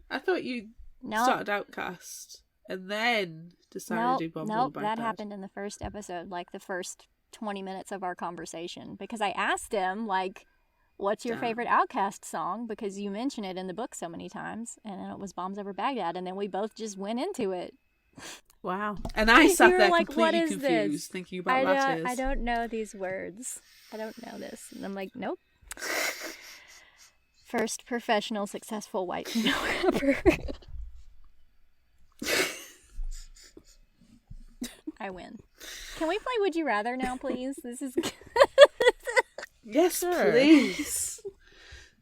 I thought you
No.
started Outcast and then decided to do Bombs Over
Nope,
Baghdad.
that happened in the first episode, like the first 20 minutes of our conversation, because I asked him, like, what's your
Damn.
favorite Outcast song? Because you mention it in the book so many times, and then it was Bombs Over Baghdad, and then we both just went into it.
Wow.
And I sat
You were
there
like, "What
completely
is
confused,
this?
thinking about letters.
I don't know these words. I don't know this. And I'm like, nope. First professional successful white female rapper. I win. Can we play Would You Rather now, please? This is
Yes,
Sure.
please.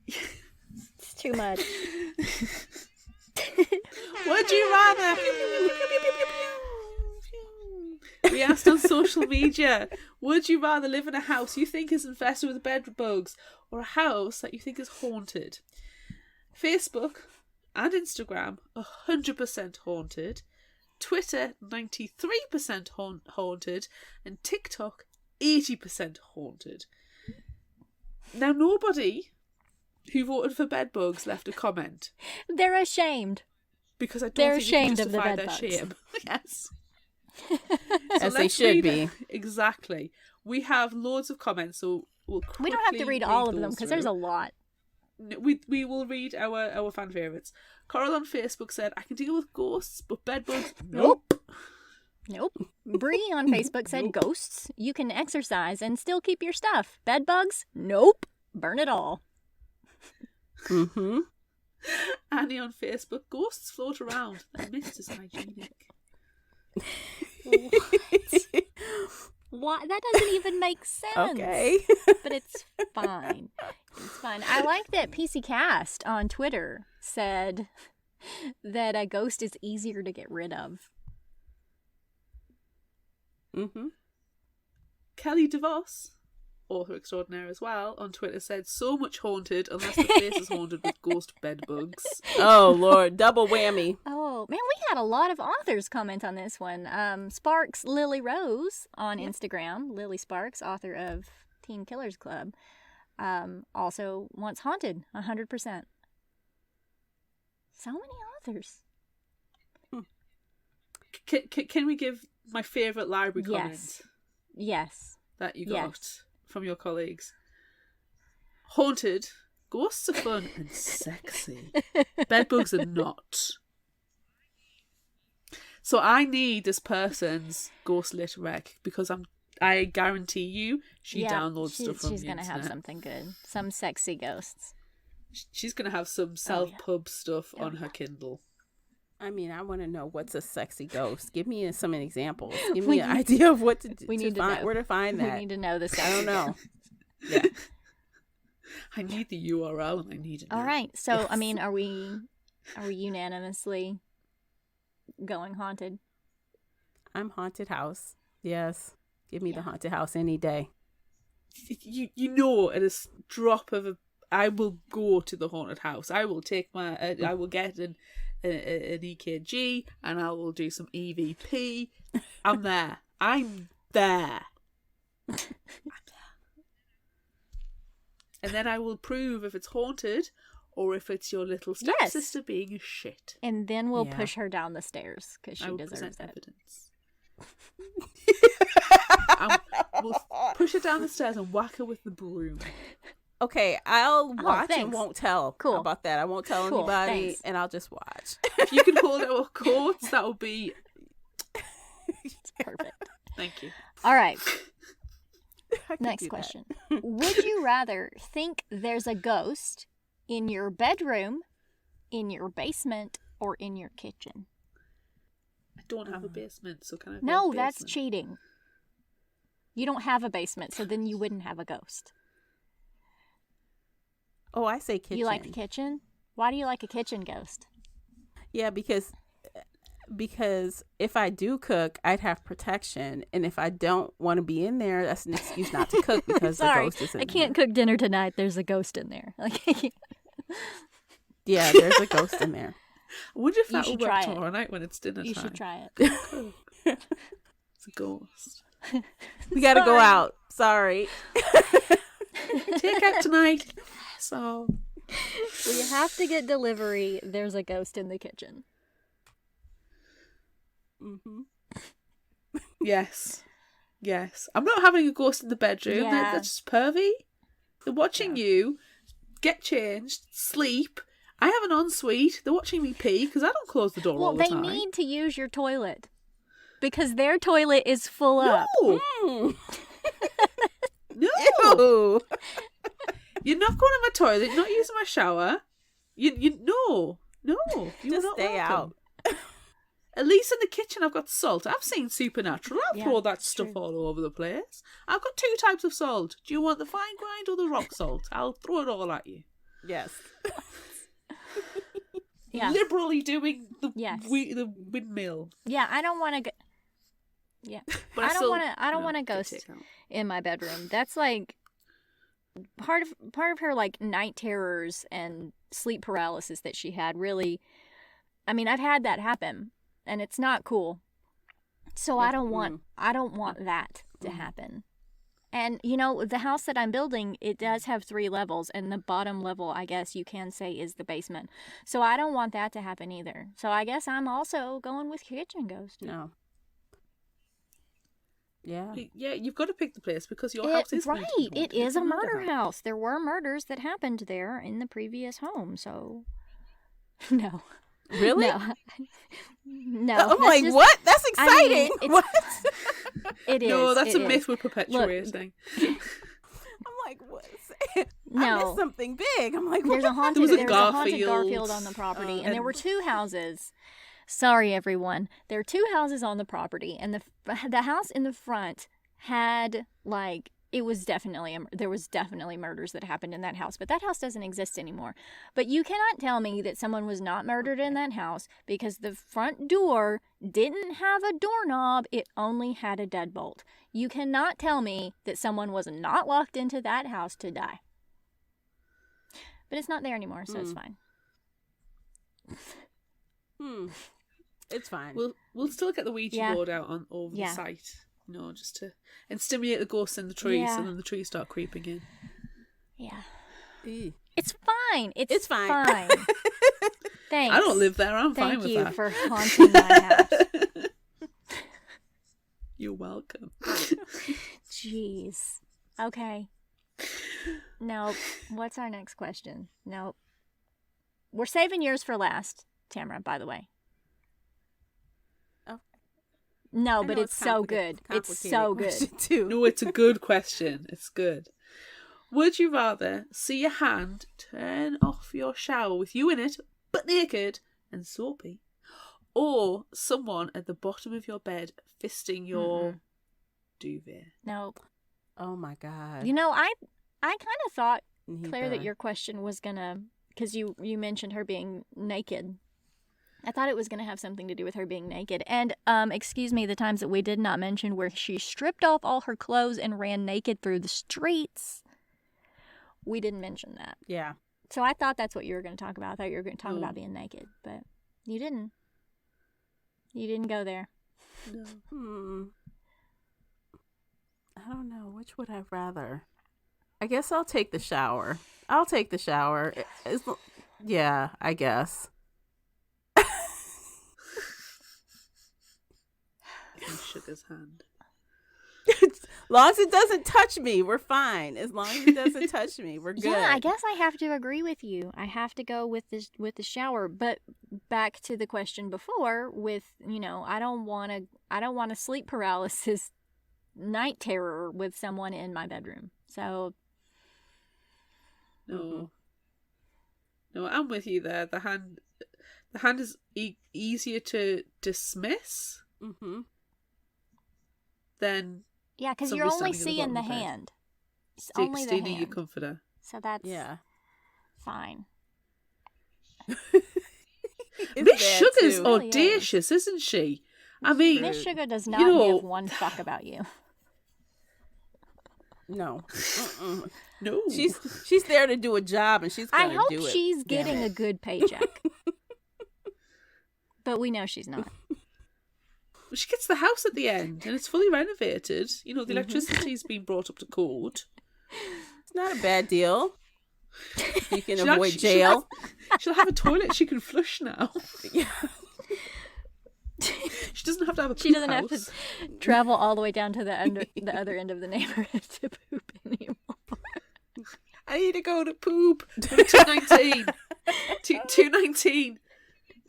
it's too much.
Would you rather? We asked on social media, would you rather live in a house you think is infested with bed bugs or a house that you think is haunted? Facebook and Instagram, 100% haunted. Twitter, 93% haunted. And TikTok, 80% haunted. Now, nobody who voted for bed bugs left a comment.
They're ashamed.
Because I don't
They're
think you can
ashamed of the
justify
bed
their
bugs.
shame. Yes.
As they
let's
should
read
be.
it. Exactly. We have loads of comments, so we'll
We don't have to
quickly
read all of them
those
because there's a
through.
lot.
We will read our fan favourites. Coral on Facebook said, I can deal with ghosts, but bedbugs, nope.
Nope. Bree on Facebook said, ghosts, you can exercise and still keep your stuff. Bed bugs, nope. Burn it all.
Mm-hmm.
Annie on Facebook, ghosts float around. That mist is hygienic.
What? That doesn't even make sense.
Okay.
But it's fine. It's fine. I like that PC Cast on Twitter said that a ghost is easier to get rid of.
Mm-hmm.
Kelly DeVos, author extraordinaire as well, on Twitter said, so much haunted unless the place is haunted with ghost bedbugs.
Oh, Lord. Double whammy.
Oh, man, we had a lot of authors comment on this one. Sparks Lily Rose on Instagram, Lily Sparks, author of Teen Killers Club, also wants haunted, 100%. So many authors.
Can we give my favourite library comment
Yes.
that you got
Yes.
from your colleagues? Haunted, ghosts are fun and sexy. Bedbugs are not. So I need this person's ghost lit rec because I guarantee you she downloads stuff from
She's
the
going to have
internet.
something good. Some sexy ghosts.
She's going to have some self-pub stuff on her Kindle.
I mean, I want to know what's a sexy ghost. Give me some examples. Give me an idea of what to do.
We need to know.
Where to find that.
We need to know this.
I don't know. Yeah.
I need the URL and I need it.
All
now.
right. So, I mean, are we unanimously going haunted?
I'm haunted house. Yes. Give me the haunted house any day.
You know, at a drop of a, I will go to the haunted house. I will take I will get an EKG and I will do some EVP. I'm there. I'm there. And then I will prove if it's haunted or if it's your little stepsister being a shit.
And then we'll
Yeah.
push her down the stairs because
I
she
will
deserves
present
it.
evidence. We'll push her down the stairs and whack her with the broom.
Okay, I'll watch and
thanks.
won't tell.
Cool.
How about that? I won't tell
Cool,
anybody,
thanks.
and I'll just watch.
If you can hold our courts, that would be.
It's perfect.
Thank you.
All right.
I could
Next
do that.
question. Would you rather think there's a ghost in your bedroom, in your basement, or in your kitchen?
I don't have a basement, so can I? Have
No,
a
that's
basement?
cheating. You don't have a basement, so then you wouldn't have a ghost.
Oh, I say kitchen.
You like a kitchen? Why do you like a kitchen ghost?
Yeah, because if I do cook, I'd have protection, and if I don't want to be in there, that's an excuse not to cook because the ghost is in there.
I can't cook dinner tonight. There's a ghost in there.
Yeah, there's a ghost in there.
I wonder if
You
that will
should
work
try it.
tomorrow night when it's dinner time.
You should try it.
It's a ghost.
We gotta go out. Sorry.
Take out tonight. So
We have to get delivery. There's a ghost in the kitchen.
Mm-hmm.
yes. I'm not having a ghost in the bedroom.
Yeah.
They're just pervy. They're watching you get changed, sleep. I have an ensuite. They're watching me pee because I don't close the door all the time.
Well, they need to use your toilet because their toilet is full up.
No. No.
Ew.
You're not going in my toilet. You're not using my shower. You no. You
Just
are not
stay
welcome.
out.
At least in the kitchen, I've got salt. I've seen Supernatural. I'll
Yeah,
throw that
it's
stuff
true.
all over the place. I've got 2 types of salt. Do you want the fine grind or the rock salt? I'll throw it all at you.
Yes.
Yeah.
Liberally doing the
Yes.
the windmill.
Yeah, I don't want to go. Yeah,
But
I don't
still,
want to. I don't
you know,
want a
get
ghost
taken out.
in my bedroom. That's like part of her like night terrors and sleep paralysis that she had. Really, I mean, I've had that happen, and it's not cool. So I don't want that to happen. And you know, the house that I'm building, it does have 3 levels, and the bottom level, I guess you can say, is the basement. So I don't want that to happen either. So I guess I'm also going with kitchen ghost.
No. Yeah.
Yeah, you've got to pick the place because your house is
right.
meant to be
It
haunted.
is
It's
a
murder
murder house. There were murders that happened there in the previous home. So, no,
Really?
no, no.
I'm
that's
like,
just-
what? That's
I mean,
exciting.
it's-
What?
It is.
No, that's
it
a
is.
myth we're perpetuating.
I'm like, what? I
No.
missed something big. I'm like,
There's
what?
a haunted.
was a
There's a haunted
Garfield,
Garfield on the property, and there
and-
were 2 houses. Sorry, everyone. There are 2 houses on the property, and the house in the front had like there was definitely murders that happened in that house, but that house doesn't exist anymore. But you cannot tell me that someone was not murdered in that house because the front door didn't have a doorknob, it only had a deadbolt. You cannot tell me that someone was not locked into that house to die. But it's not there anymore, so it's fine.
It's fine.
We'll still get the Ouija
Yeah.
board out over
Yeah.
the site, just to stimulate the ghosts in the trees,
Yeah.
and then the trees start creeping in.
Yeah.
Ew.
It's fine.
It's fine.
Thanks.
I don't live there. I'm fine
Thank
with
you
that.
for haunting my house.
You're welcome.
Jeez. Okay. Now, what's our next question? No. We're saving yours for last, Tamara, by the way.
Oh.
No,
I
but
know
it's so good. It's so good.
complicated too.
No, it's a good question. It's good. Would you rather see a hand turn off your shower with you in it, but naked and soapy, or someone at the bottom of your bed fisting your duvet?
No.
Oh my god.
You know, I kind of thought,
Neither.
Claire, that your question was going to, because you mentioned her being naked. I thought it was going to have something to do with her being naked. And, excuse me, the times that we did not mention where she stripped off all her clothes and ran naked through the streets. We didn't mention that.
Yeah.
So I thought that's what you were going to talk about. I thought you were going to talk about being naked, but you didn't. You didn't go there.
No.
I don't know. Which would I rather? I guess I'll take the shower. Yeah, I guess.
He shook his hand.
As long as it doesn't touch me, we're fine. As long as it doesn't touch me, we're good.
Yeah, I guess I have to agree with you. I have to go with the shower. But back to the question before, with I don't want to sleep paralysis, night terror with someone in my bedroom. So
No. No, I'm with you there. The hand is easier to dismiss
Mm-hmm.
than
Yeah, because you're only seeing the hand. It's only the
Stealing
hand.
your comforter.
So that's fine.
Miss Sugar's
really
audacious, isn't she? I mean,
Miss Sugar does not give one fuck about you.
No.
No.
She's there to do a job, and she's going to do it.
I hope she's getting a good paycheck. But we know she's not.
She gets the house at the end, and it's fully renovated. You know, the electricity's been brought up to code.
It's not a bad deal. You can avoid jail.
She'll have a toilet she can flush now.
Yeah.
She doesn't have to have a poop
She doesn't
house.
have to travel all the way down to the other end of the neighborhood to poop anymore.
I need to go to poop. 219. 219.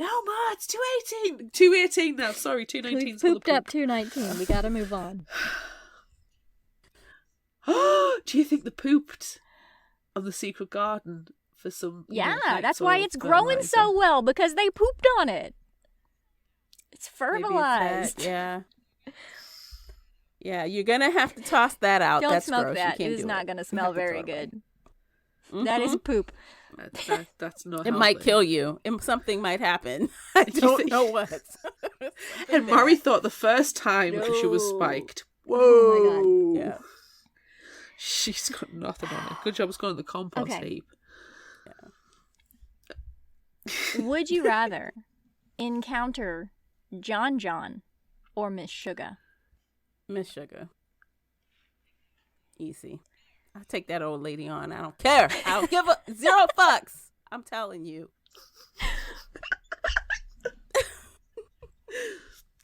No, Ma, it's 218. 218 now. Sorry, 219.
We've pooped up 219. We got to move on.
Do you think they pooped on the secret garden for some?
Yeah, that's why it's growing so well, because they pooped on it. It's fertilized.
Yeah. Yeah, you're going to have to toss that out.
Don't
that's
smoke
gross.
that. It is not going to smell very good. That is poop.
That's not
It might kill you. Something might happen. I don't know what.
And Murray thought the first time because she was spiked. Whoa.
Oh my God.
Yeah.
She's got nothing on it. Good job it's going in the compost heap.
Yeah. Would you rather encounter John or Miss Sugar?
Miss Sugar. Easy. I'll take that old lady on. I don't care. I'll give a 0 fucks. I'm telling you.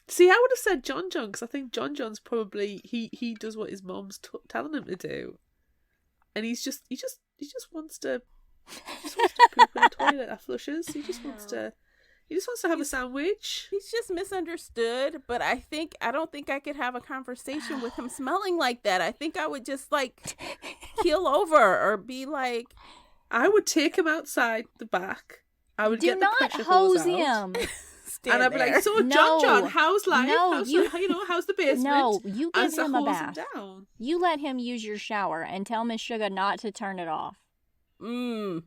See, I would have said John because I think John's probably he does what his mom's telling him to do, and he just wants to poop in the toilet at flushes. He just wants to have a sandwich.
He's just misunderstood, but I don't think I could have a conversation with him smelling like that. I think I would just like keel over or be like,
I would take him outside the back. I would
do not hose him.
And I'd be like, so John, how's life? How's the basement?
No, you give him a bath.
Down.
You let him use your shower and tell Miss Sugar not to turn it off.
No,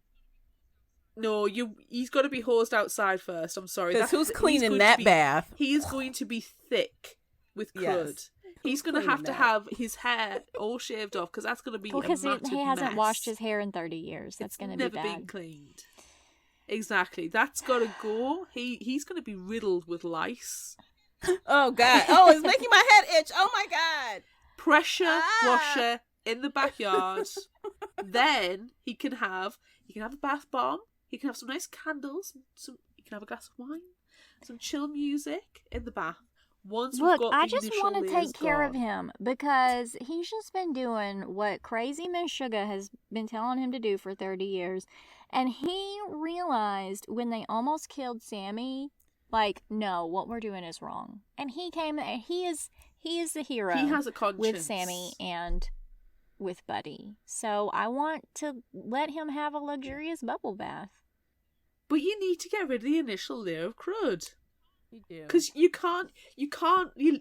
he's got to be hosed outside first. I'm sorry.
Because who's cleaning that bath?
He is going to be thick with crud. Yes. He's going to have his hair all shaved off because that's going to be
because
a massive
he hasn't
mess.
washed his hair in 30 years. That's going to be bad.
Never been cleaned. Exactly. That's got to go. He's going to be riddled with lice.
Oh, God. Oh, it's making my head itch. Oh, my God.
Pressure washer in the backyard. Then he can have a bath bomb. He can have some nice candles. He can have a glass of wine. Some chill music in the bath.
Look, I just want to take care of him because he's just been doing what crazy Miss Sugar has been telling him to do for 30 years. And he realized when they almost killed Sammy, like, no, what we're doing is wrong. And he came, he is the hero.
He has a conscience.
With Sammy and with Buddy. So I want to let him have a luxurious bubble bath.
But you need to get rid of the initial layer of crud.
You do.
Because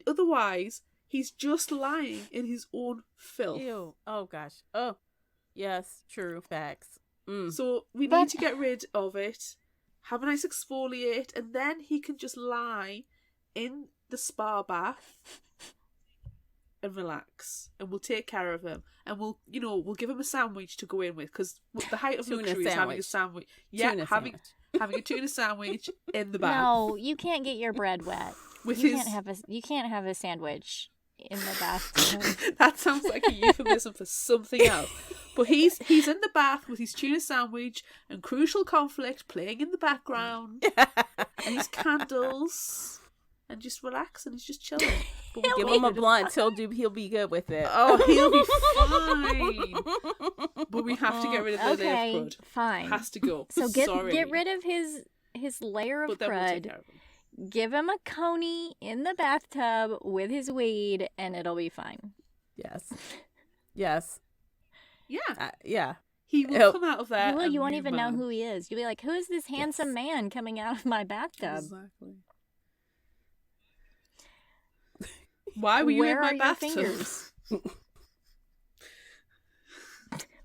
otherwise he's just lying in his own filth.
Ew. Oh, gosh. Oh, yes, true, facts.
So we need to get rid of it, have a nice exfoliate, and then he can just lie in the spa bath and relax, and we'll take care of him, and we'll give him a sandwich to go in with, because the height of luxury is having a sandwich. Yeah, having a tuna sandwich in the bath.
No, you can't get your bread wet. You can't have a sandwich in the bath.
That sounds like a euphemism for something else. But he's in the bath with his tuna sandwich and Crucial Conflict playing in the background, and his candles, and just relax, and he's just chilling.
But we'll give him a blunt. He'll be good with it.
Oh, he'll be fine. But we have to get rid of the layer of crud.
Fine.
It has to go.
So get rid of his layer of crud. Give him a coney in the bathtub with his weed, and it'll be fine.
Yes.
Yeah.
Yeah.
He will come out of there.
Well, you won't even know who he is. You'll be like, who is this handsome man coming out of my bathtub?
Exactly. Why were you in my bathtub?
Fingers?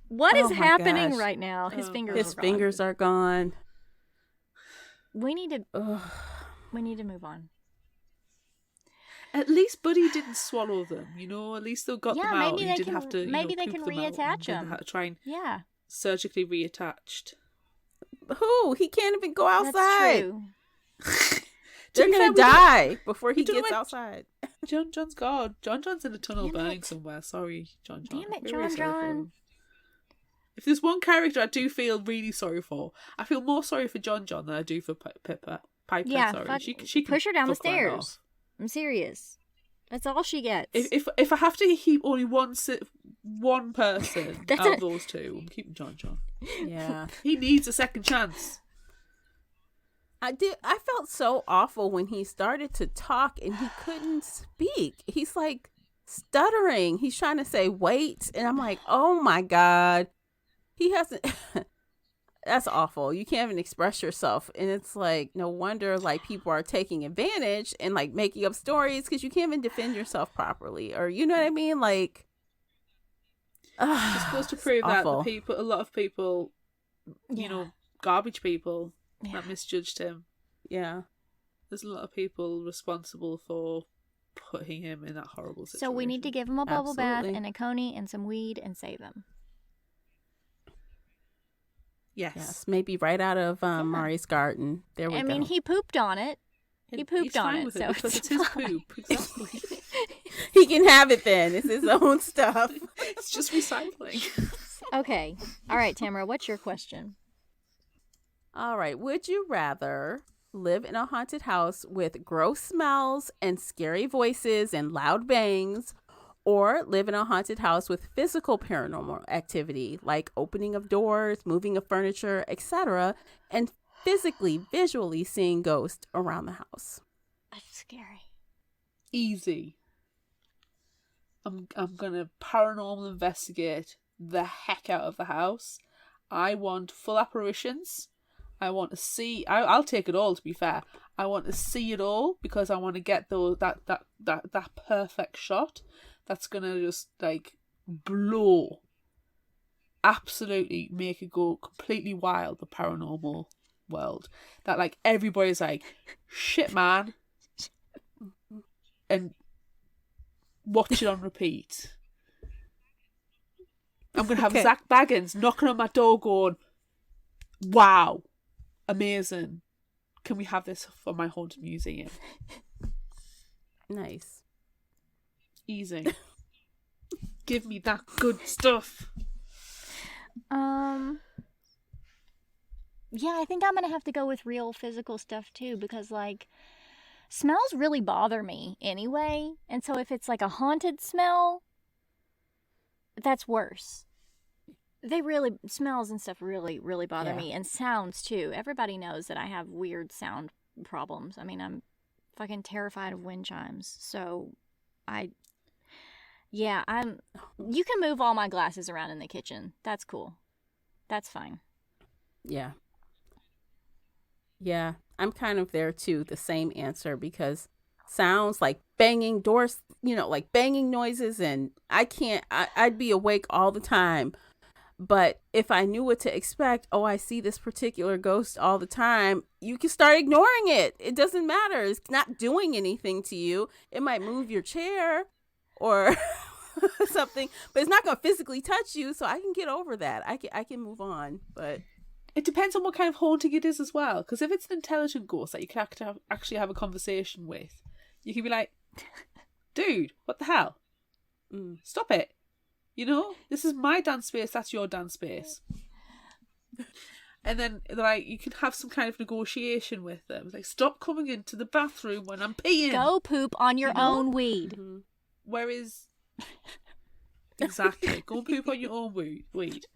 What is
Oh my
happening
gosh.
right now? His fingers
His
are gone.
fingers are gone.
We need to
Ugh.
move on.
At least Buddy didn't swallow them, you know. At least they got them out.
Maybe
And
they
he didn't
can.
have to.
Maybe they
poop
can
them out and
reattach
didn't
them.
have to try and
Yeah,
surgically reattached.
Who? He can't even go outside.
that's true.
They're
be
gonna
fair,
die before he
don't know
gets
when-
outside.
John's gone. John's in a tunnel
Damn
burning
it.
somewhere. Sorry, John.
Damn it,
We're really sorry for
John.
him. If there's one character I do feel really sorry for, I feel more sorry for John than I do for Piper.
Yeah,
sorry.
fuck,
She can
push her down the
fuck right
stairs.
off.
I'm serious. That's all she gets.
If I have to keep only one person
That's
out
a-
of those two, I'm keeping John.
Yeah.
He needs a second chance.
I felt so awful when he started to talk and he couldn't speak. He's like stuttering. He's trying to say wait, and I'm like, oh my God. He hasn't. That's awful. You can't even express yourself. And it's like, no wonder like people are taking advantage and like making up stories because you can't even defend yourself properly. Or you know what I mean? Like,
It's supposed to prove that
awful.
a lot of people, you
Yeah.
know, garbage people
Yeah.
that misjudged him.
Yeah.
There's a lot of people responsible for putting him in that horrible situation.
So we need to give him a bubble bath
Absolutely.
and a coney and some weed and save him.
Yes. Maybe right out of Mari's garden. There we go.
I mean, he pooped on it. He
And
pooped
he's
on
fine
it,
with
so
because it's his poop. Exactly.
He can have it then. It's his own stuff.
It's just recycling.
Okay. All right, Tamara, what's your question?
All right. Would you rather live in a haunted house with gross smells and scary voices and loud bangs, or live in a haunted house with physical paranormal activity like opening of doors, moving of furniture, etc., and physically, visually seeing ghosts around the house?
That's scary.
Easy. I'm gonna paranormal investigate the heck out of the house. I want full apparitions. I want to see. I'll take it all. To be fair, I want to see it all because I want to get that perfect shot. That's gonna just like blow. Absolutely make it go completely wild. The paranormal world. That like everybody's like, shit, man, and watch it on repeat. I'm gonna have
Okay.
Zach Baggins knocking on my door, going, "Wow, amazing! Can we have this for my haunted museum?"
Nice.
Easy. Give me that good stuff.
Yeah, I think I'm gonna have to go with real physical stuff too, because like smells really bother me anyway, and so if it's like a haunted smell, that's worse. Smells and stuff really bother
Yeah.
me, and sounds too. Everybody knows that I have weird sound problems. I mean, I'm fucking terrified of wind chimes, so you can move all my glasses around in the kitchen. That's cool. That's fine.
Yeah. Yeah, I'm kind of there too, the same answer, because sounds like banging doors, like banging noises, and I'd be awake all the time. But if I knew what to expect, I see this particular ghost all the time, you can start ignoring it. It doesn't matter. It's not doing anything to you. It might move your chair or something, but it's not going to physically touch you, so I can get over that. I can move on, but
It depends on what kind of haunting it is as well. Because if it's an intelligent ghost that you can actually have a conversation with, you can be like, "Dude, what the hell? Stop it. This is my dance space, that's your dance space." And then like you can have some kind of negotiation with them. Like, "Stop coming into the bathroom when I'm peeing.
Go poop on your own weed."
Whereas exactly, go and poop on your own weed.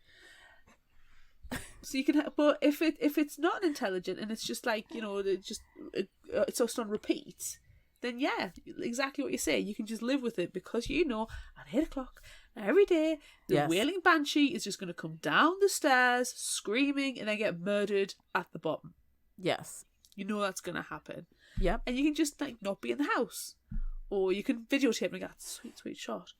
So you can, but if it's not intelligent and it's just like it's just on repeat, then yeah, exactly what you say. You can just live with it because at 8 o'clock every day the
Yes.
wailing banshee is just going to come down the stairs screaming and then get murdered at the bottom.
yes.
That's going to happen.
Yep.
And you can just like not be in the house, or you can videotape and go, "That's a sweet shot."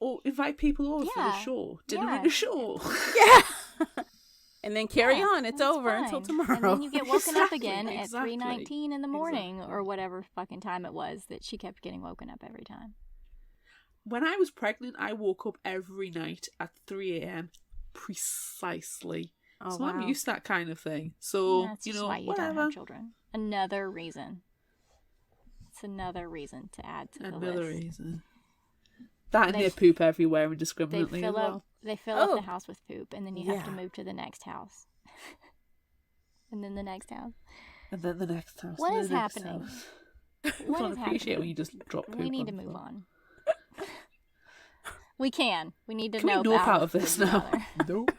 or invite people over for the
Yeah.
show. Dinner
Yeah.
and a show.
Yeah. And then carry
Yeah,
on. It's
that's
over until
fine.
tomorrow.
And then you get woken up
Exactly,
again at
exactly,
3:19 in the morning
exactly.
or whatever fucking time it was that she kept getting woken up every time.
When I was pregnant, I woke up every night at 3 a.m. precisely.
Oh,
So I'm
wow.
used to that kind of thing. So,
That's
you
just
know,
why you
whatever.
don't have children. Another reason. It's another reason to add to the
Another
list.
reason. That and
They
they
f-
poop everywhere
They
indiscriminately as
fill
well.
up the
Oh.
house with poop, and then you have to
Yeah.
move to the next house. And then the next house.
And then the next house.
What
and
is
the next
happening?
house.
What
I
is
don't appreciate
happening?
when you just drop poop
We need to
on the
move
floor.
on. We can. We need to
Can we
nope
nope out of this
would be
now?
better.
Nope.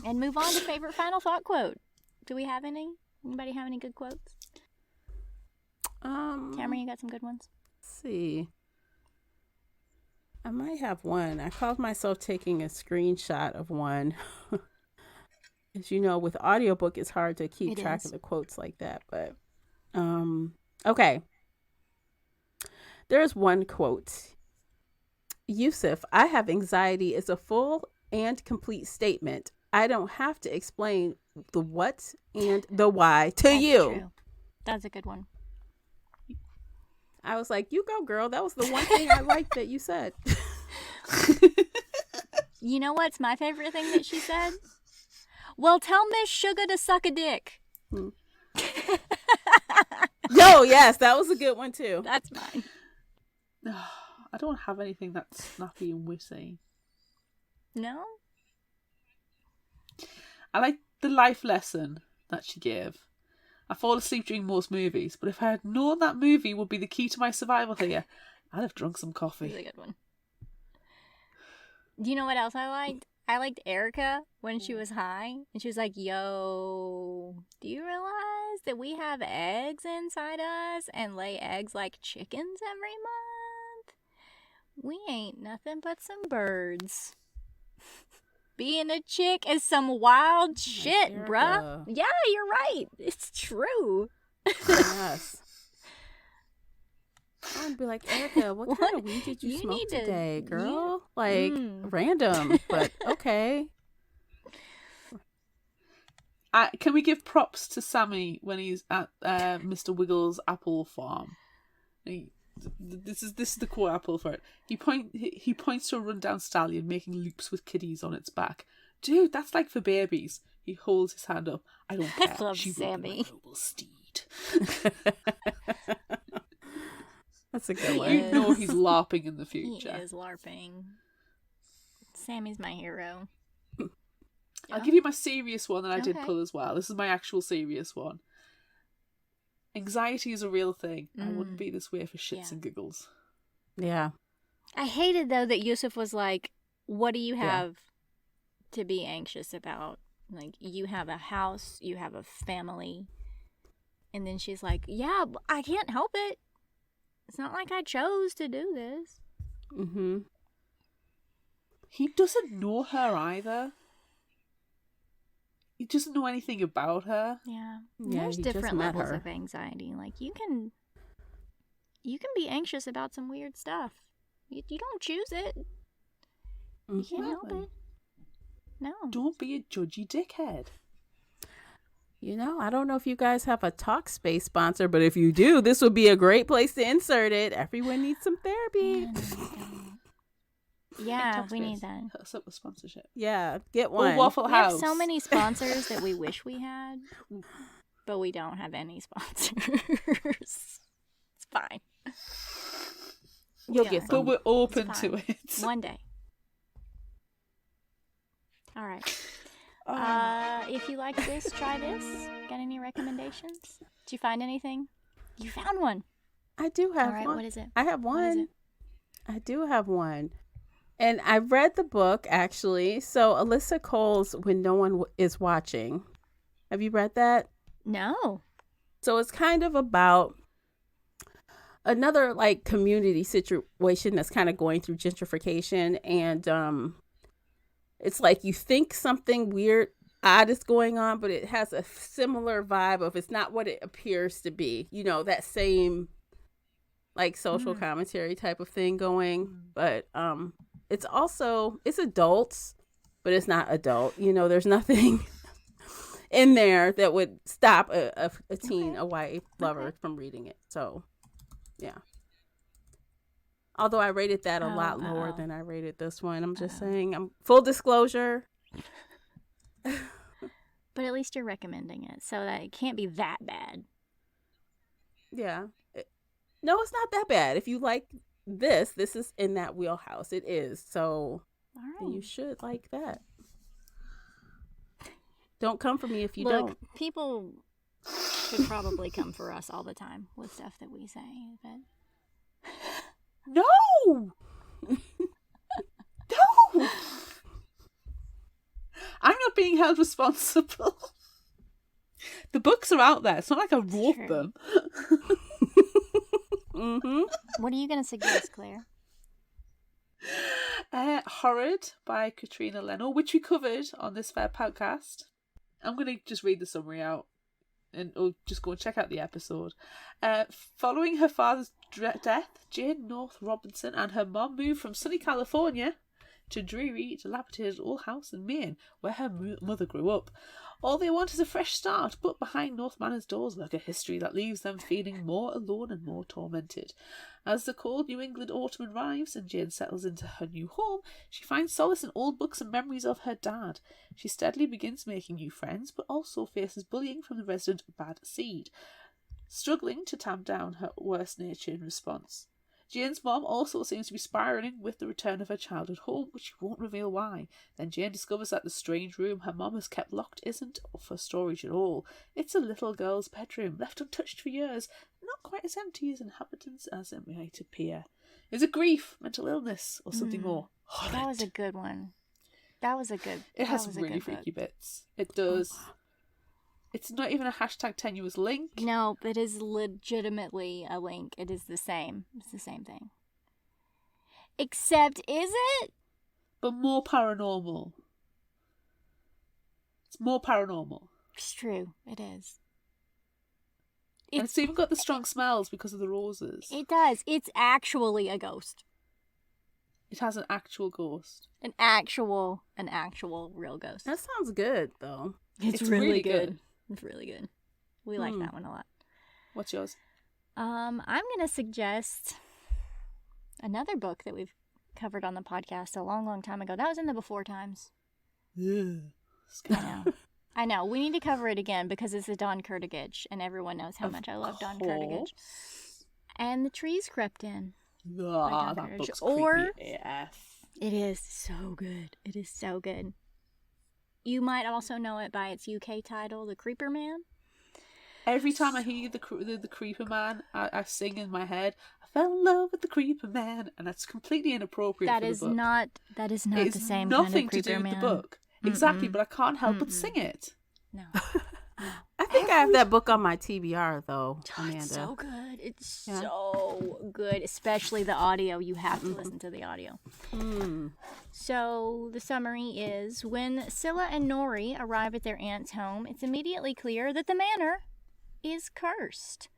And move on to favorite final thought quote. Do we have any? Anybody have any good quotes? Tamara, you got some good ones?
Let's see. I might have one. I caught myself taking a screenshot of one. As you know, with audiobook, it's hard to keep
It
track
is.
of the quotes like that. But, okay. There's one quote. Yusuf, I have anxiety is a full and complete statement. I don't have to explain the what and the why to
That's
you.
true. That's a good one.
I was like, you go, girl. That was the one thing I liked that you said.
You know what's my favorite thing that she said? Well, tell Miss Sugar to suck a dick.
Yo, yes, that was a good one too.
That's mine.
I don't have anything that's snappy and witty.
No?
I like the life lesson that she gave. I fall asleep during most movies, but if I had known that movie would be the key to my survival here, I'd have drunk some
That's
coffee.
a good one. Do you know what else I liked? I liked Erica when she was high, and she was like, yo, do you realize that we have eggs inside us and lay eggs like chickens every month? We ain't nothing but some birds. Being a chick is some wild shit, bruh.
Erica.
Yeah, you're right. It's true.
Yes. I'd be like, Erica, what kind of weed did you
You
smoke
need to-
today,
you-
girl? Like,
Mm.
random, but okay.
Can we give props to Sammy when he's at Mr. Wiggles' apple farm? This is the core apple for it. He points to a rundown stallion making loops with kiddies on its back. Dude, that's like for babies. He holds his hand up. I don't care.
love
She will be
Sammy.
my noble steed.
That's a good
He
one.
You
is.
know he's LARPing in the
He
future.
is LARPing. Sammy's my hero.
I'll give you my serious one that I did
Okay.
pull as well. This is my actual serious one. Anxiety is a real thing. I wouldn't be this way for shits
Yeah.
and giggles.
Yeah.
I hated though that Yusuf was like, "What do you
Yeah.
have to be anxious about? Like, you have a house, you have a family," and then she's like, "Yeah, I can't help it. It's not like I chose to do this."
Mm-hmm.
He doesn't know her either. He doesn't know anything about her.
Yeah,
Yeah,
there's
he just
different
met
levels
her.
of anxiety. Like you can be anxious about some weird stuff. You don't choose it. You can't help
Exactly.
it. No.
Don't be a judgy dickhead.
You know, I don't know if you guys have a Talkspace sponsor, but if you do, this would be a great place to insert it. Everyone needs some therapy.
Yeah,
Hey,
we need
Talkspace,
that.
hit us up with sponsorship.
Yeah, get
Or
one.
Waffle
We have
House.
so many sponsors that we wish we had, but we don't have any sponsors. It's fine.
You'll
We
get
are.
But
some.
we're open
It's
to
fine.
it.
One day. All right. If you like this, try this. Got any recommendations? Did you find anything? You found one.
I do have
All right,
one.
what is it?
I have
What is
one.
it?
I do have one. And I read the book, actually. So, Alyssa Cole's When No One Is Watching. Have you read that?
No.
So, it's kind of about another, like, community situation that's kind of going through gentrification. And it's like you think something weird, odd is going on, but it has a similar vibe of it's not what it appears to be. You know, that same, like, social commentary type of thing going. But it's adults, but it's not adult. There's nothing in there that would stop a teen, a YA lover from reading it. So, yeah. Although I rated that a lot lower than I rated this one. I'm just saying, I'm full disclosure.
But at least you're recommending it, so that it can't be that bad.
Yeah. No, it's not that bad. If you like this is in that wheelhouse. It is. So you should like that. Don't come for me if you don't.
People should probably come for us all the time with stuff that we say, but
no. I'm not being held responsible. The books are out there. It's not like I wrote them.
Mm-hmm.
What are you going to suggest, Claire?
Horrid by Katrina Leno, which we covered on this fair podcast. I'm going to just read the summary out and just go and check out the episode. Following her father's death, Jane North Robinson and her mom moved from sunny California to dreary, dilapidated old house in Maine, where her mother grew up. All they want is a fresh start, but behind North Manor's doors lurk a history that leaves them feeling more alone and more tormented. As the cold New England autumn arrives and Jane settles into her new home, she finds solace in old books and memories of her dad. She steadily begins making new friends, but also faces bullying from the resident bad seed, struggling to tamp down her worst nature in response. Jane's mom also seems to be spiralling with the return of her childhood home, but she won't reveal why. Then Jane discovers that the strange room her mom has kept locked isn't for storage at all. It's a little girl's bedroom, left untouched for years, not quite as empty as inhabitants as it might appear. Is it grief, mental illness, or something more? Horrid.
That was a good one.
It has some really freaky bits. It does. Oh. It's not even a hashtag tenuous link.
No, it is legitimately a link. It is the same. It's the same thing. Except, is it?
But more paranormal. It's more paranormal.
It's true. It is.
And it's even got the strong smells because of the roses.
It does. It's actually a ghost.
It has an actual ghost.
An actual real ghost.
That sounds good, though.
It's really good. It's really good. We like that one a lot.
What's yours?
I'm going to suggest another book that we've covered on the podcast a long, long time ago. That was in the before times.
Yeah.
I know. We need to cover it again because it's the Don Curtigage, and everyone knows how much I love Don Curtigage. And The Trees Crept In.
Ah, that book's creepy AF.
It is so good. It is so good. You might also know it by its UK title, The Creeper Man.
Every time I hear the Creeper Man, I sing in my head, I fell in love with the Creeper Man, and that's completely inappropriate for the book.
That is not the same kind of Creeper Man.
It's nothing to do with the book. Exactly, but I can't help but sing it.
No.
I think I have that book on my TBR, though, Amanda.
It's so good. It's so good, especially the audio. You have to listen to the audio. So the summary is, when Scylla and Nori arrive at their aunt's home, it's immediately clear that the manor is cursed.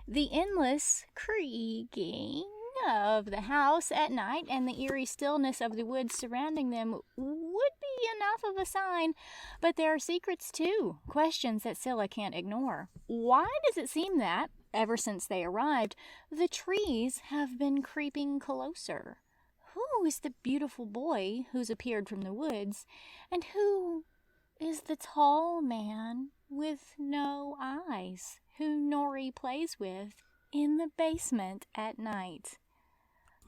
The endless creaking of the house at night and the eerie stillness of the woods surrounding them would be enough of a sign, but there are secrets too, questions that Scylla can't ignore. Why does it seem that, ever since they arrived, the trees have been creeping closer? Who is the beautiful boy who's appeared from the woods, and who is the tall man with no eyes who Nori plays with in the basement at night?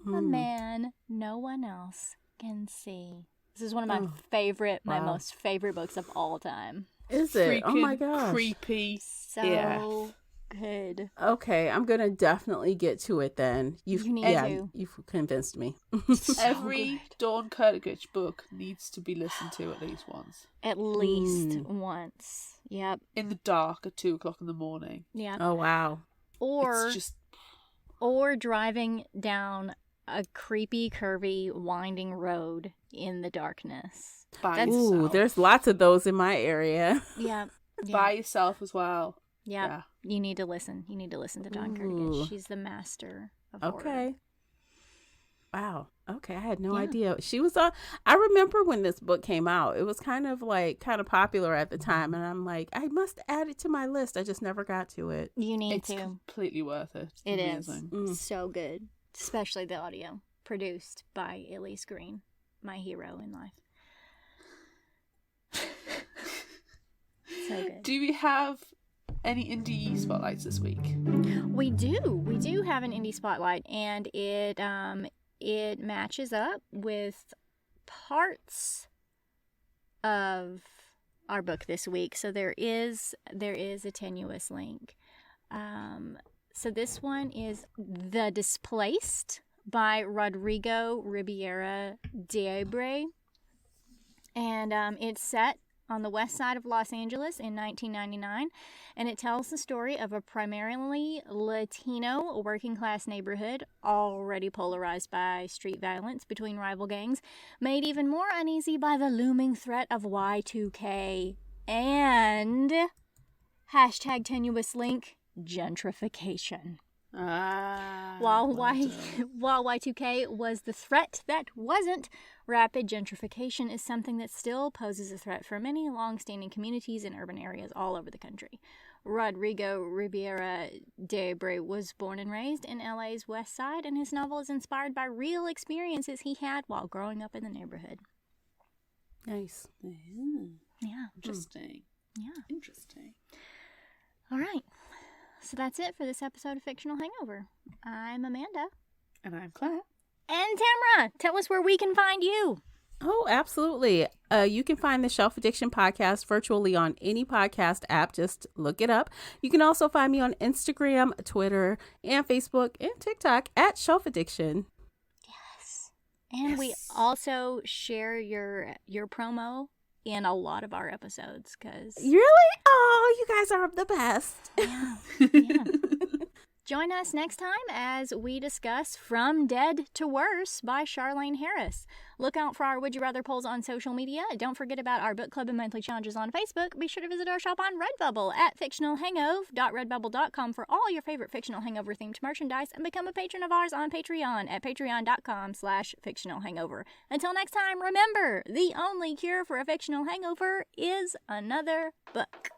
A man no one else can see. This is one of my most favorite books of all time.
Is it? Oh my gosh.
Creepy.
So good.
Okay, I'm gonna definitely get to it then.
You need to.
You've convinced me.
Every Dawn Curtigage book needs to be listened to at least once.
At least once. Yep.
In the dark at 2:00 in the morning.
Yeah.
Oh wow.
Or driving down a creepy, curvy, winding road in the darkness.
Ooh, there's lots of those in my area.
Yeah.
By yourself as well.
Yeah. You need to listen. You need to listen to Dawn Curtigage. She's the master of horror.
Wow. Okay, I had no
Yeah.
idea. She was on. I remember when this book came out. It was kind of popular at the time, and I'm like, I must add it to my list. I just never got to it.
You need
It's
to.
completely worth it. It's
It is
amazing.
so good, especially the audio produced by Elise Green, my hero in life. So good.
Do we have any indie spotlights this week?
We do have an indie spotlight, and it matches up with parts of our book this week, so there is a tenuous link. So this one is The Displaced by Rodrigo Ribiera Diebre, and it's set on the west side of Los Angeles in 1999, and it tells the story of a primarily Latino working-class neighborhood already polarized by street violence between rival gangs, made even more uneasy by the looming threat of Y2K and #tenuous link gentrification. While Y2K was the threat that wasn't, rapid gentrification is something that still poses a threat for many long-standing communities in urban areas all over the country. Rodrigo Ribiera Diebre was born and raised in LA's West Side, and his novel is inspired by real experiences he had while growing up in the neighborhood.
Nice.
Yeah.
Interesting.
Yeah.
Interesting.
All right. So that's it for this episode of Fictional Hangover. I'm Amanda.
And I'm Claire.
And Tamara, tell us where we can find you.
Oh, absolutely. You can find the Shelf Addiction podcast virtually on any podcast app. Just look it up. You can also find me on Instagram, Twitter, and Facebook, and TikTok at Shelf Addiction.
Yes. And we also share your promo in a lot of our episodes.
Really? Oh, you guys are the best.
Yeah. Yeah. Join us next time as we discuss From Dead to Worse by Charlene Harris. Look out for our Would You Rather polls on social media. Don't forget about our book club and monthly challenges on Facebook. Be sure to visit our shop on Redbubble at fictionalhangover.redbubble.com for all your favorite Fictional Hangover themed merchandise, and become a patron of ours on Patreon at patreon.com/fictionalhangover. Until next time, remember, the only cure for a fictional hangover is another book.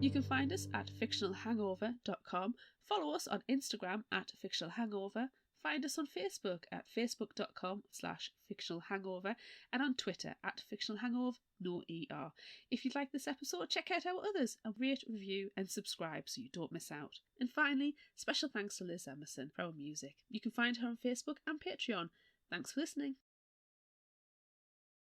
You can find us at fictionalhangover.com, follow us on Instagram at fictionalhangover, find us on Facebook at facebook.com/fictionalhangover, and on Twitter at fictionalhangover, no ER. If you'd like this episode, check out our others and rate, review and subscribe so you don't miss out. And finally, special thanks to Liz Emerson for our music. You can find her on Facebook and Patreon. Thanks for listening.